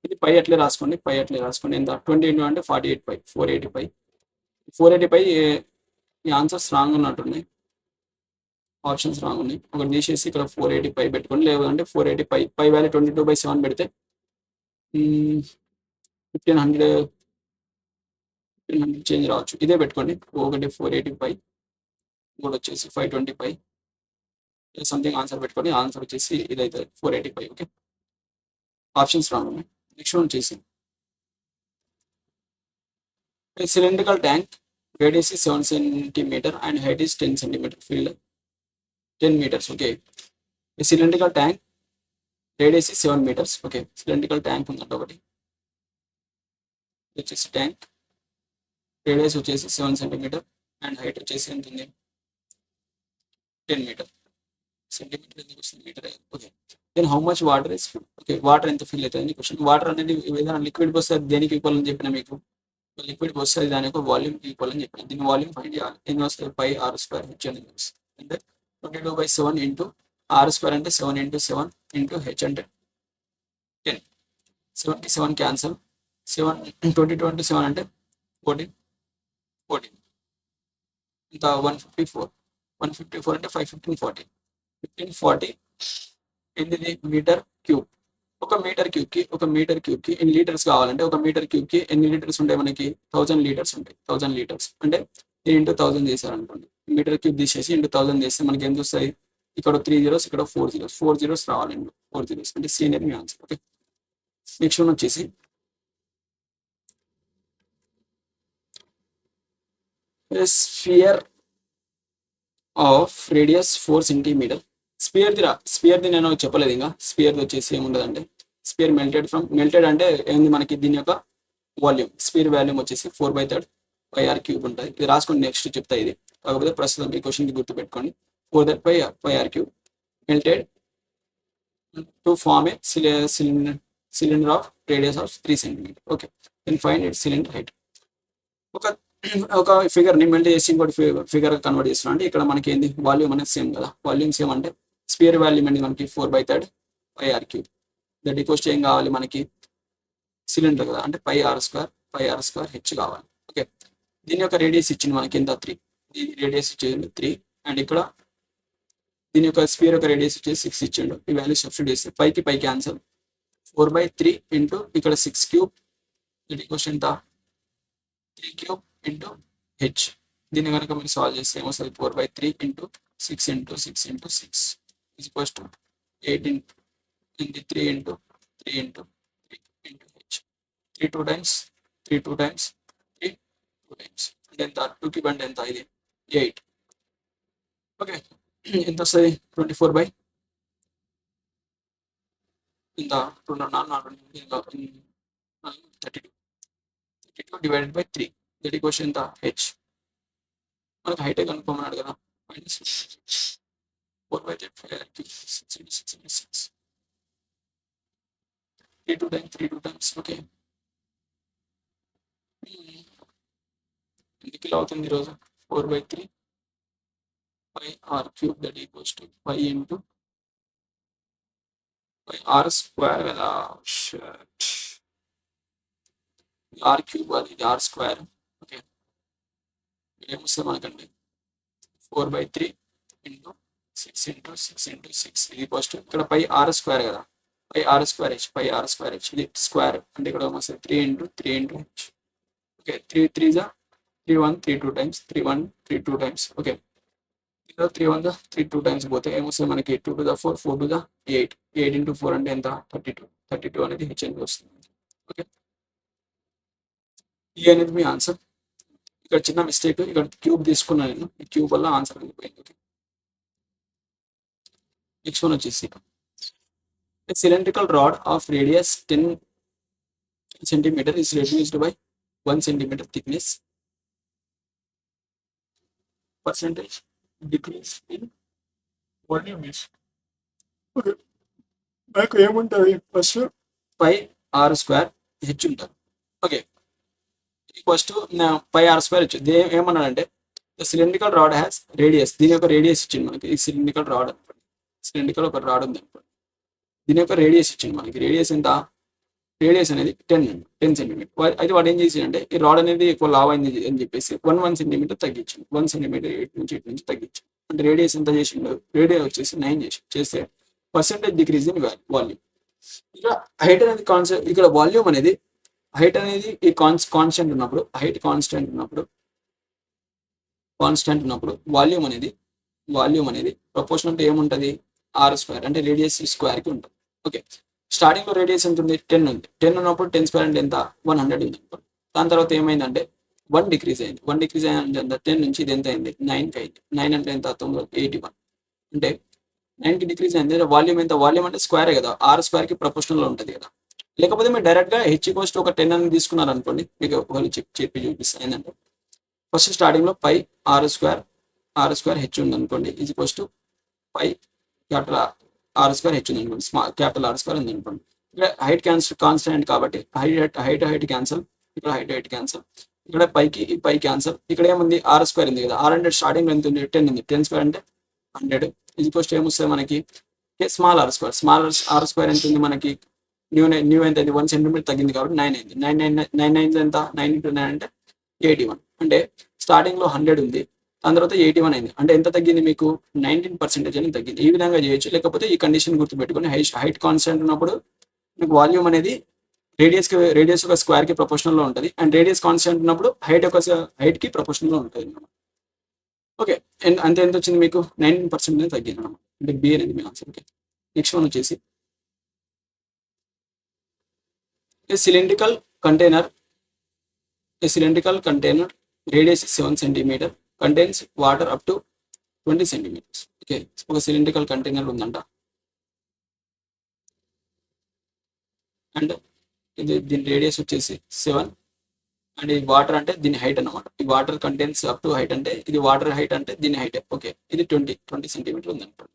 ఇది పై అట్లే రాసుకోండి, పై అట్లే రాసుకోండి. ఎంత 20 ఇంటూ అంటే 48 పై 480 పై 480 పై. ఈ ఆన్సర్స్ రాంగ్ ఉన్నట్టున్నాయి, ఆప్షన్స్ రాంగ్ ఉన్నాయి. ఒకటి తీసేసి ఇక్కడ 480 పై పెట్టుకోండి, లేదంటే 480 పై పై వాల్యూ 22/7 పెడితే 1500 చేంజ్ రావచ్చు. ఇదే పెట్టుకోండి, ఒకటి 480 పై, ఇంకోటి వచ్చేసి 520 పై, సంథింగ్ ఆన్సర్ పెట్టుకొని ఆన్సర్ వచ్చేసి ఇదైతే 480 పై. ఓకే, ఆప్షన్స్ రాంగ్ ఉన్నాయి. నెక్స్ట్ వన్ వచ్చేసి cylindrical tank radius is 7 centimeter and height is 10 centimeter, filled 10 meters. Okay, a cylindrical tank radius is 7 meters. Okay, cylindrical tank ఉందంట ఒకటి, వచ్చేసి ట్యాంక్ రేడియస్ వచ్చేసి 7 సెంటీమీటర్ అండ్ హైట్ వచ్చేసి ఎంత ఉంది 10 మీటర్. సెంటీమీటర్ ఎందుకు వస్తుంది, meter. Okay, then how much water is fill. Okay, water ఎంత ఫిల్ అవుతుంది క్వశ్చన్. వాటర్ అనేది ఏదైనా లిక్విడ్ పోస్తే అది దేనికి ఈక్వల్ అని చెప్పిన మీకు, లిక్విడ్ పోస్తే అది దాని యొక్క వాల్యూమ్ ఈక్వల్ అని చెప్పిన. దీని వాల్యూమ్ ఫైండ్ చేయాలి. ఎన్ని వస్తాయి? పై ఆర్ స్క్వేర్ హెచ్ అనేది వస్తుంది. అంటే 22/7 ఇంటూ ఆర్ స్క్వేర్ అంటే 7 ఇంటూ 7 ఇంటూ హెచ్ అంటే 10. 7కి 7 క్యాన్సల్. 7 22 ఇంటూ 7 అంటే 14. ఇంత 154. 154 అంటే 5 15 40. 1540 ఎనిమిది మీటర్ క్యూబ్. ఒక మీటర్ క్యూబ్కి ఎన్ని లీటర్స్ కావాలంటే, ఒక మీటర్ క్యూబ్కి ఎన్ని లీటర్స్ ఉంటాయి మనకి? 1000 లీటర్స్ ఉంటాయి. 1000 లీటర్స్ అంటే ఇది ఇంటూ 1000 చేశారనుకోండి. మీటర్ క్యూబ్ తీసేసి ఇంటూ 1000 చేస్తే మనకి ఎంత వస్తాయి? ఇక్కడ 3 zeros, ఇక్కడ 4 zeros. 4 zeros రావాలండి. 4 zeros అంటే సి అనేది మీ ఆన్సర్. ఓకే, నెక్స్ట్ వన్ వచ్చేసి స్ఫియర్ ఆఫ్ రేడియస్ 4 cm. స్పియర్ది నేను చెప్పలేదు ఇంకా. స్పియర్ది వచ్చేసి ఏముండదంటే, స్పియర్ మెల్టెడ్ అంటే ఏంది మనకి దీని యొక్క వాల్యూమ్. స్పియర్ వాల్యూమ్ వచ్చేసి 4/3 πr క్యూబ్ ఉంటుంది. ఇది రాసుకోండి, నెక్స్ట్ చెప్తా ఇది. కాకపోతే ప్రస్తుతం ఈ క్వశ్చన్కి గుర్తుపెట్టుకోండి. 4/3 πr cube melted to form a cylinder of radius of 3 cm. Okay, then find it cylinder height. ఒక ఫిగర్ని మెల్ట్ చేసి ఇంకోటి ఫిగర్ కన్వర్ట్ చేస్తున్నాం అంటే ఇక్కడ మనకి ఏంది? వాల్యూమ్ అనేది సేమ్ కదా. వాల్యూమ్ సేమ్ అంటే స్పియర్ వాల్యూమ్ అనేది మనకి 4/3 πr క్యూబ్. దట్ ఈక్వల్స్ ఏం కావాలి మనకి? సిలిండర్ కదా, అంటే πr స్క్వేర్ హెచ్ కావాలి. ఓకే, దీని యొక్క రేడియస్ ఇచ్చింది మనకి ఎంత? 3. దీని రేడియస్ ఇచ్చేది 3. అండ్ ఇక్కడ దీని యొక్క స్పియర్ యొక్క రేడియస్ వచ్చేసి 6 ఇచ్చిండు. ఈ వాల్యూ సబ్స్టిట్యూట్ చేస్తే పైకి ఆన్సర్ 4/3 ఇంటూ ఇక్కడ 6 క్యూబ్. దట్ ఈక్వల్స్ ఎంత? 3 క్యూబ్ ఇంటూ హెచ్. దీన్ని కనుక మీరు సాల్వ్ చేస్తే ఏమొస్తుంది? 4/3 into 6 into 6 into 6 is equals to 8 into 3 into 3 into 3 into H. 3 2 times 3 2 times 3 2 times అంటే ఎంత? 2 క్యూబ్ అంటే ఎంత? ఇది 8. ఓకే, ఎంత వస్తుంది? 24 ఇంత 32 డివైడెడ్ బై 3. దట్ ఈక్వల్స్ ఎంత? హెచ్. మనకు హైట్ కనుక్కోమన్నాడు కదా. -4/3 6 into 6 into 6. 3 2 times. ఓకే, ఎందుకు ఇలా అవుతుంది ఈరోజు? 4/3 πr cube that equals to 5 into r square కదా. ఆర్ క్యూబ్ అది, ఇది ఆర్ స్క్వేర్. ఓకే, ఏమొస్తుంది మనకండి? 4/3 ఇంటూ 6 ఇంటూ 6 ఇంటూ 6 ఇది ఈక్వల్స్ టు ఇక్కడ πr స్క్వేర్ కదా. πr స్క్వేర్ హెచ్ ఇది స్క్వేర్ అంటే ఇక్కడ ఏమొస్తుంది? 3 ఇంటూ 3 ఇంటూ హెచ్. ఓకే, 3 3 జా 3 1 3 2 టైమ్స్ 3 1 3 2 టైమ్స్. ఓకే, ఇక్కడ 3 1 3 2 టైమ్స్ పోతే ఏమొస్తుంది మనకి? 2 to the 4 4 to the 8. 8 into 4 అంటే ఎంత? 32 అనేది హెచ్ అనేది వస్తుంది. ఓకే, ఈ అనేది మీ ఆన్సర్. ఇక్కడ చిన్న మిస్టేక్, ఇక్కడ క్యూబ్ తీసుకున్నాను నేను. ఈ క్యూబ్ వల్ల ఆన్సర్ వెళ్ళిపోయింది. ఓకే, నెక్స్ట్ వన్ వచ్చేసి cylindrical rod of radius 10 cm is reduced by 1 cm thickness. Percentage decrease in volume is. Okay, నాకు ఏముంటుంది? ఫస్ట్ πr స్క్వేర్ హెచ్ ఉంటుంది. Okay, equals to πr square H. ఏమన్నాడంటే the cylindrical rod has radius. దీని యొక్క రేడియస్ ఇచ్చింది మనకి. ఈ సిలిండ్రికల్ రాడ్ అనుకోండి, సిలిండ్రికల్ ఒక రాడ్ ఉంది అనుకోండి. దీని యొక్క రేడియస్ ఇచ్చింది మనకి. రేడియస్ ఎంత? రేడియస్ అనేది 10 cm. అయితే వాడు ఏం చేసిందంటే ఈ రాడ్ అనేది ఎక్కువ లావ్ అయింది అని చెప్పేసి 1 cm తగ్గించింది. 1 cm ఇటు నుంచి తగ్గించింది. అంటే రేడియస్ ఎంత చేసిండు? రేడియస్ వచ్చేసి 9 చేస్తే పర్సెంటేజ్ డిక్రీజ్ ఇన్ వాల్యూమ్. ఇక్కడ హైట్ అనేది కాన్స్టెంట్, ఇక్కడ వాల్యూమ్ అనేది హైట్ అనేది ఈ కాన్స్టెంట్ ఉన్నప్పుడు, హైట్ కాన్స్టెంట్ ఉన్నప్పుడు వాల్యూమ్ అనేది ప్రపోర్షనల్ టు ఏముంటుంది? ఆర్ స్క్వేర్ అంటే రేడియస్ స్క్వేర్కి ఉంటుంది. ఓకే, స్టార్టింగ్ లో రేడియస్ ఎంత ఉంది? 10 ఉంది. 10 ఉన్నప్పుడు 10 స్క్వేర్ అంటే ఎంత? 100 ఉంది. దాని తర్వాత ఏమైందంటే 1 డిక్రీజ్ అయింది. 1 డిక్రీజ్ అయ్యింది ఎంత? 10 నుంచి ఇది ఎంత అయింది? 9కి అయింది. 9 అంటే ఎంత? 81. అంటే 9కి డిక్రీజ్ అయింది. వాల్యూమ్ ఎంత? వాల్యూమ్ అంటే స్క్వేర్ కదా, ఆర్ స్క్వేర్ కి ప్రపోర్షనల్ లో ఉంటుంది కదా. లేకపోతే మీరు డైరెక్ట్ గా హెచ్ ఈక్వల్స్ టు ఒక 10 అని తీసుకున్నారు అనుకోండి, మీకు వాళ్ళు చెప్పి చూపిస్తాను. ఏంటంటే ఫస్ట్ స్టార్టింగ్ లో πr స్క్వేర్ హెచ్ ఉంది అనుకోండి, ఈజ్ ఈక్వల్స్ టు π అట్లా ఆర్ స్క్వేర్ హెచ్ ఉంది అనుకోండి, క్యాపిటల్ ఆర్ స్క్వేర్ ఉంది అనుకోండి. ఇక్కడ హైట్ కాన్స్టెంట్ కాబట్టి హైట్ క్యాన్సల్, ఇక్కడ హైట్ క్యాన్సల్, ఇక్కడ పై క్యాన్సల్. ఇక్కడ ఏముంది ఆర్ స్క్వేర్ ఉంది కదా, ఆర్ అంటే స్టార్టింగ్ ఎంత ఉంది 10 ఉంది, 10 స్క్వేర్ అంటే 100 ఈక్వల్స్ ఏమొస్తుంది మనకి స్మాల్ ఆర్ స్క్వేర్ ఎంత ఉంది మనకి న్యూ ఎంత అయింది 1 సెంటీమీటర్ తగ్గింది కాబట్టి 9 అయింది. 9 ఎంత 9 into 9 అంటే 81. అంటే స్టార్టింగ్ లో 100 ఉంది, దాని తర్వాత 81 అయింది. అంటే ఎంత తగ్గింది మీకు 19% అని తగ్గింది. ఈ విధంగా చేయొచ్చు. లేకపోతే ఈ కండిషన్ గుర్తుపెట్టుకుని హైట్ కాన్స్టెంట్ ఉన్నప్పుడు మీకు వాల్యూమ్ అనేది రేడియస్ ఒక స్క్వేర్ కి ప్రపోర్షనల్ లో ఉంటుంది, అండ్ రేడియస్ కాన్స్టెంట్ ఉన్నప్పుడు హైట్ కి ప్రపోర్షనల్ లో ఉంటుంది అన్నమాట. ఓకే, అంతే ఎంత వచ్చింది మీకు 19% అనేది తగ్గింది అన్నమాట. అంటే బి అనేది మీ ఆన్సర్. ఓకే, నెక్స్ట్ వన్ వచ్చేసి ఏ cylindrical container radius is 7 centimeter, contains water up to 20 centimeters. Okay, ఒక సిలిండ్రికల్ కంటైనర్ ఉందంట, అండ్ ఇది దీని రేడియస్ వచ్చేసి 7, అండ్ ఈ వాటర్ అంటే దీని హైట్ అనమాట. ఈ water contains up to height అంటే ఇది వాటర్ హైట్ అంటే దీని హైట్. ఓకే, ఇది 20 సెంటీమీటర్ ఉంది అనుకోండి.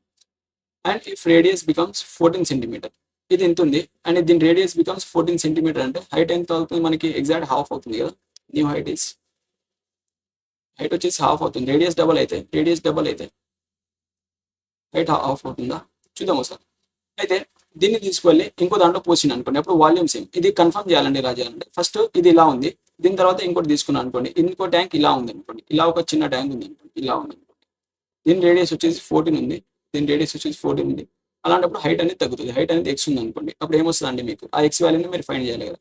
And if radius becomes 14 centimeter, ఇది ఎంత ఉంది అండ్ దీని రేడియస్ బికమ్స్ 14 సెంటీమీటర్ అంటే హైట్ ఎంత అవుతుంది మనకి ఎగ్జాక్ట్ హాఫ్ అవుతుంది కదా. న్యూ హైట్ వచ్చేసి హాఫ్ అవుతుంది. రేడియస్ డబల్ అయితే హైట్ హాఫ్ అవుతుందా చూద్దాం ఒకసారి. అయితే దీన్ని తీసుకెళ్ళి ఇంకో దాంట్లో పోసింది అనుకోండి, అప్పుడు వాల్యూమ్ సేమ్. ఇది కన్ఫర్మ్ చేయాలండి. ఇలా చేయాలంటే ఫస్ట్ ఇది ఇలా ఉంది, దీని తర్వాత ఇంకోటి తీసుకున్నాను అనుకోండి, ఇంకో ట్యాంక్ ఇలా ఉంది అనుకోండి, ఇలా ఒక చిన్న ట్యాంక్ ఉంది అనుకోండి, ఇలా ఉంది అనుకోండి. దీని రేడియస్ వచ్చేసి 14 ఉంది, అలాంటప్పుడు హైట్ అనేది తగ్గుతుంది. హైట్ అనేది ఎక్స్ ఉంది అనుకోండి, అప్పుడు ఏమొస్తుంది అండి మీకు ఆ ఎక్స్ వాల్యూని మీరు ఫైండ్ చేయాలి కదా.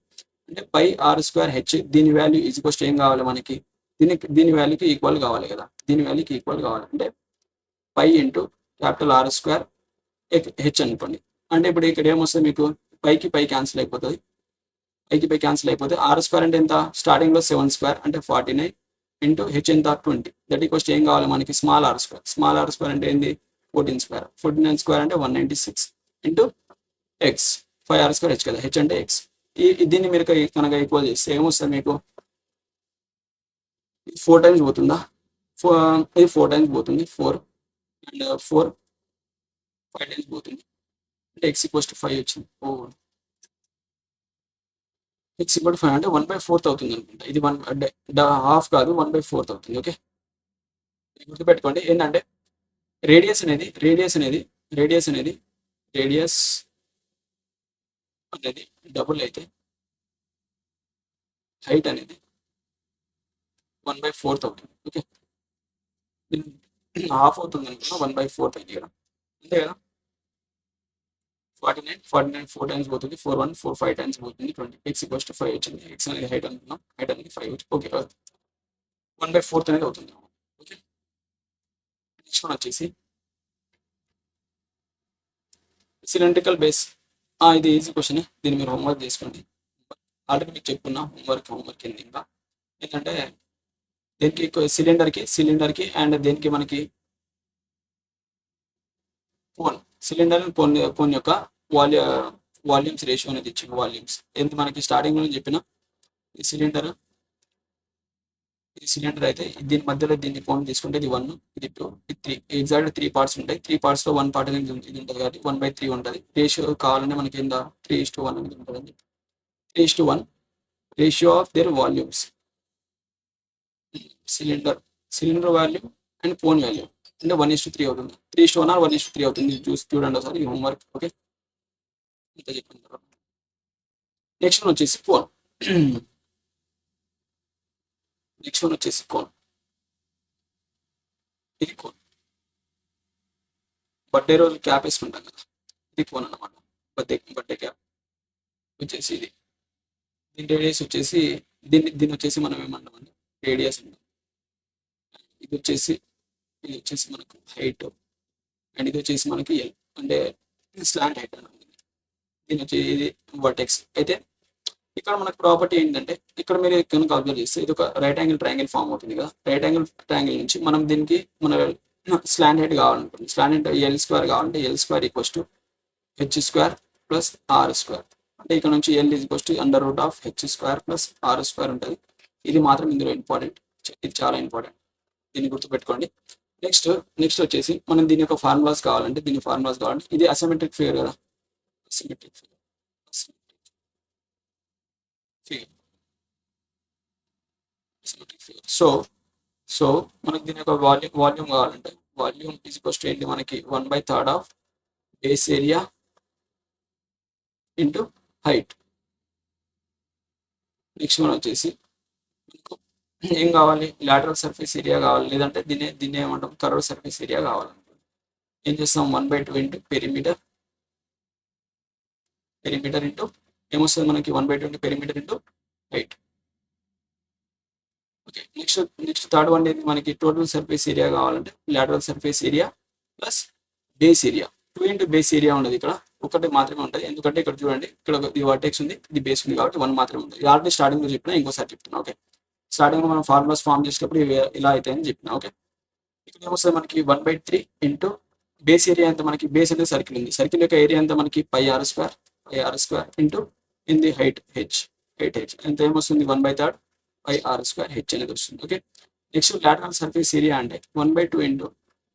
అంటే పై ఆర్ స్క్వేర్ హెచ్, దీని వాల్యూ ఈక్వల్స్ ఏం కావాలి మనకి, దీని వాల్యూకి ఈక్వల్ కావాలి కదా. దీని వాల్యూకి ఈక్వల్ కావాలి అంటే pi into capital R square H అనుకోండి. అంటే ఇప్పుడు ఇక్కడ ఏమొస్తుంది మీకు పై క్యాన్సిల్ అయిపోతుంది. ఆర్ స్క్వేర్ అంటే ఎంత, స్టార్టింగ్ లో 7 స్క్వేర్ అంటే 49 ఇంటూ హెచ్ ఎంత 20. దట్ ఈక్వల్స్ ఏం కావాలి మనకి స్మాల్ ఆర్ స్క్వేర్ అంటే ఏంది 14 స్క్వేర్ అంటే 196 into X 5r square H కదా, హెచ్ అంటే ఎక్స్. దీన్ని మీరు కనుక ఈక్వల్ చేస్తే ఏమొస్తుంది మీకు 4 టైమ్స్ పోతుందా, ఇది 4 టైమ్స్ పోతుంది, 4 అండ్ 4 5 టైమ్స్ పోతుంది అంటే ఎక్స్ ఈక్వల్స్ టు 5 వచ్చింది. ఎక్స్ ఈక్వల్ టు 5 అంటే 1/4 అవుతుంది అనుకుంటా. ఇది హాఫ్ కాదు 1/4 అవుతుంది. ఓకే, గుర్తుపెట్టుకోండి. ఏంటంటే రేడియస్ అనేది డబుల్ అయితే హైట్ అనేది 1/4 అవుతుంది. ఓకే, హాఫ్ అవుతుంది అనుకున్నా 1/4 అయింది కదా, అంతే కదా. 49 4 టైమ్స్ పోతుంది, 4 1 4 5 టైమ్స్ పోతుంది 20. ఎక్స్ ఈక్వల్స్ టు 5 వచ్చింది. ఎక్స్ అనేది హైట్ అనుకున్నాం, హైట్ అనేది 5 వచ్చి ఓకే 1/4 అనేది అవుతుంది. ఓకే, నెక్స్ట్ వన్ వచ్చేసి సిలిండ్రికల్ బేస్. ఇది ఈజీ క్వశ్చన్, దీన్ని మీరు హోంవర్క్ చేసుకోండి. ఆల్రెడీ మీకు చెప్పుకున్నా హోంవర్క్ ఏంది ఇంకా ఏంటంటే దీనికి సిలిండర్కి అండ్ దీనికి మనకి పోన్ యొక్క వాల్యూమ్స్ రేషియో అనేది ఇచ్చిన వాల్యూమ్స్ ఎంత మనకి స్టార్టింగ్ లో చెప్పిన ఈ సిలిండర్ అయితే దీని మధ్యలో దీన్ని పోన్ తీసుకుంటే ఇది 1 ఇది 2 ఇది 3 ఎగ్జాక్ట్ 3 పార్ట్స్ ఉంటాయి. 3 parts లో 1 part అనేది ఇది ఉంటుంది కాబట్టి 1/3 ఉంటుంది. రేషియో కావాలంటే మనకి ఎంత 3:1 అనేది ఉంటుందండి. 3:1 ratio of their volumes, cylinder volume and phone volume అంటే 1:3 అవుతుంది. 3:1 or 1:3 అవుతుంది. చూడండి ఒకసారి హోంవర్క్. ఓకే, ఇంత చెప్పిన తర్వాత నెక్స్ట్ వన్ వచ్చేసి కోన్. ఇది కోన్. బర్త్డే రోజు క్యాప్ వేసుకుంటాం కదా, ఇది కోన్ అన్నమాట. బర్త్డే క్యాప్ వచ్చేసి ఇది. దీని రేడియస్ వచ్చేసి దీన్ని వచ్చేసి మనం ఏమంటామండి రేడియస్ అంటాం. ఇది వచ్చేసి మనకు హైట్ అండ్ ఇది వచ్చేసి మనకి ఎల్ అంటే స్లాంట్ హైట్ అన్నమాట. దీని వచ్చి ఇది వర్టెక్స్. అయితే ఇక్కడ మనకు ప్రాపర్టీ ఏంటంటే ఇక్కడ మీరు కనుక అబ్జర్వ్ చేస్తే ఇది ఒక రైట్ యాంగిల్ ట్రయాంగిల్ ఫామ్ అవుతుంది కదా. రైట్ యాంగిల్ ట్రయాంగిల్ నుంచి మనం దీనికి మన స్లాంట్ హైట్ కావాలనుకుంటుంది. స్లాంట్ హైట్ ఎల్ స్క్వేర్ కావాలంటే L square equals to H square plus R square. అంటే ఇక్కడ నుంచి L equals to √h² plus r² ఉంటుంది. ఇది మాత్రం ఇందులో ఇంపార్టెంట్, ఇది చాలా ఇంపార్టెంట్, దీన్ని గుర్తుపెట్టుకోండి. నెక్స్ట్ వచ్చేసి మనం దీని యొక్క ఫార్ములాస్ కావాలంటే ఇది అసిమెట్రిక్ ఫిగర్ కదా, asymmetric figure asymmetric figure. So మనకి దీని యొక్క వాల్యూమ్ కావాలంటే వాల్యూమ్ ఈజ్ ఈక్వల్స్ టు ఏంటి మనకి 1/3 of base area into height. Next మనం వచ్చేసి మనకు ఏం కావాలి, లాటరల్ సర్ఫేస్ ఏరియా కావాలి, లేదంటే దీన్ని ఏమంటాం కర్వ్ సర్ఫేస్ ఏరియా కావాలి. ఏం చేస్తాం 1/2 ఇంటూ పెరిమీటర్ ఇంటూ ఏమొస్తుంది మనకి 1/2 into perimeter into height. Okay, next third one ఏంటి మనకి టోటల్ సర్ఫేస్ ఏరియా కావాలంటే lateral surface area plus base area. 2 into base area ఉండదు, ఇక్కడ ఒకటి మాత్రమే ఉంటుంది. ఎందుకంటే ఇక్కడ చూడండి, ఇక్కడ ఇది వర్టెక్స్ ఉంది, ఇది బేస్ ఉంది, కాబట్టి 1 మాత్రమే ఉంటుంది. ఇది ఆల్రెడీ స్టార్టింగ్ లో చెప్పినా, ఇంకోసారి చెప్తున్నా. ఓకే, స్టార్టింగ్ లో మనం ఫార్ములాస్ ఫామ్ చేసేటప్పుడు ఇలా అయితే అని చెప్పిన. ఓకే, ఇక్కడ ఏమొస్తుంది మనకి 1/3 ఇంటూ బేస్ ఏరియా ఎంత మనకి, బేస్ అనేది సర్కిల్ ఉంది, సర్కిల్ యొక్క ఏరియా ఎంత మనకి πr² into in height H ఎంత ఏమొస్తుంది 1/3 πr² హెచ్ అనేది వస్తుంది. Okay, next lateral surface area అంటే 1/2 ఇంటూ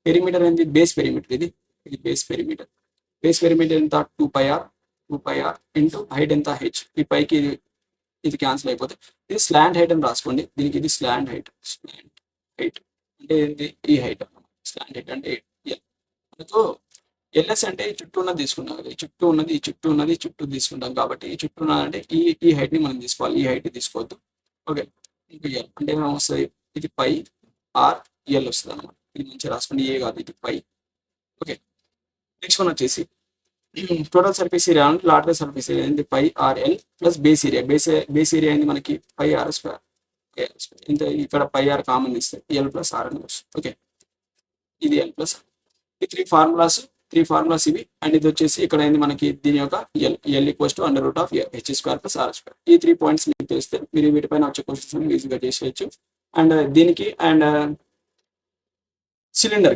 పెరిమీటర్ అనేది బేస్ పెరిమీటర్, ఇది బేస్ పెరిమీటర్ ఎంత 2πr ఇంటూ హైట్ ఎంత హెచ్. ఈ పైకి ఇది క్యాన్సిల్ అయిపోతే ఇది స్లాంట్ హైట్ అని రాసుకోండి. దీనికి ఇది స్లాంట్ హైట్ అంటే ఏంటి, ఈ హైట్. స్లాంట్ హైట్ అంటే మనకు ఎల్ఎస్ అంటే ఈ చుట్టూ ఉన్నది తీసుకుంటాం కదా, ఈ చుట్టూ ఉన్నది తీసుకుంటాం, కాబట్టి ఈ చుట్టూ ఉన్నదంటే ఈ హైట్ ని మనం తీసుకోవాలి, ఈ హైట్ తీసుకోవద్దు. ఓకే, ఇంకా ఎల్ అంటే ఏమొస్తుంది, ఇది πr/l వస్తుంది అనమాట. ఇది మంచిగా రాసుకోండి, ఏ కాదు, ఇది π. ఓకే, నెక్స్ట్ వన్ వచ్చేసి టోటల్ సర్ఫేస్ ఏరియా అంటే లాటరల్ సర్ఫేస్ ఏరియా ఏంటి πr/l ప్లస్ బేస్ ఏరియా ఏంటి మనకి πr². ఇంత ఇక్కడ πr కామన్ ఇస్తే l ప్లస్ r అని వస్తుంది. ఓకే, ఇది l ప్లస్ ఈ త్రీ ఫార్ములాస్ ఇవి. అండ్ ఇది వచ్చేసి ఇక్కడ ఏంది మనకి దీని యొక్క l equals to √h² plus r². ఈ 3 పాయింట్స్ మీకు తెలిస్తే మీరు వీటిపైన వచ్చే క్వశ్చన్స్ ఈజీగా చేసేయచ్చు. అండ్ దీనికి అండ్ సిలిండర్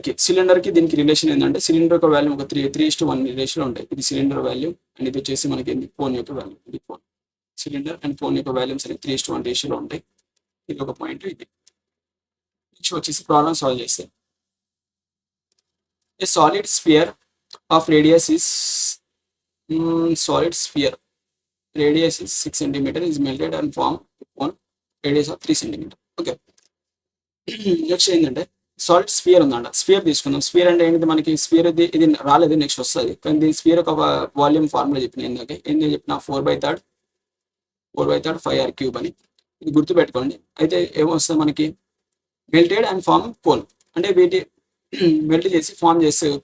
కి దీనికి రిలేషన్ ఏంటంటే, సిలిండర్ యొక్క వాల్యూమ్ ఒక 3:1 రిలేషన్ ఉంటాయి. ఇది సిలిండర్ వాల్యూమ్ అండ్ ఇది వచ్చేసి మనకి ఏంది కోన్ యొక్క వాల్యూమ్. ఇది కోన్, సిలిండర్ అండ్ కోన్ యొక్క వాల్యూమ్స్ అనేవి 3:1 రేషియోలో ఉంటాయి. ఇది ఒక పాయింట్. ఇది నెక్స్ట్ వచ్చేసి ప్రాబ్లమ్ సాల్వ్ చేస్తే, a solid spear of radius is 6 centimeter is melted and formed on radius of 3 centimeter. Okay, next ఏంటంటే సాలిడ్ స్పియర్ ఉందంట. స్పియర్ తీసుకుందాం. స్పియర్ అంటే ఏంటి మనకి, స్పియర్ ఇది రాలేదు, నెక్స్ట్ వస్తుంది. కానీ దీని స్పియర్ ఒక వాల్యూమ్ ఫార్ములా చెప్పిన ఏంటంటే చెప్పిన 4/3 5r³ అని. ఇది గుర్తుపెట్టుకోండి. అయితే ఏమొస్తుంది మనకి మెల్టెడ్ అండ్ ఫార్మ్ కోన్ అంటే వీటి మెల్ట్ చేసి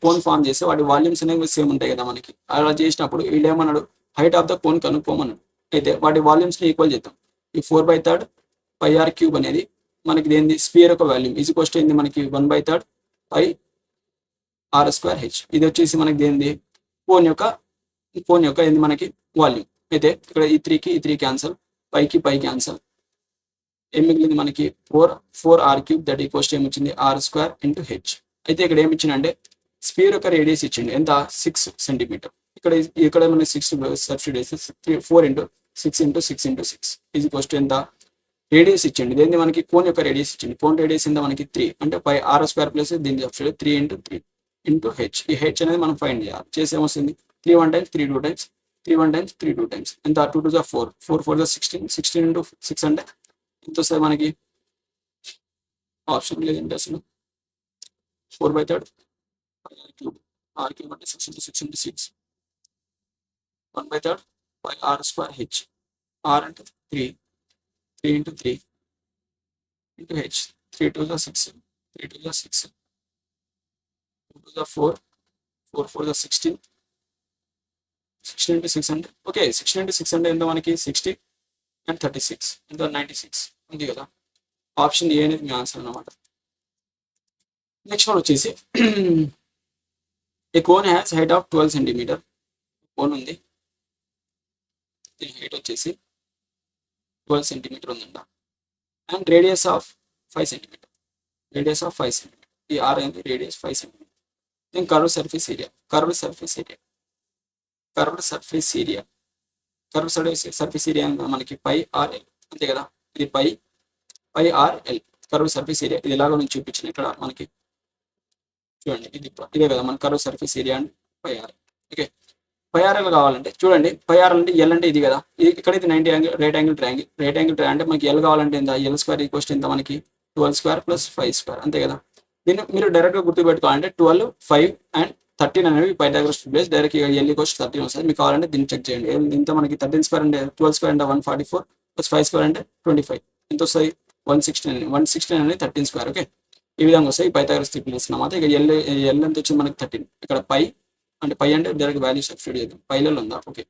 కోన్ ఫామ్ చేస్తే వాటి వాల్యూమ్స్ అనేవి సేమ్ ఉంటాయి కదా మనకి. అలా చేసినప్పుడు వీళ్ళు ఏమన్నాడు, హైట్ ఆఫ్ ద కోన్ కనుక్కోమన్నాడు. అయితే వాటి వాల్యూమ్స్ ని ఈక్వల్ చేద్దాం. ఈ 4/3 πr³ అనేది మనకి దేని స్పియర్ యొక్క వాల్యూమ్ ఈజ్ ఈక్వల్స్ టు ఏంది మనకి 1/3 πr²h. ఇది వచ్చేసి మనకి దేనిది కోన్ యొక్క ఏంది మనకి వాల్యూమ్. అయితే ఇక్కడ ఈ 3 క్యాన్సల్, పైకి క్యాన్సల్, ఏం మిగిలింది మనకి 4r³ దట్ ఈక్వల్స్ టు ఏమొచ్చింది r² ఇంటూ హెచ్. అయితే ఇక్కడ ఏమి ఇచ్చిందంటే స్పియర్ యొక్క రేడియస్ ఇచ్చిండు ఎంత 6 సెంటీమీటర్. ఇక్కడ మనకి 6 సబ్స్టిట్యూట్ చేస్తే 4 ఇంటూ 6 ఈజ్ ఈక్వల్స్ టు ఎంత రేడియస్ ఇచ్చిండు. దేన్ని మనకి కోన్ యొక్క రేడియస్ ఇచ్చిండు. కోన్ రేడియస్ ఎంత మనకి 3 అంటే r² ప్లస్ దీని సబ్స్టిట్యూట్ 3 ఇంటూ హెచ్. ఈ హెచ్ అనేది మనం ఫైండ్ చేయాలి. చేసి ఏమొస్తుంది 3 1 times 3 2 times 3 1 times 3 2 times ఎంత 2 2 4 4 4 16 ఇంటూ 6 అంటే ఎంత వస్తుంది మనకి, ఆప్షన్ లేదంటే అసలు 4/3 r³ అంటే 6 ఇంటూ 6 1/3 r²h. r అంటే 3 ఇంటూ 3 ఇంటూ హెచ్. 3 2 6 3 2 6 2 2 4 4 4 16 ఇంటూ 6 అంటే ఓకే 16 ఇంటూ 6 అంటే ఎంత మనకి 60 అండ్ 36 ఎంత 96 ఉంది కదా. ఆప్షన్ ఏ అనేది మీ ఆన్సర్ అన్నమాట. నెక్స్ట్ వన్ వచ్చేసి a cone has height of 12 centimeter. Cone ఉంది, దీని హైట్ వచ్చేసి 12 సెంటీమీటర్ ఉందంట. And radius of 5 centimeter. ఈ ఆర్ అనేది రేడియస్ 5 సెంటీమీటర్. దీని కర్వ్ సర్ఫేస్ ఏరియా మనకి πrl అంతే కదా. ఇది πrl కర్వ్ సర్ఫేస్ ఏరియా. ఇది ఎలాగో నేను చూపించిన ఇక్కడ మనకి చూడండి ఇదే కదా మన curve surface area and pi R. Okay, pi RL కావాలంటే చూడండి, పై ఆర్ఎల్ అంటే ఎల్ అంటే ఇది కదా, ఇక్కడైతే 90 angle right angle triangle, right angle triangle అంటే మనకి ఎల్ కావాలంటే ఎంత, ఎల్ స్క్వేర్ ఈక్వల్స్ ఎంత మనకి 12 స్క్వేర్ ప్లస్ 5 స్క్వేర్, అంతే కదా. దీన్ని మీరు డైరెక్ట్గా గుర్తుపెట్టుకోవాలంటే 12, 5 అండ్ 13 అనేవి Pythagoras place, direct L equals 13 వస్తుంది. మీకు కావాలంటే దీన్ని చెక్ చేయండి. ఇంత మనకి 13 స్క్వేర్ అంటే 12 స్క్వేర్ అంటే 144 ప్లస్ 5 స్క్వేర్ అంటే 25, ఎంత వస్తుంది 116. 116 అనేది 13 స్క్వేర్. ఓకే, ఈ విధంగా వస్తాయి పైథాగరస్ ట్రిపుల్స్ అన్నమాట. ఇక ఎల్ ఎంత వచ్చింది మనకి 13. ఇక్కడ పై అంటే డైరెక్ట్ వాల్యూ సబ్స్టిట్యూట్ చేద్దాం. పైలలో ఉందా, ఓకే,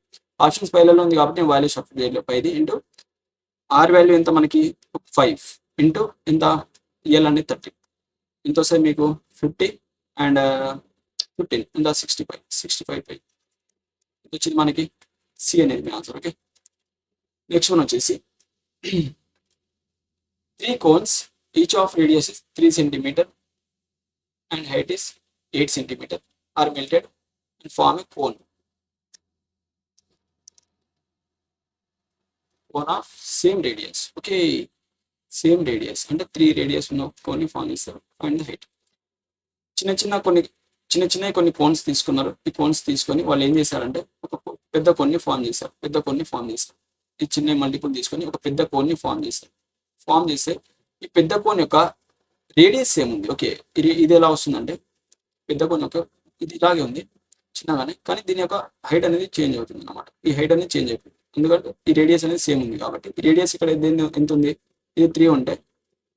ఆప్షన్స్ పైలలో ఉంది కాబట్టి నేను వాల్యూ సబ్స్టిట్యూట్ చేయలేదు. పైది ఇంటూ ఆర్ వాల్యూ ఎంత మనకి 5 ఇంటూ ఎంత ఎల్ అనేది 13, ఎంత వస్తుంది మీకు 50 అండ్ 15 ఎంత 65 పై ఇది వచ్చింది మనకి సి అనేది మీ ఆన్సర్. ఓకే, నెక్స్ట్ వన్ వచ్చేసి 3 cones each of radius is 3 centimeter and height is 8 centimeter are melted and form a cone of same radius. Okay, same radius అంటే 3 రేడియస్ ఉన్న కోన్ ఫామ్ చేస్తారు. Find the height. చిన్న చిన్న కొన్ని కోన్స్ తీసుకున్నారు. ఈ కోన్స్ తీసుకొని వాళ్ళు ఏం చేశారంటే ఒక పెద్ద కోన్ని ఫామ్ చేశారు. ఈ చిన్న మల్టిపుల్ తీసుకొని ఒక పెద్ద కోన్ని ఫామ్ చేస్తే ఈ పెద్ద కోన్ యొక్క రేడియస్ ఏముంది. ఓకే, ఇది ఎలా వస్తుందంటే పెద్ద కోన్ యొక్క ఇది ఇలాగే ఉంది చిన్నగానే, కానీ దీని యొక్క హైట్ అనేది చేంజ్ అవుతుంది అన్నమాట. ఈ హైట్ అనేది చేంజ్ అయిపోతుంది ఎందుకంటే ఈ రేడియస్ అనేది సేమ్ ఉంది కాబట్టి. ఈ రేడియస్ ఇక్కడ ఎంత ఉంది, ఇది 3 ఉంటే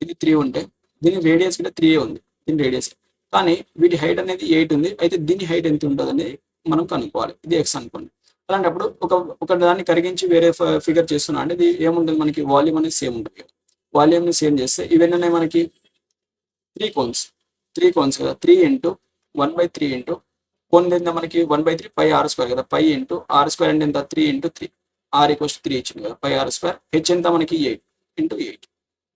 ఇది 3 ఉంటే దీని రేడియస్ కూడా 3 ఉంది దీని రేడియస్, కానీ వీటి హైట్ అనేది 8 ఉంది. అయితే దీని హైట్ ఎంత ఉంటుంది అనేది మనం కనుక్కోవాలి. ఇది ఎక్స్ అనుకోండి. అలాంటప్పుడు ఒక దాన్ని కరిగించి వేరే ఫిగర్ చేస్తున్నా అంటే ఇది ఏముంటుంది మనకి వాల్యూమ్ అనేది సేమ్ ఉంటుంది. వాల్యూమ్ని సేమ్ చేస్తే ఇవన్నీ మనకి 3 కోన్స్ కదా, 3 ఇంటూ 1/3 ఇంటూ కోన్ ఎంత మనకి 1/3 పై ఆర్ స్క్వేర్ కదా, పై ఇంటూ ఆర్ స్క్వేర్ అంటే ఎంత 3 ఇంటూ 3, ఆర్ ఈక్వల్స్ 3 ఇచ్చింది కదా, పై ఆర్ స్క్వేర్. హెచ్ ఎంత మనకి 8 ఇంటూ 8.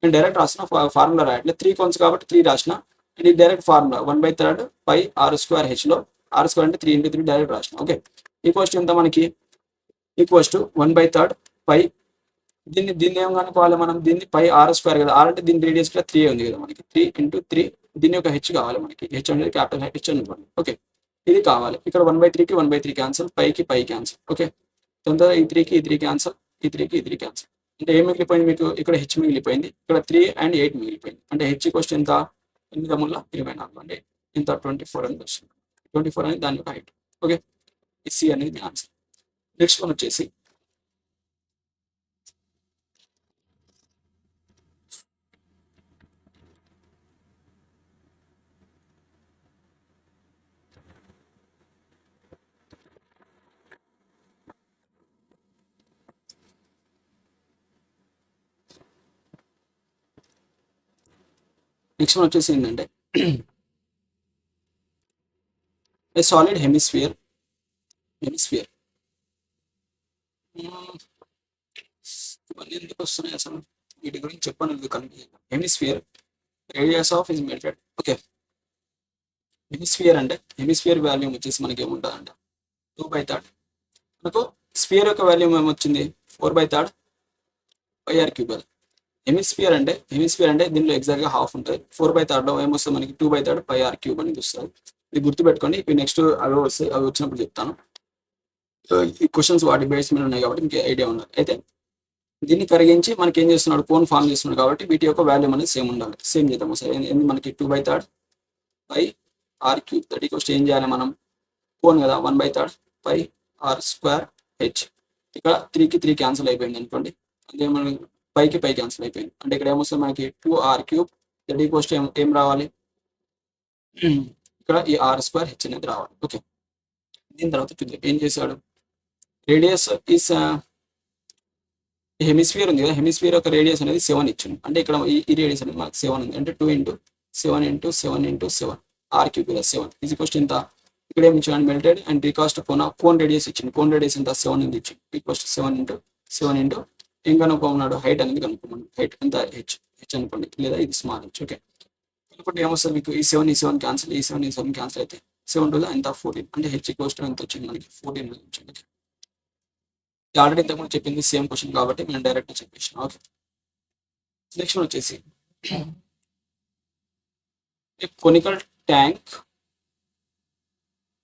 నేను డైరెక్ట్ రాసిన ఫార్ములా రాయట్లేదు, 3 కోన్స్ కాబట్టి 3 రాసిన. అండ్ ఇది direct formula 1/3 pi R square హెచ్లో ఆర్ స్క్వేర్ అంటే 3 ఇంటూ 3 డైరెక్ట్ రాసిన. ఓకే, ఈక్వల్స్ ఎంత మనకి ఈక్వల్స్ టు 1/3 పై దీన్ని ఏం కనుక్కోవాలి మనం, దీన్ని పై ఆర్ స్క్వేర్ కదా, ఆర్ అంటే దీని రేడియస్ కూడా 3 ఉంది కదా మనకి, 3 ఇంటూ 3 దీని యొక్క హెచ్ కావాలి మనకి. హెచ్ అనేది క్యాపిటల్ హెచ్ అనుకోండి. ఓకే, ఇది కావాలి. ఇక్కడ 1/3కి 1/3 క్యాన్సల్, పైకి పై క్యాన్సల్. ఓకే, తొందరగా ఈ 3 క్యాన్సల్, ఈ 3 క్యాన్సల్. అంటే ఏం మిగిలిపోయింది మీకు, ఇక్కడ హెచ్ మిగిలిపోయింది, ఇక్కడ 3 అండ్ 8 మిగిలిపోయింది. అంటే హెచ్ క్వశ్చన్ ఎంత 8/24 అంటే ఎంత 24 అని వస్తుంది. 24 అనేది దాని యొక్క హైట్. ఓకే, ఈ సి అనేది మీ ఆన్సర్. నెక్స్ట్ వన్ వచ్చేసి ఏంటంటే ఏ సాలిడ్ హెమిస్ఫియర్ ఇవన్నీ ఎందుకు వస్తున్నాయి అసలు, వీటి గురించి చెప్పాను confusion. Hemisphere radius of is melted. Okay, hemisphere volume వచ్చేసి మనకి ఏముంటుంది అంటే 2/3. మనకు స్పియర్ యొక్క వాల్యూమ్ ఏమొచ్చింది 4/3 పై ఆర్ క్యూబ్. హెమిస్ఫియర్ అంటే దీనిలో ఎగ్జాక్ట్గా హాఫ్ ఉంటుంది. 4/3లో ఏమొస్తుంది మనకి 2/3 పై ఆర్ క్యూబ్ అనేది వస్తుంది. ఇది గుర్తుపెట్టుకోండి. ఇవి నెక్స్ట్ అవి వస్తాయి, అవి వచ్చినప్పుడు చెప్తాను. ఈ క్వశ్చన్స్ వాటి బేస్ మీద ఉన్నాయి కాబట్టి మీకు ఐడియా ఉండాలి. అయితే దీన్ని కరిగించి మనకి ఏం చేస్తున్నాడు, కోన్ ఫామ్ చేస్తున్నాడు కాబట్టి వీటి యొక్క వాల్యూమ్ అనేది సేమ్ ఉండాలి. సేమ్ చేద్దాం సార్. మనకి 2/3 పై ఆర్ క్యూబ్ దట్ ఈక్వల్స్ ఏం చేయాలి మనం, కోన్ కదా 1/3 పై ఆర్ స్క్వేర్ హెచ్. ఇక్కడ 3కి 3 క్యాన్సిల్ అయిపోయింది అనుకోండి, అంటే మనకి పైకి పై క్యాన్సిల్ అయిపోయింది. అంటే ఇక్కడ ఏమొస్తుంది మనకి 2r³ దట్ ఈక్వల్స్ ఏం రావాలి, ఇక్కడ ఈ ఆర్ స్క్వేర్ హెచ్ అనేది రావాలి. ఓకే, దీని తర్వాత చూద్దాం ఏం చేశాడు. రేడియస్ ఈస్ హెమిస్ఫియర్ ఉంది కదా, హెమిస్ఫియర్ యొక్క రేడియస్ అనేది 7 ఇచ్చింది. అంటే ఇక్కడ ఈ రేడియస్ అనేది మనకు 7 ఉంది. అంటే 2 ఇంటూ 7 ఇంటూ 7 ఇంటూ 7 r³ కదా 7 ఈజ్ ఈక్వల్స్ ఎంత, ఇక్కడ ఏమి ఇచ్చాడు melted and recast cone radius ఇచ్చింది. కోన్ రేడియస్ ఎంత 7 ఉంది ఇచ్చింది. ఈక్వల్స్ 7 ఇంటూ ఏం కనుక్కోమన్నాడు, హైట్ అనేది కనుక్కోమన్నాడు. హైట్ ఎంత హెచ్ అనుకోండి, లేదా ఇది స్మాల్ హెచ్. ఓకే, కనుక్కుంటే ఏమొస్తుంది మీకు ఈ 7 క్యాన్సిల్, ఈ 7 క్యాన్సిల్ అయితే 7 2 ఎంత 14. అంటే హెచ్ ఈక్వల్స్ ఎంత వచ్చింది మనకి 14 వచ్చింది. ఓకే, ఆల్రెడీ ఇంతకుముందు చెప్పింది సేమ్ క్వశ్చన్ కాబట్టి నేను డైరెక్ట్ చెప్పేసాను. ఓకే, నెక్స్ట్ వన్ వచ్చేసి conical tank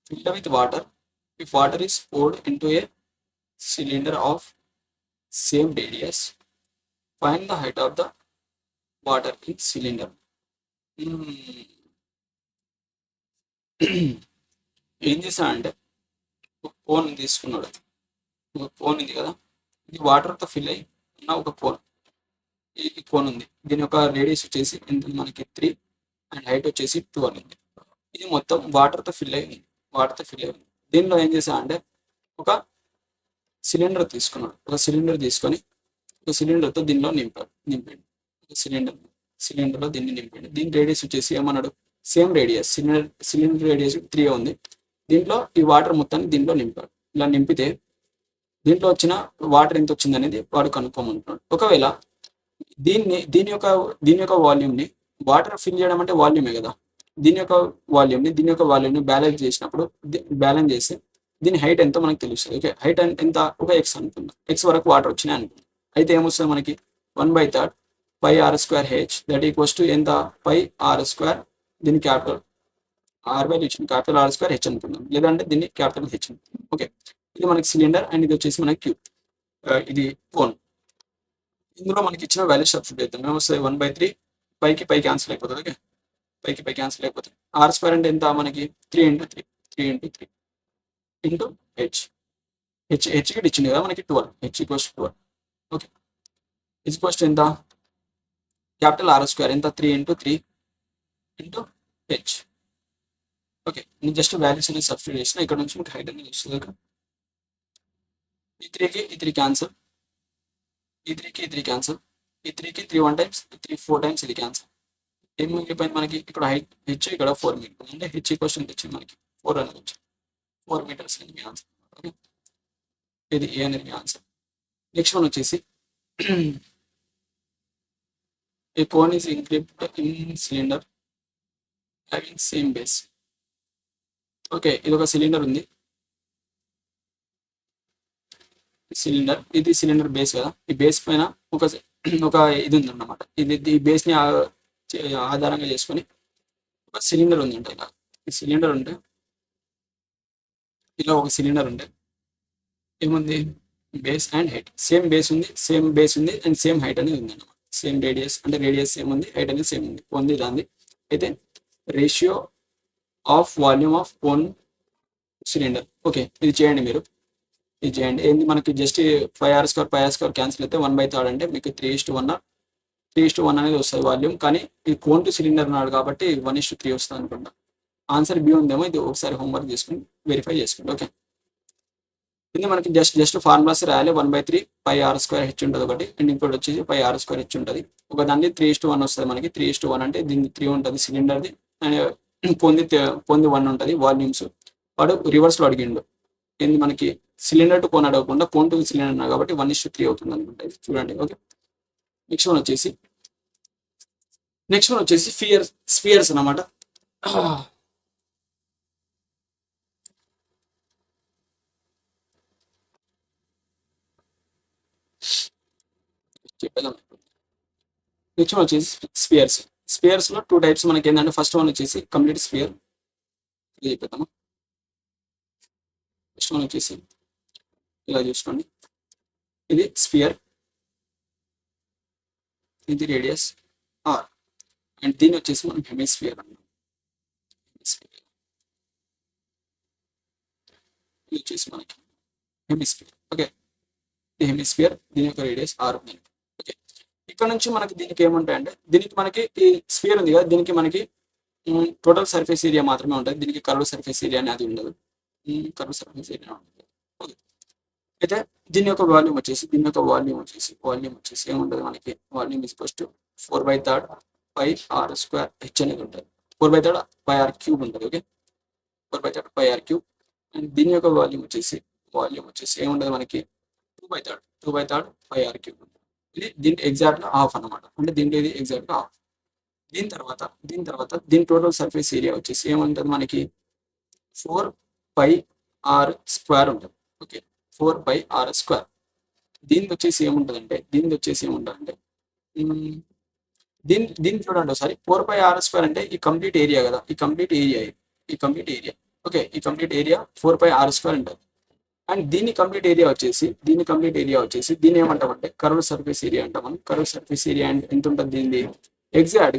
filled with water. If water is poured into a cylinder of same radius, find the height of the water in cylinder. Hmm. ఏం చేశానంటే ఒక కోన్ తీసుకున్నాడు. ఒక కోన్ ఇది కదా, ఇది వాటర్తో ఫిల్ అయ్యి ఉన్న ఒక కోన్. ఈ కోన్ ఉంది, దీని యొక్క రేడియస్ వచ్చేసి ఎంత ఉంది మనకి 3 అండ్ హైట్ వచ్చేసి 12 ఉంది. ఇది మొత్తం వాటర్తో ఫిల్ అయ్యి ఉంది, వాటర్తో ఫిల్ అయ్యి ఉంది. దీనిలో ఏం చేశానంటే ఒక సిలిండర్ తీసుకున్నాడు. ఒక సిలిండర్ తీసుకొని ఒక సిలిండర్తో దీనిలో నింపాడు. ఒక సిలిండర్లో దీన్ని నింపాడు. దీని రేడియస్ వచ్చేసి ఏమన్నాడు, సేమ్ రేడియస్, సిలిండర్ రేడియస్ 3 ఉంది. దీంట్లో ఈ వాటర్ మొత్తాన్ని దీంట్లో నింపాడు. ఇలా నింపితే దీంట్లో వచ్చిన వాటర్ ఎంత వచ్చింది అనేది వాడు కనుక్కోమంటున్నాడు. ఒకవేళ దీని యొక్క వాల్యూమ్ని, వాటర్ ఫిల్ చేయడం అంటే వాల్యూమే కదా, దీని యొక్క వాల్యూమ్ని బ్యాలెన్స్ చేసినప్పుడు, బ్యాలెన్స్ చేస్తే దీని హైట్ ఎంతో మనకు తెలుస్తుంది. ఓకే, హైట్ ఎంత, ఒక ఎక్స్ అనుకుందాం. ఎక్స్ వరకు వాటర్ వచ్చినాయి అనుకుందాం. అయితే ఏమొస్తుంది మనకి 1/3 πr²h దట్ ఈక్వల్స్ టు ఎంత, πr². దీని క్యాపిటల్ ఆర్ వాల్యూ ఇచ్చింది, క్యాపిటల్ R²h అనుకుందాం, లేదంటే దీన్ని క్యాపిటల్ హెచ్. ఓకే, ఇది మనకి సిలిండర్ అండ్ ఇది వచ్చేసి మనకి క్యూబ్, ఇది కోన్. ఇందులో మనకి ఇచ్చిన వాల్యూ సబ్స్టిట్యూట్ అవుతుంది. ఏమొస్తుంది 1/3, పై క్యాన్సిల్ అయిపోతుంది. ఓకే, పై క్యాన్సిల్ అయిపోతుంది. R² అంటే ఎంత మనకి 3 ఇంటూ హెచ్ కి ఇచ్చింది కదా మనకి 12, h=12. ఓకే, h ఎంత, క్యాపిటల్ R² ఎంత 3 ఇంటూ హెచ్. ఓకే, నేను జస్ట్ వాల్యూస్ అనేది సబ్స్టిట్యూట్ చేసిన, ఇక్కడ నుంచి మీకు హైట్ అనేది వస్తుంది. ఓకే, ఈ 3కి క్యాన్సల్, ఈ 3కి క్యాన్సల్, ఈ 3కి 3 1 టైమ్స్, ఈ 3 4 టైమ్స్, ఇది క్యాన్సల్. ఏం మిగిలిపోయింది మనకి, ఇక్కడ హైట్ హెచ్, ఇక్కడ 4 మిగిలిపోయింది. అంటే హెచ్ క్వశ్చన్ తెచ్చింది మనకి 4 అనేది వచ్చింది. 4 meters అనేది మీ ఆన్సర్. ఓకే, ఇది ఏ అనేది మీ ఆన్సర్. నెక్స్ట్ వన్ వచ్చేసి a cone is encrypted in cylinder having same base. Okay, ఇది ఒక సిలిండర్ ఉంది. సిలిండర్, ఇది సిలిండర్ బేస్ కదా, ఈ బేస్ పైన ఒక ఇది ఉంది అన్నమాట. ఈ బేస్ ని ఆధారంగా చేసుకొని ఒక సిలిండర్ ఉందంట. ఇలా ఈ సిలిండర్ ఉంటే, ఇలా ఒక సిలిండర్ ఉంటే ఏముంది, base and height same base ఉంది అండ్ సేమ్ హైట్ అనేది ఉంది అన్నమాట. సేమ్ రేడియస్, అంటే రేడియస్ సేమ్ ఉంది, హైట్ అనేది సేమ్ ఉంది దాన్ని. అయితే ratio of volume of cone cylinder. Okay, ఇది చేయండి మీరు, ఇది చేయండి. ఏంది మనకి జస్ట్ 5r² క్యాన్సిల్ అయితే 1/3 అంటే మీకు 3:1 అనేది వస్తుంది వాల్యూమ్. కానీ ఈ కోన్ టు సిలిండర్ అన్నాడు కాబట్టి 1:3 వస్తుంది అనుకుంటా. ఆన్సర్ బి ఉందేమో, ఇది ఒకసారి హోంవర్క్ చేసుకుని వెరిఫై చేసుకోండి. ఓకే, ఇది మనకి జస్ట్ ఫార్ములాస్ రాయాలి. 1/3 πr²h ఉంటుంది ఒకటి, అండ్ ఇంకోటి వచ్చేసి πr²h ఉంటుంది. ఒక దాన్ని 3:1 వస్తుంది మనకి. 3:1 అంటే దీనికి 3 ఉంటుంది సిలిండర్ది, అండ్ పొంది 1 ఉంటుంది వాల్యూమ్స్. వాడు రివర్స్లో అడిగిండు, ఏంది మనకి సిలిండర్ టు కోన్ అడగకుండా కోన్ టు సిలిండర్ అన్నా కాబట్టి 1:3 అవుతుంది అనుకుంటా. చూడండి. ఓకే, నెక్స్ట్ వన్ వచ్చేసి స్పియర్స్ అన్నమాట. చెప్పేద్దాం. నెక్స్ట్ వన్ వచ్చేసి స్పియర్స్ లో 2 టైప్స్ మనకి ఏంటంటే, ఫస్ట్ వన్ వచ్చేసి కంప్లీట్ స్పియర్, ఇది చెప్పేద్దాము. నెక్స్ట్ వన్ వచ్చేసి ఇలా చూసుకోండి, ఇది స్పియర్, ఇది రేడియస్ ఆర్, అండ్ దీని వచ్చేసి మనం హెమిస్ఫియర్ అన్నాం. ఇది వచ్చేసి మనకి హెమిస్ఫియర్. ఓకే, ఇది హెమిస్ఫియర్, దీని యొక్క రేడియస్ ఆర్ ఉంది. ఓకే, ఇక్కడ నుంచి మనకి దీనికి ఏముంటాయంటే, దీనికి మనకి ఈ స్పియర్ ఉంది కదా, దీనికి మనకి టోటల్ సర్ఫేస్ ఏరియా మాత్రమే ఉంటుంది. దీనికి కర్వ్ సర్ఫేస్ ఏరియా అనేది ఉండదు. కర్వ్ సర్ఫేస్ ఏరియా ఉంటుంది. ఓకే, అయితే దీని యొక్క వాల్యూమ్ వచ్చేసి ఏముంటుంది మనకి, వాల్యూమ్ ఇస్ ఫస్ట్ 4/3 πr²h అనేది ఉంటుంది. 4/3 πr³ ఉంటుంది. Okay, 4/3 πr³. అండ్ దీని యొక్క వాల్యూమ్ వచ్చేసి ఏముంటుంది మనకి 2/3 πr³ ఉంటుంది. ఇది దీని ఎగ్జాక్ట్గా హాఫ్ అన్నమాట, అంటే దీంట్లో ఇది ఎగ్జాక్ట్గా హాఫ్. దీని తర్వాత దీని టోటల్ సర్ఫేస్ ఏరియా వచ్చేసి ఏముంటుంది మనకి 4πr² ఉంటుంది. Okay, 4πr². దీనికి వచ్చేసి ఏముంటుందంటే దీన్ని చూడండి ఒకసారి. 4πr² అంటే ఈ కంప్లీట్ ఏరియా కదా, ఈ కంప్లీట్ ఏరియా ఓకే, ఈ కంప్లీట్ ఏరియా 4πr² ఉంటుంది. అండ్ దీన్ని ఏమంటామంటే కర్వ్ సర్ఫేస్ ఏరియా అంటాం మనం. కర్వ్ సర్ఫేస్ ఏరియా అంటే ఎంత ఉంటుంది దీనిది ఎగ్జాక్ట్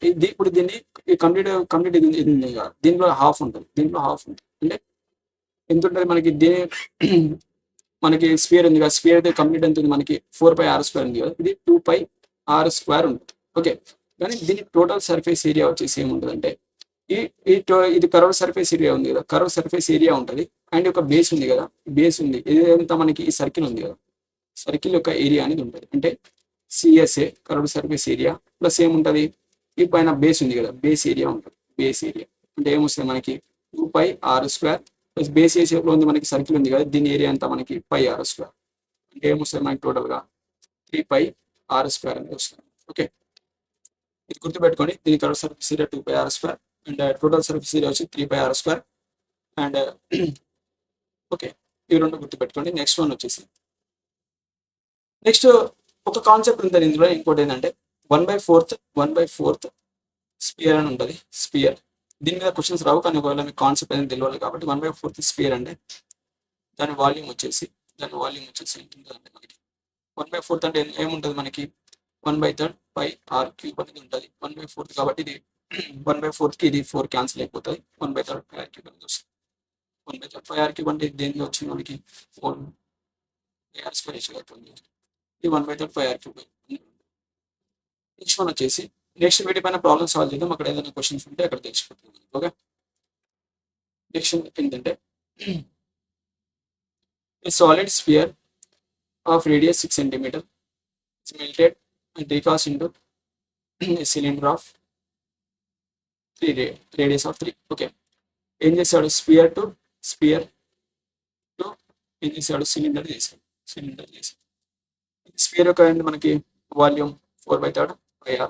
ఇది. ఇప్పుడు దీన్ని కంప్లీట్ ఇది ఉంది కదా, దీంట్లో హాఫ్ ఉంటుంది, అంటే ఎంత ఉంటుంది మనకి దీని మనకి స్పియర్ ఉంది కదా, స్పియర్ అయితే కంప్లీట్ ఎంత ఉంది మనకి 4πr² ఉంది కదా, ఇది 2πr² ఉంటుంది. ఓకే, కానీ దీని టోటల్ సర్ఫేస్ ఏరియా వచ్చేసి ఏముంటుందంటే ఇది కర్వ్ సర్ఫేస్ ఏరియా ఉంది కదా, కర్వ్ సర్ఫేస్ ఏరియా ఉంటుంది. అండ్ ఒక బేస్ ఉంది కదా, ఇదంతా మనకి ఈ సర్కిల్ ఉంది కదా, సర్కిల్ యొక్క ఏరియా అనేది ఉంటుంది. అంటే CSA curve surface area plus ఏముంటుంది, ఈ పైన బేస్ ఉంది కదా, బేస్ ఏరియా ఉంటుంది. బేస్ ఏరియా అంటే ఏమొస్తుంది మనకి 2πr² ప్లస్ బేస్ ఏ షేప్ లో ఉంది మనకి, సర్కిల్ ఉంది కదా, దీని ఏరియా అంతా మనకి πr². అంటే ఏమొస్తుంది మనకి టోటల్ గా 3πr² అనేది వస్తుంది. ఓకే, ఇది గుర్తుపెట్టుకోండి. దీని curve surface area 2πr² and total surface area వచ్చి 3πr². అండ్ ఓకే, ఇవి రెండు గుర్తుపెట్టుకోండి. నెక్స్ట్ ఒక కాన్సెప్ట్ ఉంటుంది ఇందులో. ఇంకోటి ఏంటంటే 1/4 స్పియర్ అని ఉంటుంది. స్పియర్ దీని మీద క్వశ్చన్స్ రావు, కానీ ఒకవేళ మీకు కాన్సెప్ట్ అనేది తెలియాలి కాబట్టి 1/4 స్పియర్ అంటే దాని వాల్యూమ్ వచ్చేసి ఎంత ఉంటుందంటే మనకి 1/4 అంటే ఏముంటుంది మనకి 1/3 πr³ అనేది ఉంటుంది. 1/4 కాబట్టి ఇది 1/4కి ఇది 4 క్యాన్సిల్ అయిపోతుంది. 1/3 πr³ అనేది వస్తుంది. 1/3 πr³ అంటే దేనిలో వచ్చింది మనకి 4πr² అవుతుంది. ఇది 1/3 πr³. నెక్స్ట్ వన్ వచ్చేసి నెక్స్ట్ వీటి పైన ప్రాబ్లమ్ సాల్వ్ చేద్దాం. అక్కడ ఏదైనా క్వశ్చన్స్ ఉంటే అక్కడ తెలిసిపోతుంది. ఓకే, నెక్స్ట్ ఏంటంటే solid spear of radius 6 cm is melted and recast into a cylinder of 3 radius of 3. Okay, ఏం చేశాడు, స్పియర్ టు ఏం చేశాడు, సిలిండర్ చేశాడు. స్పియర్ యొక్క మనకి వాల్యూమ్ 4/3 πr³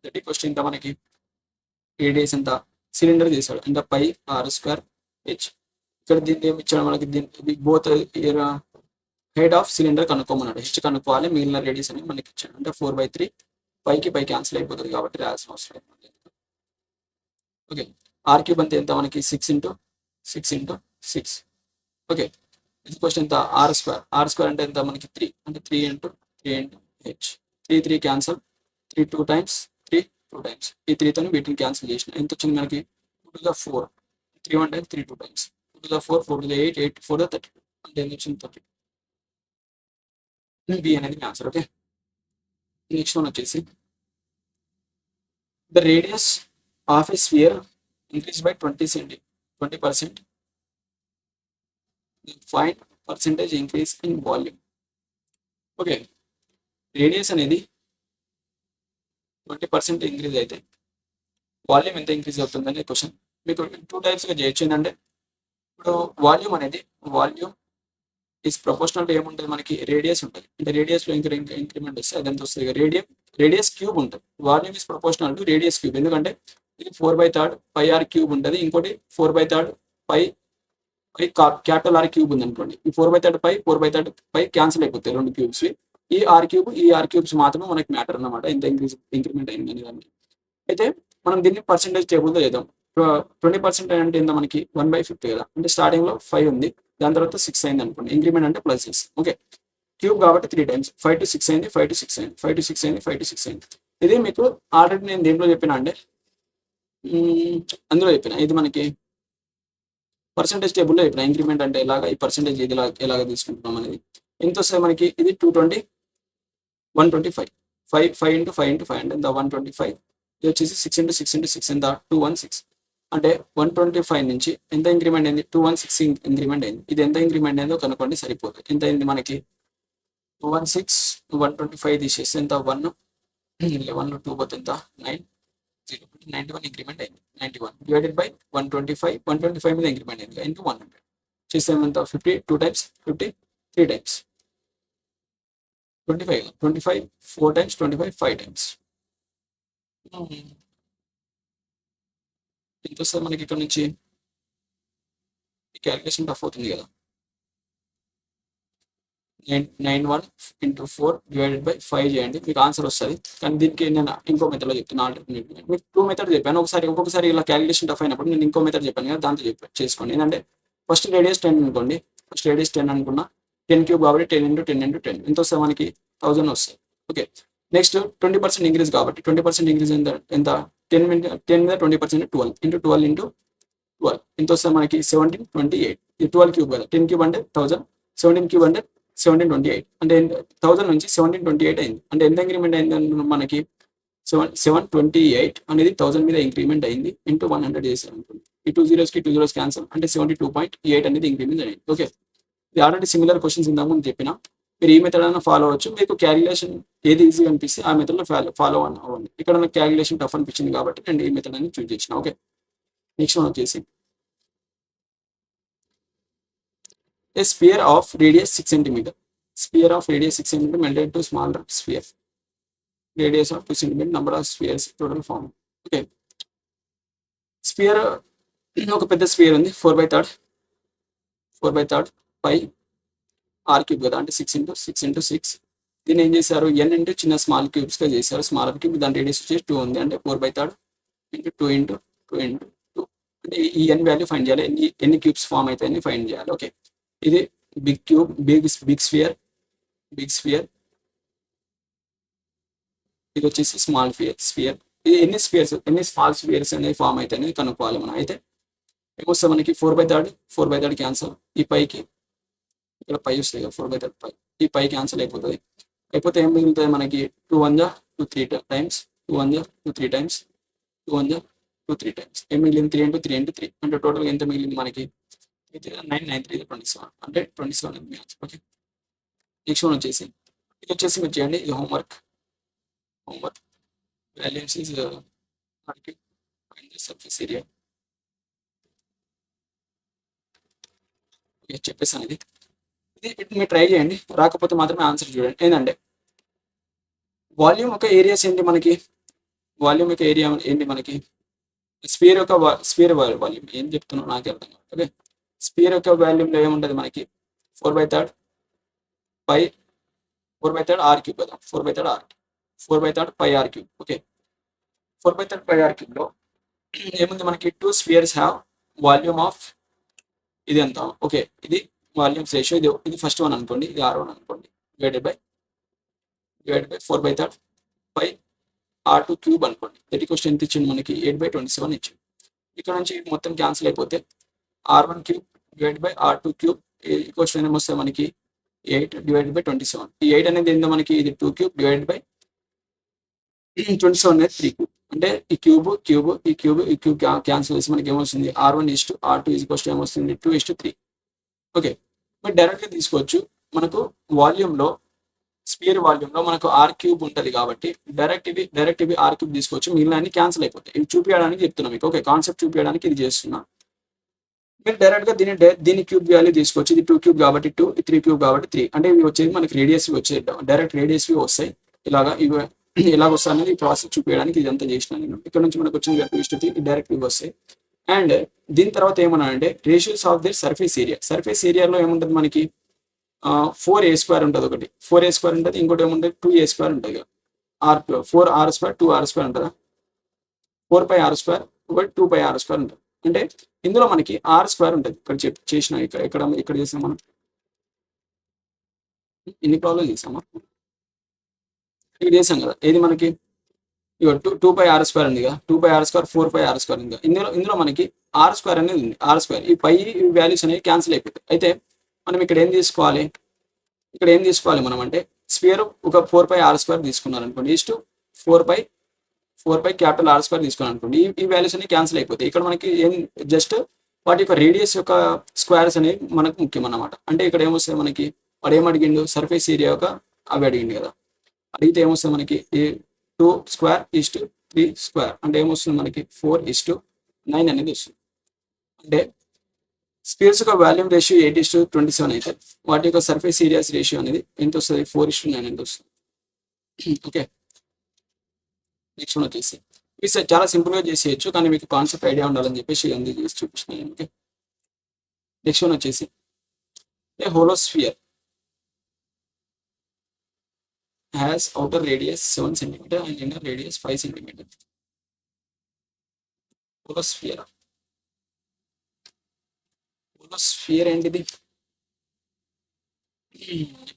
దట్ ఈక్వల్స్ ఇంత మనకి రేడియస్ ఎంత, సిలిండర్ చేశాడు అంటే πr²h. ఇక్కడ దీన్ని ఏమి ఇచ్చాడు మనకి, దీన్ని బోత్ హెడ్ ఆఫ్ సిలిండర్ కనుక్కోమన్నాడు. హెచ్ కనుక్కోవాలి, మిగిలిన రేడియస్ అనేది మనకి ఇచ్చాడు. అంటే 4/3 పై క్యాన్సిల్ అయిపోతుంది కాబట్టి రాయాల్సిన అవసరం లేదు. ఓకే, r³ అంతే ఎంత మనకి 6 × 6. ఓకే, ఇది క్వశ్చన్ ఎంత, r² అంటే ఎంత మనకి 3, అంటే 3 × h. 3 cancel, 3 2 times, 3 2 times. ఈ 3తో వీటిని క్యాన్సిల్ చేసిన ఎంత వచ్చింది మనకి 2 to the 4. 3 1 times, 3 2 times. 2 to the 4, 4 to the 8, 8 4 to the 32. అంటే ఎంత వచ్చింది 30. బి అనేది ఆన్సర్. ఓకే, నెక్స్ట్ వన్ వచ్చేసి the radius of a sphere increase by 20%. Find percentage increase in volume. Okay, radius అనేది 20% ఇంక్రీజ్ అయితే వాల్యూమ్ ఎంత ఇంక్రీజ్ అవుతుందనే క్వశ్చన్. మీకు 2 టైప్స్గా చేయొచ్చు. ఏంటంటే ఇప్పుడు వాల్యూమ్ ఈస్ ప్రపోర్షనల్ టు ఏముంటుంది మనకి, రేడియస్ ఉంటుంది. అంటే రేడియస్లో ఇంక్రిమెంట్ వస్తే అది ఎంత వస్తుంది, రేడియస్ క్యూబ్ ఉంటుంది. Volume is proportional to radius cube. ఎందుకంటే ఇది 4/3 πr³ ఉంటుంది. ఇంకోటి 4/3 క్యాపిటల్ R³ ఉంది అనుకోండి. ఈ 4/3 π క్యాన్సిల్ అయిపోతాయి రెండు క్యూబ్స్. ఈ R³ మాత్రమే మనకి మ్యాటర్ అన్నమాట, ఎంత ఇంక్రిమెంట్ అయింది అనే దానికి. అయితే మనం దీన్ని పర్సెంటేజ్ టేబుల్లో చేద్దాం. 20% అంటే ఎంత మనకి 1/5 కదా, అంటే స్టార్టింగ్ లో 5 ఉంది, దాని తర్వాత 6 అయింది అనుకోండి. ఇంక్రిమెంట్ అంటే ప్లస్ చేసి. ఓకే, క్యూబ్ కాబట్టి 3 times 5 to 6 అయింది, 5 to 6 అయింది, 5 to 6 అయింది, 5 to 6 అయింది. ఇది మీకు ఆల్రెడీ నేను దేంట్లో చెప్పినా అంటే అందులో చెప్పిన, ఇది మనకి పర్సెంటేజ్ టేబుల్లో చెప్పిన. ఇంక్రిమెంట్ అంటే ఎలాగా, ఈ పర్సెంటేజ్ ఇది ఎలాగ తీసుకుంటున్నాం అనేది. ఎంత వస్తుంది మనకి, ఇది 220 125 5 into 5 into 5 అంటే ఎంత 125. ఇది వచ్చేసి 6 into 6 into 6 ఎంత 216. అంటే 125 నుంచి ఎంత ఇంక్రిమెంట్ అయింది, 216 ఇంక్రిమెంట్ అయింది. ఇది ఎంత ఇంక్రిమెంట్ అయిందో కనుక్కోండి సరిపోతుంది. ఎంత అయింది మనకి 216, 125 తీసేస్తే ఎంత 1 11 2 పోతే ఎంత 9 0 91 ఇంక్రిమెంట్ అయింది. 91 డివైడెడ్ బై 125 మీద ఇంక్రిమెంట్ అయింది ఇంటూ 100 చేస్తే ఎంత 50 2 times, 50 3 times, 25 4 times, 25 5 times. ఎంత వస్తుంది మనకి ఇక్కడ నుంచి, ఈ క్యాలిక్యులేషన్ టఫ్ అవుతుంది కదా. 91/4 చేయండి, మీకు ఆన్సర్ వస్తుంది. కానీ దీనికి నేను ఇంకో మెథడ్లో చెప్తున్నా. ఆల్టర్నేట్ మీకు 2 మెథడ్ చెప్పాను. ఒక్కొక్కసారి ఇలా క్యాలిక్యులేషన్ టఫ్ అయినప్పుడు నేను ఇంకో మెథడ్ చెప్పాను కదా, దాంతో చేసుకోండి. ఏంటంటే ఫస్ట్ రేడియస్ 10 అనుకోండి. ఫస్ట్ రేడియస్ 10 అనుకున్నా, 10³ కాబట్టి 10 × 10 × 10 ఎంత వస్తుంది మనకి? 1000 వస్తుంది. ఓకే, నెక్స్ట్ 20% ఇంక్రీజ్ కాబట్టి 20% ఇంక్రీజ్ ఎంత 10 మీద 20% 12 12 ఎంత వస్తుంది మనకి? 1728. ఇది 12³ కదా, 10³ అంటే 1000, 17³ అంటే 1728. అంటే 1000 నుంచి 1728 అయింది. అంటే ఎంత ఇంక్రిమెంట్ అయింది మనకి? 728 అనేది 1000 మీద ఇంక్రిమెంట్ అయింది. ఇంటూ 100 చేశారు అనుకోండి. ఈ 2 zeros కి 2 zeros క్యాన్సల్, అంటే 72.8 అనేది ఇంక్రిమెంట్ అయింది. ఓకే, ఇది ఆల్రెడీ సిమిలర్ క్వశ్చన్స్ ఇంతకుముందు చెప్పిన. మీరు ఈ మెథడ్ అయినా ఫాలో అవ్వచ్చు. మీకు క్యాలిక్యులేషన్ ఏది ఈజీగా అనిపిస్తే ఆ మెథడ్లో ఫాలో అవ్వండి. ఇక్కడ నాకు క్యాలిక్యులేషన్ టఫ్ అనిపించింది కాబట్టి నేను ఈ మెథడ్ అని చూస్ చేసిన. ఓకే, నెక్స్ట్ వన్ వచ్చేసి a sphere of radius 6 centimeter. Sphere of radius 6 centimeter melted to smaller sphere. Radius of 2 centimeter, number of spheres total form. Okay, sphere ఒక పెద్ద స్పియర్ ఉంది, 4/3 పై r³ కదా, అంటే 6 × 6 × 6. దీన్ని ఏం చేశారు? n అంటే చిన్న స్మాల్ క్యూబ్స్గా చేశారు. స్మాలర్ క్యూబ్, దాని రేడియస్ వచ్చేసి 2 ఉంది. అంటే 4/3 × 2 × 2 × 2. అంటే ఈ n వాల్యూ ఫైండ్ చేయాలి. ఎన్ని క్యూబ్స్ ఫామ్ అవుతాయని ఫైండ్ చేయాలి. ఓకే, ఇది బిగ్ క్యూబ్, బిగ్ స్పియర్. ఇది వచ్చేసి స్మాల్ స్పియర్. ఇది ఎన్ని స్మాల్ స్పియర్స్ అనేవి ఫామ్ అవుతాయని కనుక్కోవాలి మనం. అయితే ఏమొస్తుంది మనకి? 4/3 క్యాన్సల్. ఈ పైకి ఇక్కడ పై వస్తుంది కదా, 4/3 పై. ఈ పై క్యాన్సల్ అయిపోతుంది. అయిపోతే ఏం మిగులుతుంది మనకి? 2 × 1 = 2 3 టైమ్స్, 2 × 1 = 2 3 టైమ్స్, 2 × 1 = 2 3 టైమ్స్. ఏం మిగిలింది? 3 × 3 × 3. అంటే టోటల్గా ఎంత మిగిలింది మనకి? 9 9 3 27. అంటే 27 అనేది ఆన్సర్. ఓకే, నెక్స్ట్ వన్ వచ్చేసి ఇది వచ్చేసి మీరు చేయండి. ఇది homework. Volumes is surface area. చెప్పేసాను. ఇది మీరు ట్రై చేయండి. రాకపోతే మాత్రమే ఆన్సర్ చూడండి. ఏంటంటే వాల్యూమ్ యొక్క ఏరియాస్ ఏంటి మనకి? వాల్యూమ్ యొక్క ఏరియా ఏంటి మనకి? స్పియర్ వాల్యూమ్ ఏం చెప్తున్నావు నాకు అర్థం కాదు. ఓకే, స్పియర్ యొక్క వాల్యూమ్లో ఏముంటుంది మనకి? 4/3 పై 4/3 r³ కదా, 4/3 పై r³. ఓకే, 4/3 పై r³ ఏముంది మనకి? 2 స్పియర్స్ హ్యావ్ వాల్యూమ్ ఆఫ్ ఇది ఎంత? ఓకే, ఇది వాల్యూమ్స్ రేషియో. ఇది ఫస్ట్ వన్ అనుకోండి, ఇది r1 అనుకోండి. డివైడెడ్ బై 4/3 పై r2³ అనుకోండి. దట్ ఈక్వల్స్ ఎంత ఇచ్చింది మనకి? 8/27 ఇచ్చింది. ఇక్కడ నుంచి మొత్తం క్యాన్సిల్ అయిపోతే r1³ divide by r2³ equals ఏమొస్తుంది మనకి? 8/27. ఈ 8 అనేది ఏందో మనకి? ఇది 2³ డివైడ్ బై 27 అనేది 3³. అంటే ఈ క్యూబ్ క్యాన్సిల్ చేసి మనకి ఏమొస్తుంది? r1:r2 ఏమొస్తుంది? 2:3. ఓకే, మీరు డైరెక్ట్గా తీసుకోవచ్చు. మనకు వాల్యూమ్లో, స్పియర్ వాల్యూమ్లో మనకు r³ ఉంటుంది కాబట్టి డైరెక్ట్ ఇవి r³ తీసుకోవచ్చు. మిగిలిన అన్ని క్యాన్సిల్ అయిపోతాయి. ఇవి చూపించడానికి చెప్తున్నా మీకు. ఓకే, కాన్సెప్ట్ చూపించడానికి ఇది చేస్తున్నా. మీరు డైరెక్ట్గా దీని క్యూబ్ వాల్యూ తీసుకోవచ్చు. ఇది 2³ కాబట్టి 2, 3³ కాబట్టి 3. అంటే ఇవి వచ్చేది మనకి రేడియస్వి వచ్చేది, డైరెక్ట్ రేడియస్వి వస్తాయి. ఇలాగా ఇవి ఎలాగ వస్తాయి అనేది ఈ ప్రాసెస్ చూపించడానికి ఇదంతా చేసిన నేను. ఇక్కడ నుంచి మనకు వచ్చింది 2:3 డైరెక్ట్ ఇవి వస్తాయి. అండ్ దీని తర్వాత ఏమన్నా అంటే ratios of దిర్ surface area. Surface ఏరియాలో ఏముంటుంది మనకి? 4a² ఉంటుంది. ఒకటి 4a² ఉంటుంది, ఇంకోటి ఏముంటుంది? 2a² ఉంటుంది కదా. 4r², 2r² ఉంటుందా? 4πr², ఒకటి 2πr² ఉంటుంది. అంటే ఇందులో మనకి r² ఉంటుంది. ఇక్కడ చేసిన ఇక్కడ చేసాం మనం. ఇన్ని ప్రాబ్లమ్ చేసామా? ఇక్కడ చేసాం కదా. ఏది మనకి? ఇక 2πr² ఉంది కదా, 2πr², 4πr² ఉంది కదా. ఇందులో మనకి r² అనేది ఉంది. r², ఈ పై వాల్యూస్ అనేవి క్యాన్సిల్ అయిపోతాయి. అయితే మనం ఇక్కడ ఏం తీసుకోవాలి మనం అంటే స్పియర్ ఒక 4πr² తీసుకున్నారు అనుకోండి, ఈస్ట్ 4π క్యాపిటల్ r² తీసుకున్నాను అనుకోండి. ఈ వాల్యూస్ అనేవి క్యాన్సిల్ అయిపోతాయి. ఇక్కడ మనకి ఏం జస్ట్ వాటి యొక్క రేడియస్ యొక్క స్క్వేర్స్ అనేవి మనకు ముఖ్యం అన్నమాట. అంటే ఇక్కడ ఏమొస్తుంది మనకి? వాడు ఏం అడిగిండు? సర్ఫేస్ ఏరియా యొక్క అవి అడిగిండు కదా. అడిగితే ఏమొస్తుంది మనకి? 2² 3² అంటే ఏమొస్తుంది మనకి? 4:9 అనేది వస్తుంది. అంటే స్పియర్స్ యొక్క వాల్యూమ్ రేషియో 8:27 అయితే వాటి యొక్క సర్ఫేస్ ఏరియాస్ రేషియో అనేది ఎంత వస్తుంది? 4:9 అనేది వస్తుంది. ఓకే, నెక్స్ట్ వన్ వచ్చేసి ఇది చాలా సింపుల్గా చేసేయచ్చు, కానీ మీకు కాన్సెప్ట్ ఐడియా ఉండాలని చెప్పేసి ఎందుకు చేసి చూపించినాను. ఓకే, నెక్స్ట్ వన్ వచ్చేసి ఏ హోలోస్ఫియర్. has outer radius 7 centimeter and inner radius 5 centimeter. Polar sphere. Polar sphere ఏంటిది?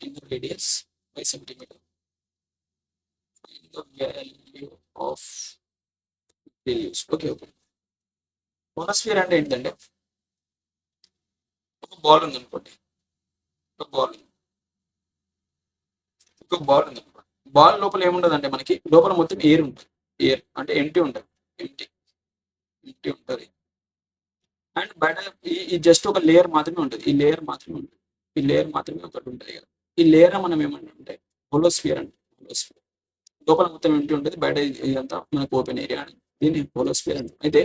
Inner radius 5 centimeter. Find the value of values. Okay, okay. Polar sphere అంటే ఏంటంటే ఒక బాల్ ఉంది అనుకోండి. ఒక బాల్ అనుకోండి. బాల్ లోపల ఏముండదు అంటే మనకి లోపల మొత్తం ఎయిర్ ఉంటుంది. ఎయిర్ అంటే ఎంటీ ఉంటుంది. ఎంటీ ఉంటుంది. అండ్ బయట ఈ జస్ట్ ఒక లేయర్ మాత్రమే ఉంటుంది. ఈ లేయర్ మాత్రమే ఒకటి ఉంటుంది కదా. ఈ లేయర్ మనం ఏమంటే హోలోస్ఫియర్ అంటే హోలోస్ఫియర్. లోపల మొత్తం ఎంటీ ఉంటుంది. బయట ఇదంతా మనకు ఓపెన్ ఏరియా అని దీన్ని హోలోస్ఫియర్ అంటే. అయితే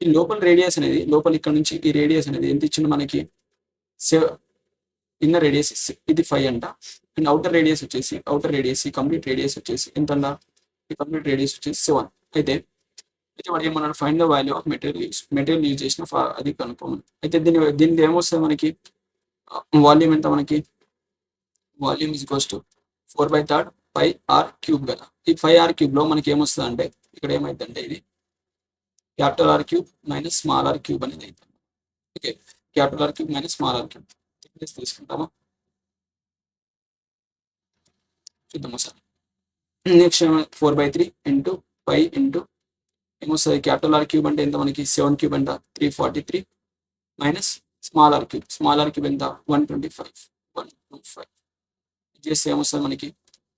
ఈ లోపల రేడియస్ అనేది లోపల ఇక్కడ నుంచి ఈ రేడియస్ అనేది ఎంత ఇచ్చింది మనకి ఇన్నర్ రేడియస్ ఇది 5 అంట. And outer radius complete radius వచ్చేసి ఎంత అంట? ఈ కంప్లీట్ రేడియస్ వచ్చేసి 7. అయితే వాడు ఏమన్నాడు? Find the value of material use చేసిన అది కనుక్కోమని. అయితే దీనికి ఏమొస్తుంది మనకి? వాల్యూమ్ ఎంత మనకి? Volume is equals to 4/3 pi R cube కదా. ఈ 5r క్యూబ్ లో మనకి ఏమొస్తుంది అంటే ఇక్కడ ఏమైందంటే ఇది capital R cube minus small R cube అనేది అవుతుంది. Okay, capital R cube minus small R cube తీసుకుంటామా? చూద్దామా సార్. నెక్స్ట్ 4/3 ఇంటూ 5 ఇంటూ ఏమొస్తుంది? క్యాపిటల్ ఆర్ క్యూబ్ అంటే ఎంత మనకి? 7 క్యూబ్ ఎంత? 343 మైనస్ స్మాల్ ఆర్ క్యూబ్ ఎంత? 125 చేస్తే ఏమొస్తుంది మనకి?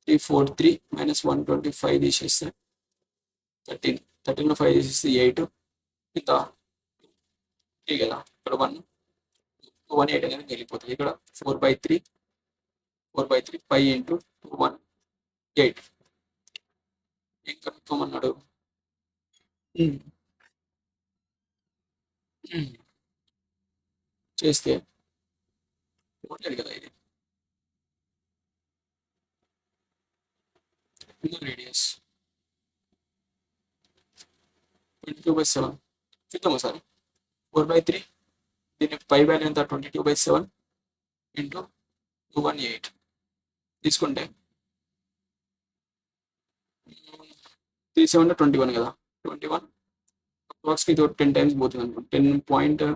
343 మైనస్ 125 తీసేస్తే 13 5 తీసేస్తే 8 ఇంత 3 కదా. ఇక్కడ 118 అనేది వెళ్ళిపోతుంది. ఇక్కడ 4/3 5 ఇంటూ 118 ఏం కనుక్కోమన్నాడు? చేస్తే టోటల్ కదా ఇది రేడియస్ 22/7. చూద్దామా సార్. 4/3 దీని పై వాల్యూ ఎంత? 22/7 ఇంటూ 218 తీసుకుంటే 37 21 కదా. 21 అప్రాక్స్కి ఇది 10 టైమ్స్ పోతుంది అనుకోండి. 10.5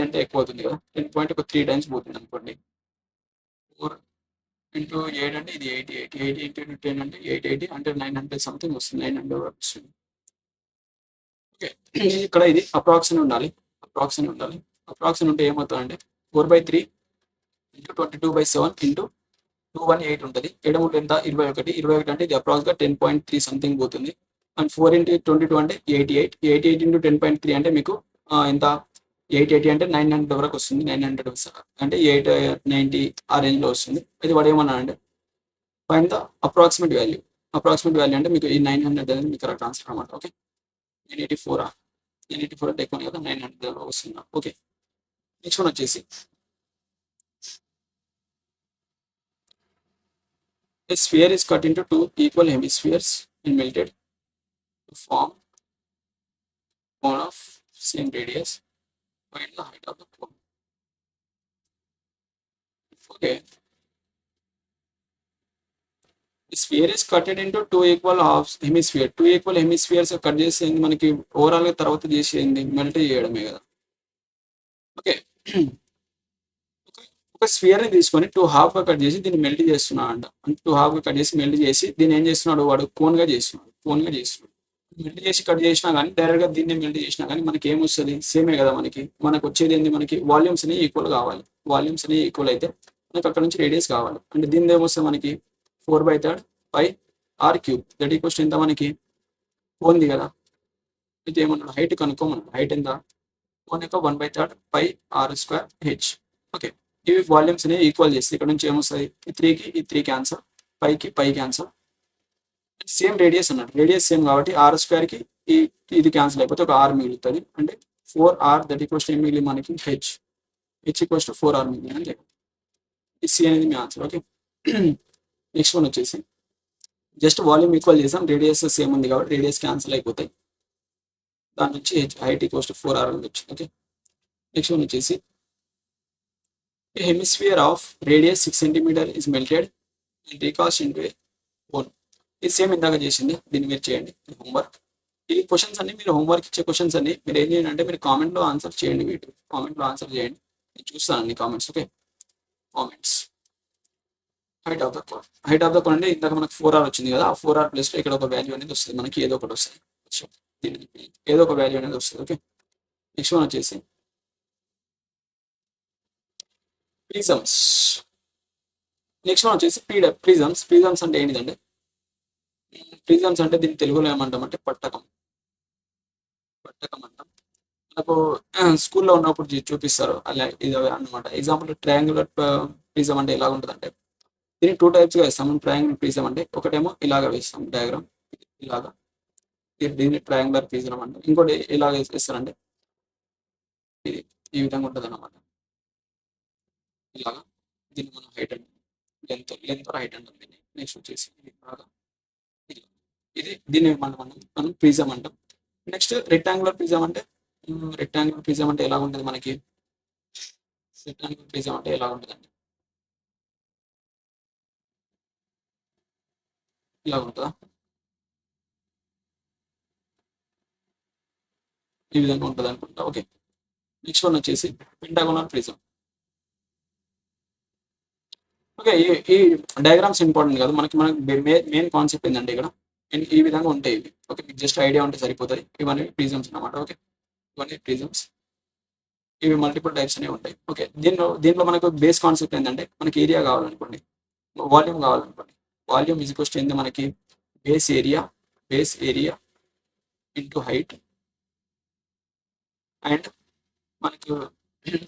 అంటే ఎక్కువ అవుతుంది కదా. 10.3 టైమ్స్ పోతుంది అనుకోండి. 4 ఇంటూ 8 అంటే ఇది 88 ఇంటూ 10 అంటే 880 అంటే 900 సంథింగ్ వస్తుంది. 900 వస్తుంది. ఓకే, ఇక్కడ ఇది అప్రాక్సిమేట్ ఉండాలి. అప్రాక్సిమేట్ ఉంటే ఏమవుతుందంటే 4/3 ఇంటూ 22/7 ఇంటూ 218 ఉంటుంది. 7 ఎంత? 21 అంటే ఇది అప్రాక్స్గా 10.3 సంథింగ్ పోతుంది. అండ్ 4 ఇంటూ 22 అంటే 88 ఇంటూ 10.3 అంటే మీకు ఎంత? 880 అంటే 900 వరకు వస్తుంది. 900 అంటే 890 ఆ రేంజ్లో వస్తుంది. అయితే వాడు ఏమన్నా అంటే ఫైండ్ ద అప్రాక్సిమేట్ వాల్యూ అంటే మీకు ఈ 900 అనేది మీకు కరెక్ట్ ఆన్సర్ అనమాట. ఓకే, 984 అంటే ఎక్కువ కదా. 900 వస్తుంది. ఓకే, నెక్స్ట్ వన్ వచ్చేసి a sphere is cut into 2 equal hemispheres and melted to form cone of same radius. Find the height of the cone. Okay, the sphere is cutted into 2 equal halves hemisphere. 2 equal hemispheres cut చేసేది మనకి ఓవరాల్ గా తర్వాత చేసేది మెల్ట్ చేయడమే కదా. ఓకే, ఒక స్ఫియర్ ని తీసుకొని 2 హాఫ్ గా కట్ చేసి దీన్ని మెల్ట్ చేస్తున్నాడు అంట. 2 హాఫ్ గా కట్ చేసి మెల్ట్ చేసి దీన్ని ఏం చేస్తున్నాడు? వాడు కోన్ గా చేస్తున్నాడు. మెల్ట్ చేసి కట్ చేసినా కానీ డైరెక్ట్ గా దీన్ని మెల్ట్ చేసినా కానీ మనకి ఏమొస్తుంది? సేమే కదా. మనకు వచ్చేది ఏంది? మనకి వాల్యూమ్స్ అనేవి ఈక్వల్ కావాలి. వాల్యూమ్స్ అనేవి ఈక్వల్ అయితే మనకి అక్కడ నుంచి రేడియస్ కావాలి. అంటే దీని ఏమొస్తుంది మనకి? 4/3 pi R cube that equals ఎంత? మనకి కోన్ది కదా. అయితే ఏమన్నాడు? హైట్ కనుక్కోమన్నాడు. హైట్ ఎంత? కోన్ యొక్క 1/3 pi R square H. Okay, ఇవి వాల్యూమ్స్ అనేవి ఈక్వల్ చేస్తే ఇక్కడ నుంచి ఏమొస్తుంది? ఈ 3 క్యాన్సర్, పై క్యాన్సర్. సేమ్ రేడియస్ అన్నట్టు. రేడియస్ సేమ్ కాబట్టి r² ఇది క్యాన్సిల్ అయిపోతే ఒక r మిగులుతుంది. అంటే 4r దట్ ఈక్వల్స్ ఏం మిగిలి మనకి? హెచ్ ఈక్వల్స్ టు 4r మిగిలి. అంటే ఈ సి అనేది మీ ఆన్సర్. ఓకే, నెక్స్ట్ వన్ వచ్చేసి జస్ట్ వాల్యూమ్ ఈక్వల్ చేసాం. రేడియస్ సేమ్ ఉంది కాబట్టి రేడియస్ క్యాన్సిల్ అయిపోతాయి. దాని నుంచి హైట్ ఈక్వల్స్ టు 4r అని వచ్చింది. ఓకే, నెక్స్ట్ వన్ వచ్చేసి a hemisphere of radius 6 cm is melted and recast into A own. ఇది సేమ్ ఇందాక చేసింది, దీన్ని మీరు చేయండి హోంవర్క్. ఈ క్వశ్చన్స్ అన్ని మీరు హోంవర్క్ ఇచ్చే క్వశ్చన్స్ అన్ని మీరు ఏం చేయండి అంటే మీరు కామెంట్లో ఆన్సర్ చేయండి, వీటి కామెంట్లో ఆన్సర్ చేయండి, నేను చూస్తానండి comments. Okay, comments. Height of the cone, height of the cone అంటే ఇందాక మనకు 4r వచ్చింది కదా, ఆ 4r ప్లస్లో ఇక్కడ ఒక వాల్యూ అనేది వస్తుంది మనకి, ఏదో ఒకటి వస్తుంది, ఏదో ఒక వాల్యూ అనేది వస్తుంది. ఓకే, నెక్స్ట్ వన్ వచ్చేసి ప్రిజమ్స్. నెక్స్ట్ వన్ వచ్చేసి ప్రిజమ్స్. ప్రిజమ్స్ అంటే ఏంటిదంటే, ప్రిజమ్స్ అంటే దీన్ని తెలుగులో ఏమంటామంటే పట్టకం. పట్టకం అంటాం. మనకు స్కూల్లో ఉన్నప్పుడు చూపిస్తారు అలా, ఇది అన్నమాట. ఎగ్జాంపుల్ ట్రయాంగులర్ ప్రిజం అంటే ఎలా ఉంటుందంటే, దీన్ని 2 టైప్స్గా వేస్తాం. ట్రయాంగులర్ ప్రిజం అంటే ఒకటేమో ఇలాగ వేస్తాం డయాగ్రామ్, ఇలాగా, దీన్ని ట్రయాంగులర్ ప్రిజం అంటే. ఇంకోటి ఇలాగ వేస్తారంటే ఇది ఈ విధంగా ఉంటుంది అన్నమాట, ఇలాగా. దీన్ని మనం హైట్ అంటాం, లెంత్ హైట్ అంటాం దీన్ని. నెక్స్ట్ వచ్చేసి ఇది బాగా ఇది దీన్ని మనం ప్రిజం అంటాం. నెక్స్ట్ రెక్టాంగులర్ ప్రిజం అంటే, రెక్టాంగులర్ ప్రిజం అంటే ఎలా ఉంటుంది మనకి, రెక్టాంగులర్ ప్రిజం అంటే ఎలా ఉంటుందండి, ఇలా ఉంటుందా, ఈ విధంగా ఉంటుంది అనుకుంటా. ఓకే, నెక్స్ట్ వన్ వచ్చేసి పెంటాగోనల్ ప్రిజం. ఓకే, ఈ డయాగ్రామ్స్ ఇంపార్టెంట్ కాదు మనకి, మెయిన్ కాన్సెప్ట్ ఏంటంటే ఇక్కడ ఈ విధంగా ఉంటాయి ఇవి. ఓకే, మీకు జస్ట్ ఐడియా ఉంటే సరిపోతుంది. ఇవన్నీ ప్రిజమ్స్ అన్నమాట. ఓకే, ఇవన్నీ ప్రిజమ్స్, ఇవి మల్టిపుల్ టైప్స్ అనేవి ఉంటాయి. ఓకే, దీంట్లో మనకు బేస్ కాన్సెప్ట్ ఏంటంటే, మనకి ఏరియా కావాలనుకోండి, వాల్యూమ్ కావాలనుకోండి, వాల్యూమ్ ఈజ్ ఈక్వల్స్ టు ఏంది మనకి, base area into height, and మనకు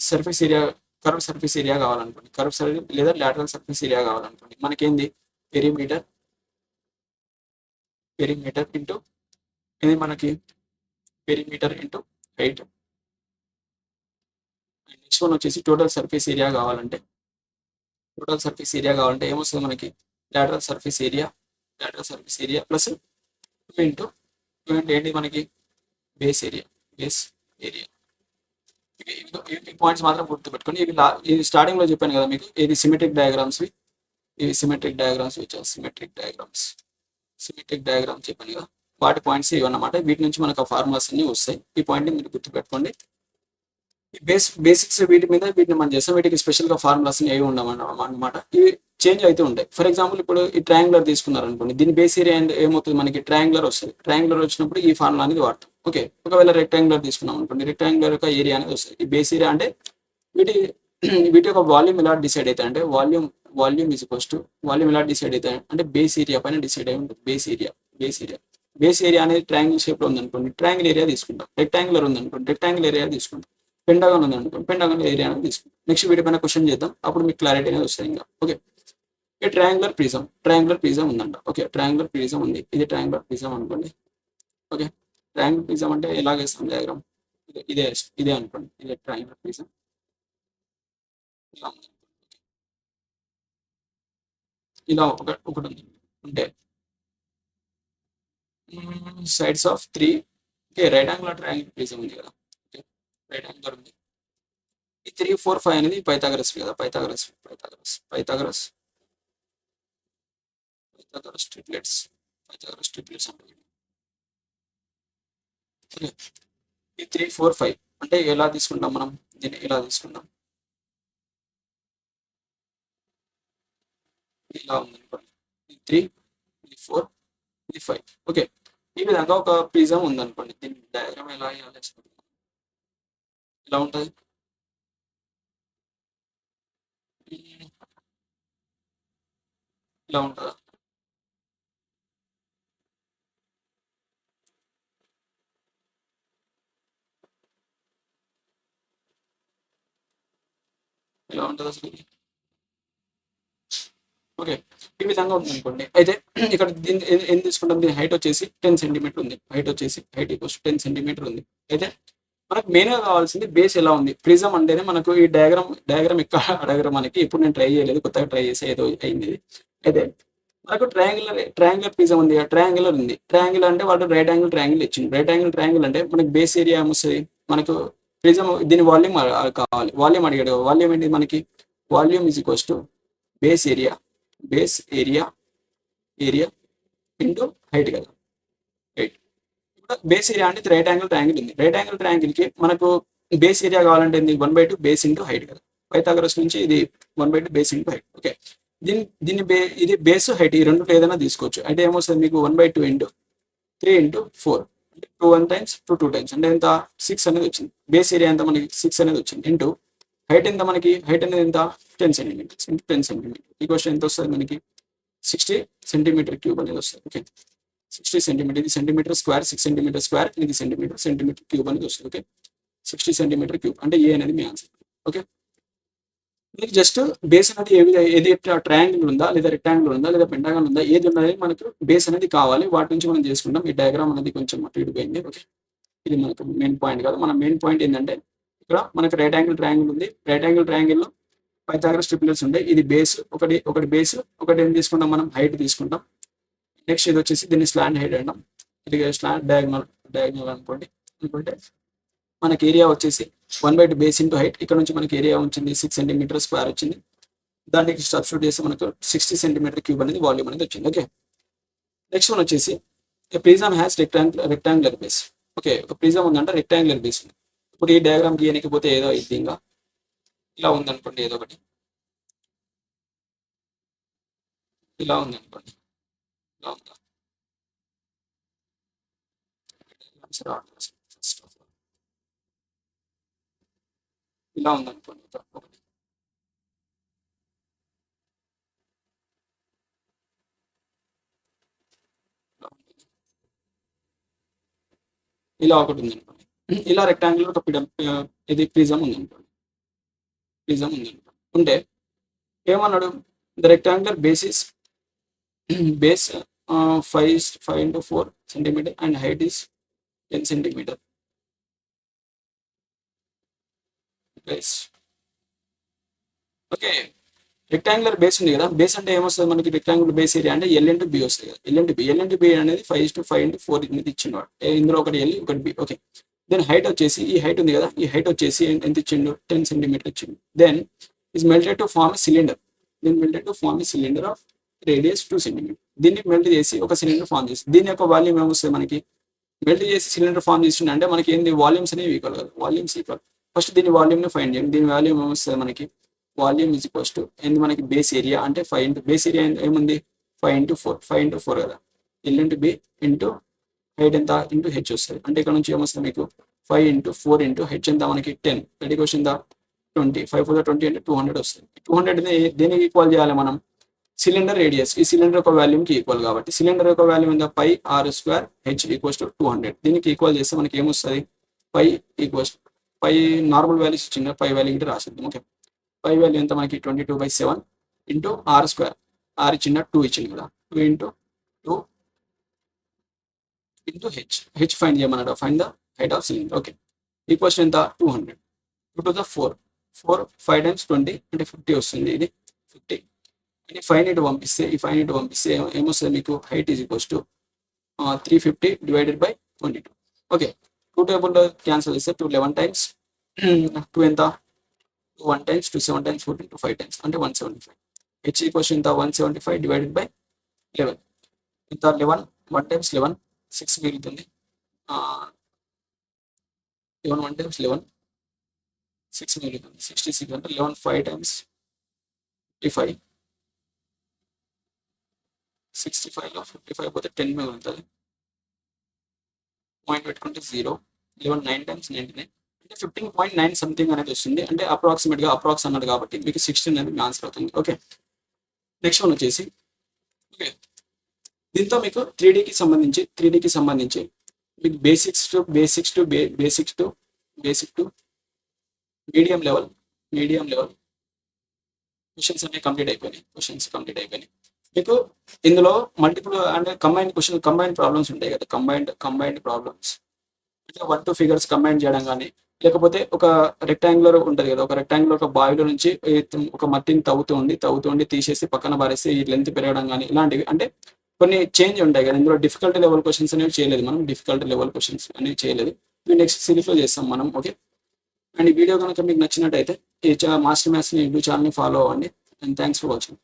surface area, curve surface area కావాలనుకోండి, కర్వ్ సర్ఫేస్ లేదా లాటరల్ సర్ఫేస్ ఏరియా కావాలనుకోండి, మనకేంది పెరిమీటర్ ఇంటూ ఇది మనకి perimeter into height. Next one వచ్చేసి టోటల్ సర్ఫేస్ ఏరియా కావాలంటే, ఏమొస్తుంది మనకి, lateral surface area plus 2 into ఏంటి మనకి బేస్ ఏరియా. ఈ పాయింట్స్ మాత్రం గుర్తుపెట్టుకోండి. ఇది స్టార్టింగ్ లో చెప్పాను కదా మీకు, ఇది సిమెట్రిక్ డయాగ్రామ్స్, ఇవి సిమెట్రిక్ డయాగ్రామ్స్ చెప్పాను కదా, వాటి పాయింట్స్ ఇవి అన్నమాట. వీటి నుంచి మనకు ఆ ఫార్ములాస్ అన్ని వస్తాయి. ఈ పాయింట్ మీరు గుర్తుపెట్టుకోండి. ఈ బేసిక్స్ వీటిని మనం చేస్తాం. వీటికి స్పెషల్గా ఫార్ములాస్ ఏవి ఉండమన్నమాట. ఇవి చేంజ్ అయితే ఉంటాయి. ఫర్ ఎగ్జాంపుల్ ఇప్పుడు ఈ ట్రయాంగులర్ తీసుకున్నారు అనుకోండి, దీని బేస్ ఏరియా ఏమవుతుంది మనకి, ట్రయాంగులర్ వస్తుంది. ట్రయాంగులర్ వచ్చినప్పుడు ఈ ఫార్ములా అనేది వాడతాం. ఓకే, ఒకవేళ రెక్టాంగులర్ తీసుకున్నాం అనుకోండి, రెక్టాంగులర్ యొక్క ఏరియా అనేది వస్తుంది. ఈ బేస్ ఏరియా అంటే వీటి యొక్క వాల్యూమ్ ఎలా డిసైడ్ అవుతాయి అంటే, volume is equals to volume ఎలా డిసైడ్ అవుతాయి అంటే బేస్ ఏరియా పైన డిసైడ్ అయి ఉంటుంది. బేస్ ఏరియా అనేది ట్రయాంగిల్ షేప్ లో ఉందనుకోండి, ట్రయాంగిల్ ఏరియా తీసుకుంటాం. రెక్టాంగులర్ ఉందనుకోండి, రెక్టాంగిల్ ఏరియా తీసుకుంటాం. పెంటాగన్ ఉందనుకోండి, పెంటాగన్ ఏరియా అనేది తీసుకుంటాం. నెక్స్ట్ వీటిపైన క్వశ్చన్ చేద్దాం, అప్పుడు మీకు క్లారిటీ అనేది వస్తుంది ఇంకా. ఓకే, ఈ ట్రయాంగులర్ ప్రిజం ఉందంట. ఓకే, ట్రయాంగులర్ ప్రిజం ఉంది, ఇది ట్రయాంగులర్ ప్రిజం అనుకోండి. ఓకే, ట్రయాంగులర్ ప్రిజం అంటే ఎలా వేస్తాం డయాగ్రామ్, ఇదే అనుకోండి, ఇదే ట్రయాంగులర్ ప్రిజం. ఇలా ఒకటి ఉంది అంటే sides of 3. Okay, right angular triangle prism ఉంది కదా, ఓకే, రైట్ యాంగులర్ ఉంది. ఈ 3, 4, 5 అనేది పైథాగరస్ కదా, పైథాగరస్ ట్రిప్లెట్స్ అంటే ఈ 3, 4, 5 అంటే ఎలా తీసుకుంటాం మనం, దీన్ని ఇలా తీసుకుంటాం, ఇలా ఉందనుకోండి, ఇది 3, ఇది 4, ఇది 5. ఓకే, ఈ విధంగా ఒక ప్రిజం ఉందనుకోండి, దీని డయాగ్రామ్ ఎలా ఇలా ఉంటుంది. ఇలా ఉంటుందా, ఇలా ఉంటుంది అసలు. ఓకే, ఈ విధంగా ఉంది అనుకోండి. అయితే ఇక్కడ దీన్ని ఏం తీసుకుంటాం, దీని హైట్ వచ్చేసి 10 సెంటీమీటర్ ఉంది, హైట్ ఈక్వల్స్ 10 సెంటీమీటర్ ఉంది. అయితే మనకు మెయిన్గా కావాల్సింది బేస్ ఎలా ఉంది. ప్రిజం అంటేనే మనకు ఈ డయాగ్రామ్ ఎక్కడ అడగడం మనకి, ఇప్పుడు నేను ట్రై చేయలేదు, కొత్తగా ట్రై చేసి ఏదో అయింది. అయితే మనకు ట్రయాంగులర్ ప్రిజం ఉంది, ట్రయాంగులర్ ఉంది. ట్రయాంగిల్ అంటే వాడు రైట్ యాంగిల్ ట్రయాంగిల్ ఇచ్చింది. రైట్ యాంగిల్ ట్రయాంగిల్ అంటే మనకి బేస్ ఏరియా ఏమొస్తుంది మనకు, ప్రిజం దీని వాల్యూమ్ కావాలి, వాల్యూమ్ అడిగాడు. వాల్యూమ్ ఏంటి మనకి, volume is equals to base base area into height కదా, రైట్. ఇప్పుడు బేస్ ఏరియా అంటే రైట్ యాంగిల్ ట్రయాంగిల్ ఉంది. రైట్ యాంగిల్ ట్రయాంగిల్కి మనకు బేస్ ఏరియా కావాలంటే ఏంది 1/2 బేస్ ఇంటూ హైట్ కదా. పైథాగరస్ నుంచి ఇది 1/2 బేస్ ఇంటూ హైట్. ఓకే, ఇది బేస్ హైట్ ఈ రెండు ఏదైనా తీసుకోవచ్చు. అంటే ఏమొస్తుంది మీకు 1/2 ఇంటూ 3 ఇంటూ 4 అంటే 2 1 టైమ్స్ 2 2 టైమ్స్ అంటే ఎంత 6 అనేది వచ్చింది. బేస్ ఏరియా ఎంత మనకి 6 అనేది వచ్చింది. ఇంటూ హైట్ ఎంత మనకి, హైట్ అనేది ఎంత 10 సెంటీమీటర్స్ ఇంటూ 10 సెంటీమీటర్. ఈ క్వశ్చన్ ఎంత వస్తుంది మనకి 60 సెంటీమీటర్ క్యూబ్ అనేది వస్తుంది. ఓకే, 60 సెంటీమీటర్, ఇది సెంటీమీటర్ స్క్వేర్, 6 సెంటీమీటర్ స్క్వేర్, ఇది సెంటీమీటర్ క్యూబ్ అనేది వస్తుంది. ఓకే, 60 సెంటీమీటర్ క్యూబ్ అంటే ఏ అనేది మీ ఆన్సర్. ఓకే, మీకు జస్ట్ బేస్ అనేది ఏది ట్రయాంగిల్ ఉందా లేదా రెక్టాంగిల్ ఉందా లేదా పెంటాగన్ ఉందా ఏది ఉన్నది మనకు బేస్ అనేది కావాలి. వాటి నుంచి మనం చేసుకుంటాం. ఈ డయాగ్రామ్ అనేది కొంచెం అటు ఇటు పోయింది. ఓకే, ఇది మనకు మెయిన్ పాయింట్ కాదు. మన మెయిన్ పాయింట్ ఏంటంటే ఇక్కడ మనకు రైట్ యాంగిల్ ట్రయాంగిల్ ఉంది. రైట్ యాంగిల్ ట్రయాంగిల్లో పైథాగరస్ ట్రిపులెట్స్ ఉంటాయి. ఇది బేస్ ఒకటి బేస్ ఒకటి ఏం తీసుకుంటాం మనం హైట్ తీసుకుంటాం. నెక్స్ట్ ఇది వచ్చేసి దీన్ని స్లాంట్ హైట్ అంటాం. ఇది స్లాంట్ డయాగ్నల్ అనుకోండి. మనకి ఏరియా వచ్చేసి 1/2 బేస్ ఇంటూ హైట్. ఇక్కడ నుంచి మనకి ఏరియా వచ్చింది 6 సెంటీమీటర్ స్క్వేర్ వచ్చింది. దానికి సబ్స్టిట్యూట్ చేస్తే మనకు 60 సెంటీమీటర్ క్యూబ్ అనేది వాల్యూమ్ అనేది వచ్చింది. ఓకే, నెక్స్ట్ వన్ వచ్చేసి prism has rectangular base. Okay, ఒక ప్రిజం ఉందంటే రెక్టాంగులర్ బేస్ ఉంది. ఇప్పుడు ఈ డయాగ్రామ్ గీయనికపోతే ఏదో ఇది ఇంకా ఇలా ఉందనుకోండి, ఏదో ఒకటి ఇలా ఉందనుకోండి, ఇలా ఉందా ఇలా ఉందనుకోండి ఒకటి. ఇలా ఒకటి ఉంది అనుకోండి. ఇలా రెక్టాంగిల్ ఒక ఇది ప్రిజం ఉంది అనుకోండి. ఉంటే ఏమన్నాడు, the rectangular base 5 into 4 centimeter and height is 10 centimeter. Okay, rectangular base ఉంది కదా. బేస్ అంటే ఏమొస్తుంది మనకి, రెక్టాంగులర్ బేస్ ఏరియా అంటే ఎల్ ఇంటూ బి వస్తుంది కదా. ఎల్ ఇంటూ బి అనేది 5 into 4 అనేది ఇచ్చిండు. ఇందులో ఒకటి ఎల్ ఒకటి బి. ఓకే, దెన్ హైట్ వచ్చేసి ఈ హైట్ ఉంది కదా, ఈ హైట్ వచ్చేసి ఎంత ఇచ్చిండు 10 సెంటీమీటర్ ఇచ్చిండు. Then is melted to form cylinder of radius 2 centimeter. దీన్ని మెల్ట్ చేసి ఒక సిలిండర్ ఫార్మ్ చేసి దీని యొక్క వాల్యూమ్ ఏమొస్తుంది మనకి, మెల్ట్ చేసి సిలిండర్ ఫార్మ్ చేసిండు అంటే మనకి ఏంది వాల్యూమ్స్ అనేవి ఈక్వల్ కదా. Volumes equal. ఫస్ట్ దీని వాల్యూమ్ని ఫైండ్ చేయండి. దీని వాల్యూమ్ ఏమొస్తుంది మనకి, వాల్యూమ్ ఈజ్ ఈక్వల్స్ టు ఏంది మనకి బేస్ ఏరియా అంటే 5 ఇంటూ బేస్ ఏరియా ఏముంది 5 into 4 కదా. L into B into height ఎంత ఇంటూ హెచ్ వస్తుంది. అంటే ఇక్కడ నుంచి ఏమొస్తుంది మీకు 5 into 4 ఇంటూ హెచ్ ఎంత మనకి 10. రెడీకి వచ్చిందా 20. 5 4 20 అంటే 200 వస్తుంది. 200 దేనికి ఈక్వల్ చేయాలి మనం, సిలిండర్ రేడియస్. ఈ సిలిండర్ యొక్క వాల్యూమ్కి ఈక్వల్ కాబట్టి సిలిండర్ యొక్క వాల్యూమ్ ఎంత pi R square H equals to 200. దీనికి ఈక్వల్ చేస్తే మనకి ఏమొస్తుంది, pi equals pi normal values ఇచ్చింది, పై వాల్యూ ఇంటూ రాసిద్దాం. ఓకే, పై వాల్యూ ఎంత మనకి 22/7 ఇంటూ ఆర్ స్క్వేర్. ఆర్ ఇచ్చిన 2 ఇచ్చింది కదా, 2 into 2 ఇంటూ హెచ్ ఫైండ్ చేయమన్నాడు. Find the height of cylinder. Okay, equals ఎంత 200. 2 to the 4 5 times 20 అంటే 50 వస్తుంది. ఇది 50 అంటే 5 ఇటు పంపిస్తే ఏమొస్తుంది మీకు, height is equals to 350 divided by 22. Okay, 2 టేబుల్లో క్యాన్సిల్ చేస్తే 2 11 times 2 ఎంత 1 times 2 7 times 14 2 5 times అంటే 175. హెచ్ ఈక్వల్స్ ఎంత 175 divided by 11 ఎంత 11 1 times 11 6 మిగులుతుంది. 11 1 times 11 6 మిగులుతుంది 66 అంటే 11 5 times 55. 65లో 55 పోతే 10 మిగులుతుంది. పాయింట్ పెట్టుకుంటే 0. 11 9 times 99 అంటే 15.9 సంథింగ్ అనేది వస్తుంది. అంటే అప్రాక్సిమేట్గా అప్రాక్స్ అన్నాడు కాబట్టి మీకు 16 అనేది మీ ఆన్సర్ అవుతుంది. ఓకే, నెక్స్ట్ వన్ వచ్చేసి ఓకే, దీంతో మీకు 3Dకి సంబంధించి మీకు basics to medium level questions అన్ని కంప్లీట్ అయిపోయినాయి. మీకు ఇందులో మల్టిపుల్ అంటే కంబైన్డ్ ప్రాబ్లమ్స్ ఉంటాయి కదా. కంబైన్డ్ ప్రాబ్లమ్స్ అంటే 1 2 ఫిగర్స్ కంబైన్ చేయడం కానీ, లేకపోతే ఒక రెక్టాంగులర్ ఉంటుంది కదా, ఒక రెక్టాంగులర్ ఒక బావిలో నుంచి ఒక మట్టిని తవ్వుతూ తీసేసి పక్కన పారేస్తే ఈ లెంత్ పెరగడం కానీ ఇలాంటివి అంటే కొన్ని చేంజ్ ఉంటాయి కదా. ఇందులో డిఫికల్టీ లెవెల్ క్వశ్చన్స్ అనేవి చేయలేదు మనం. ఇవి నెక్స్ట్ సిరీస్లో చేస్తాం మనం. ఓకే, అండ్ ఈ వీడియో కనుక మీకు నచ్చినట్టయితే ఈ మాస్టర్ మ్యాథ్స్ని యూట్యూబ్ ఛానల్ని ఫాలో అవ్వండి. And thanks for watching.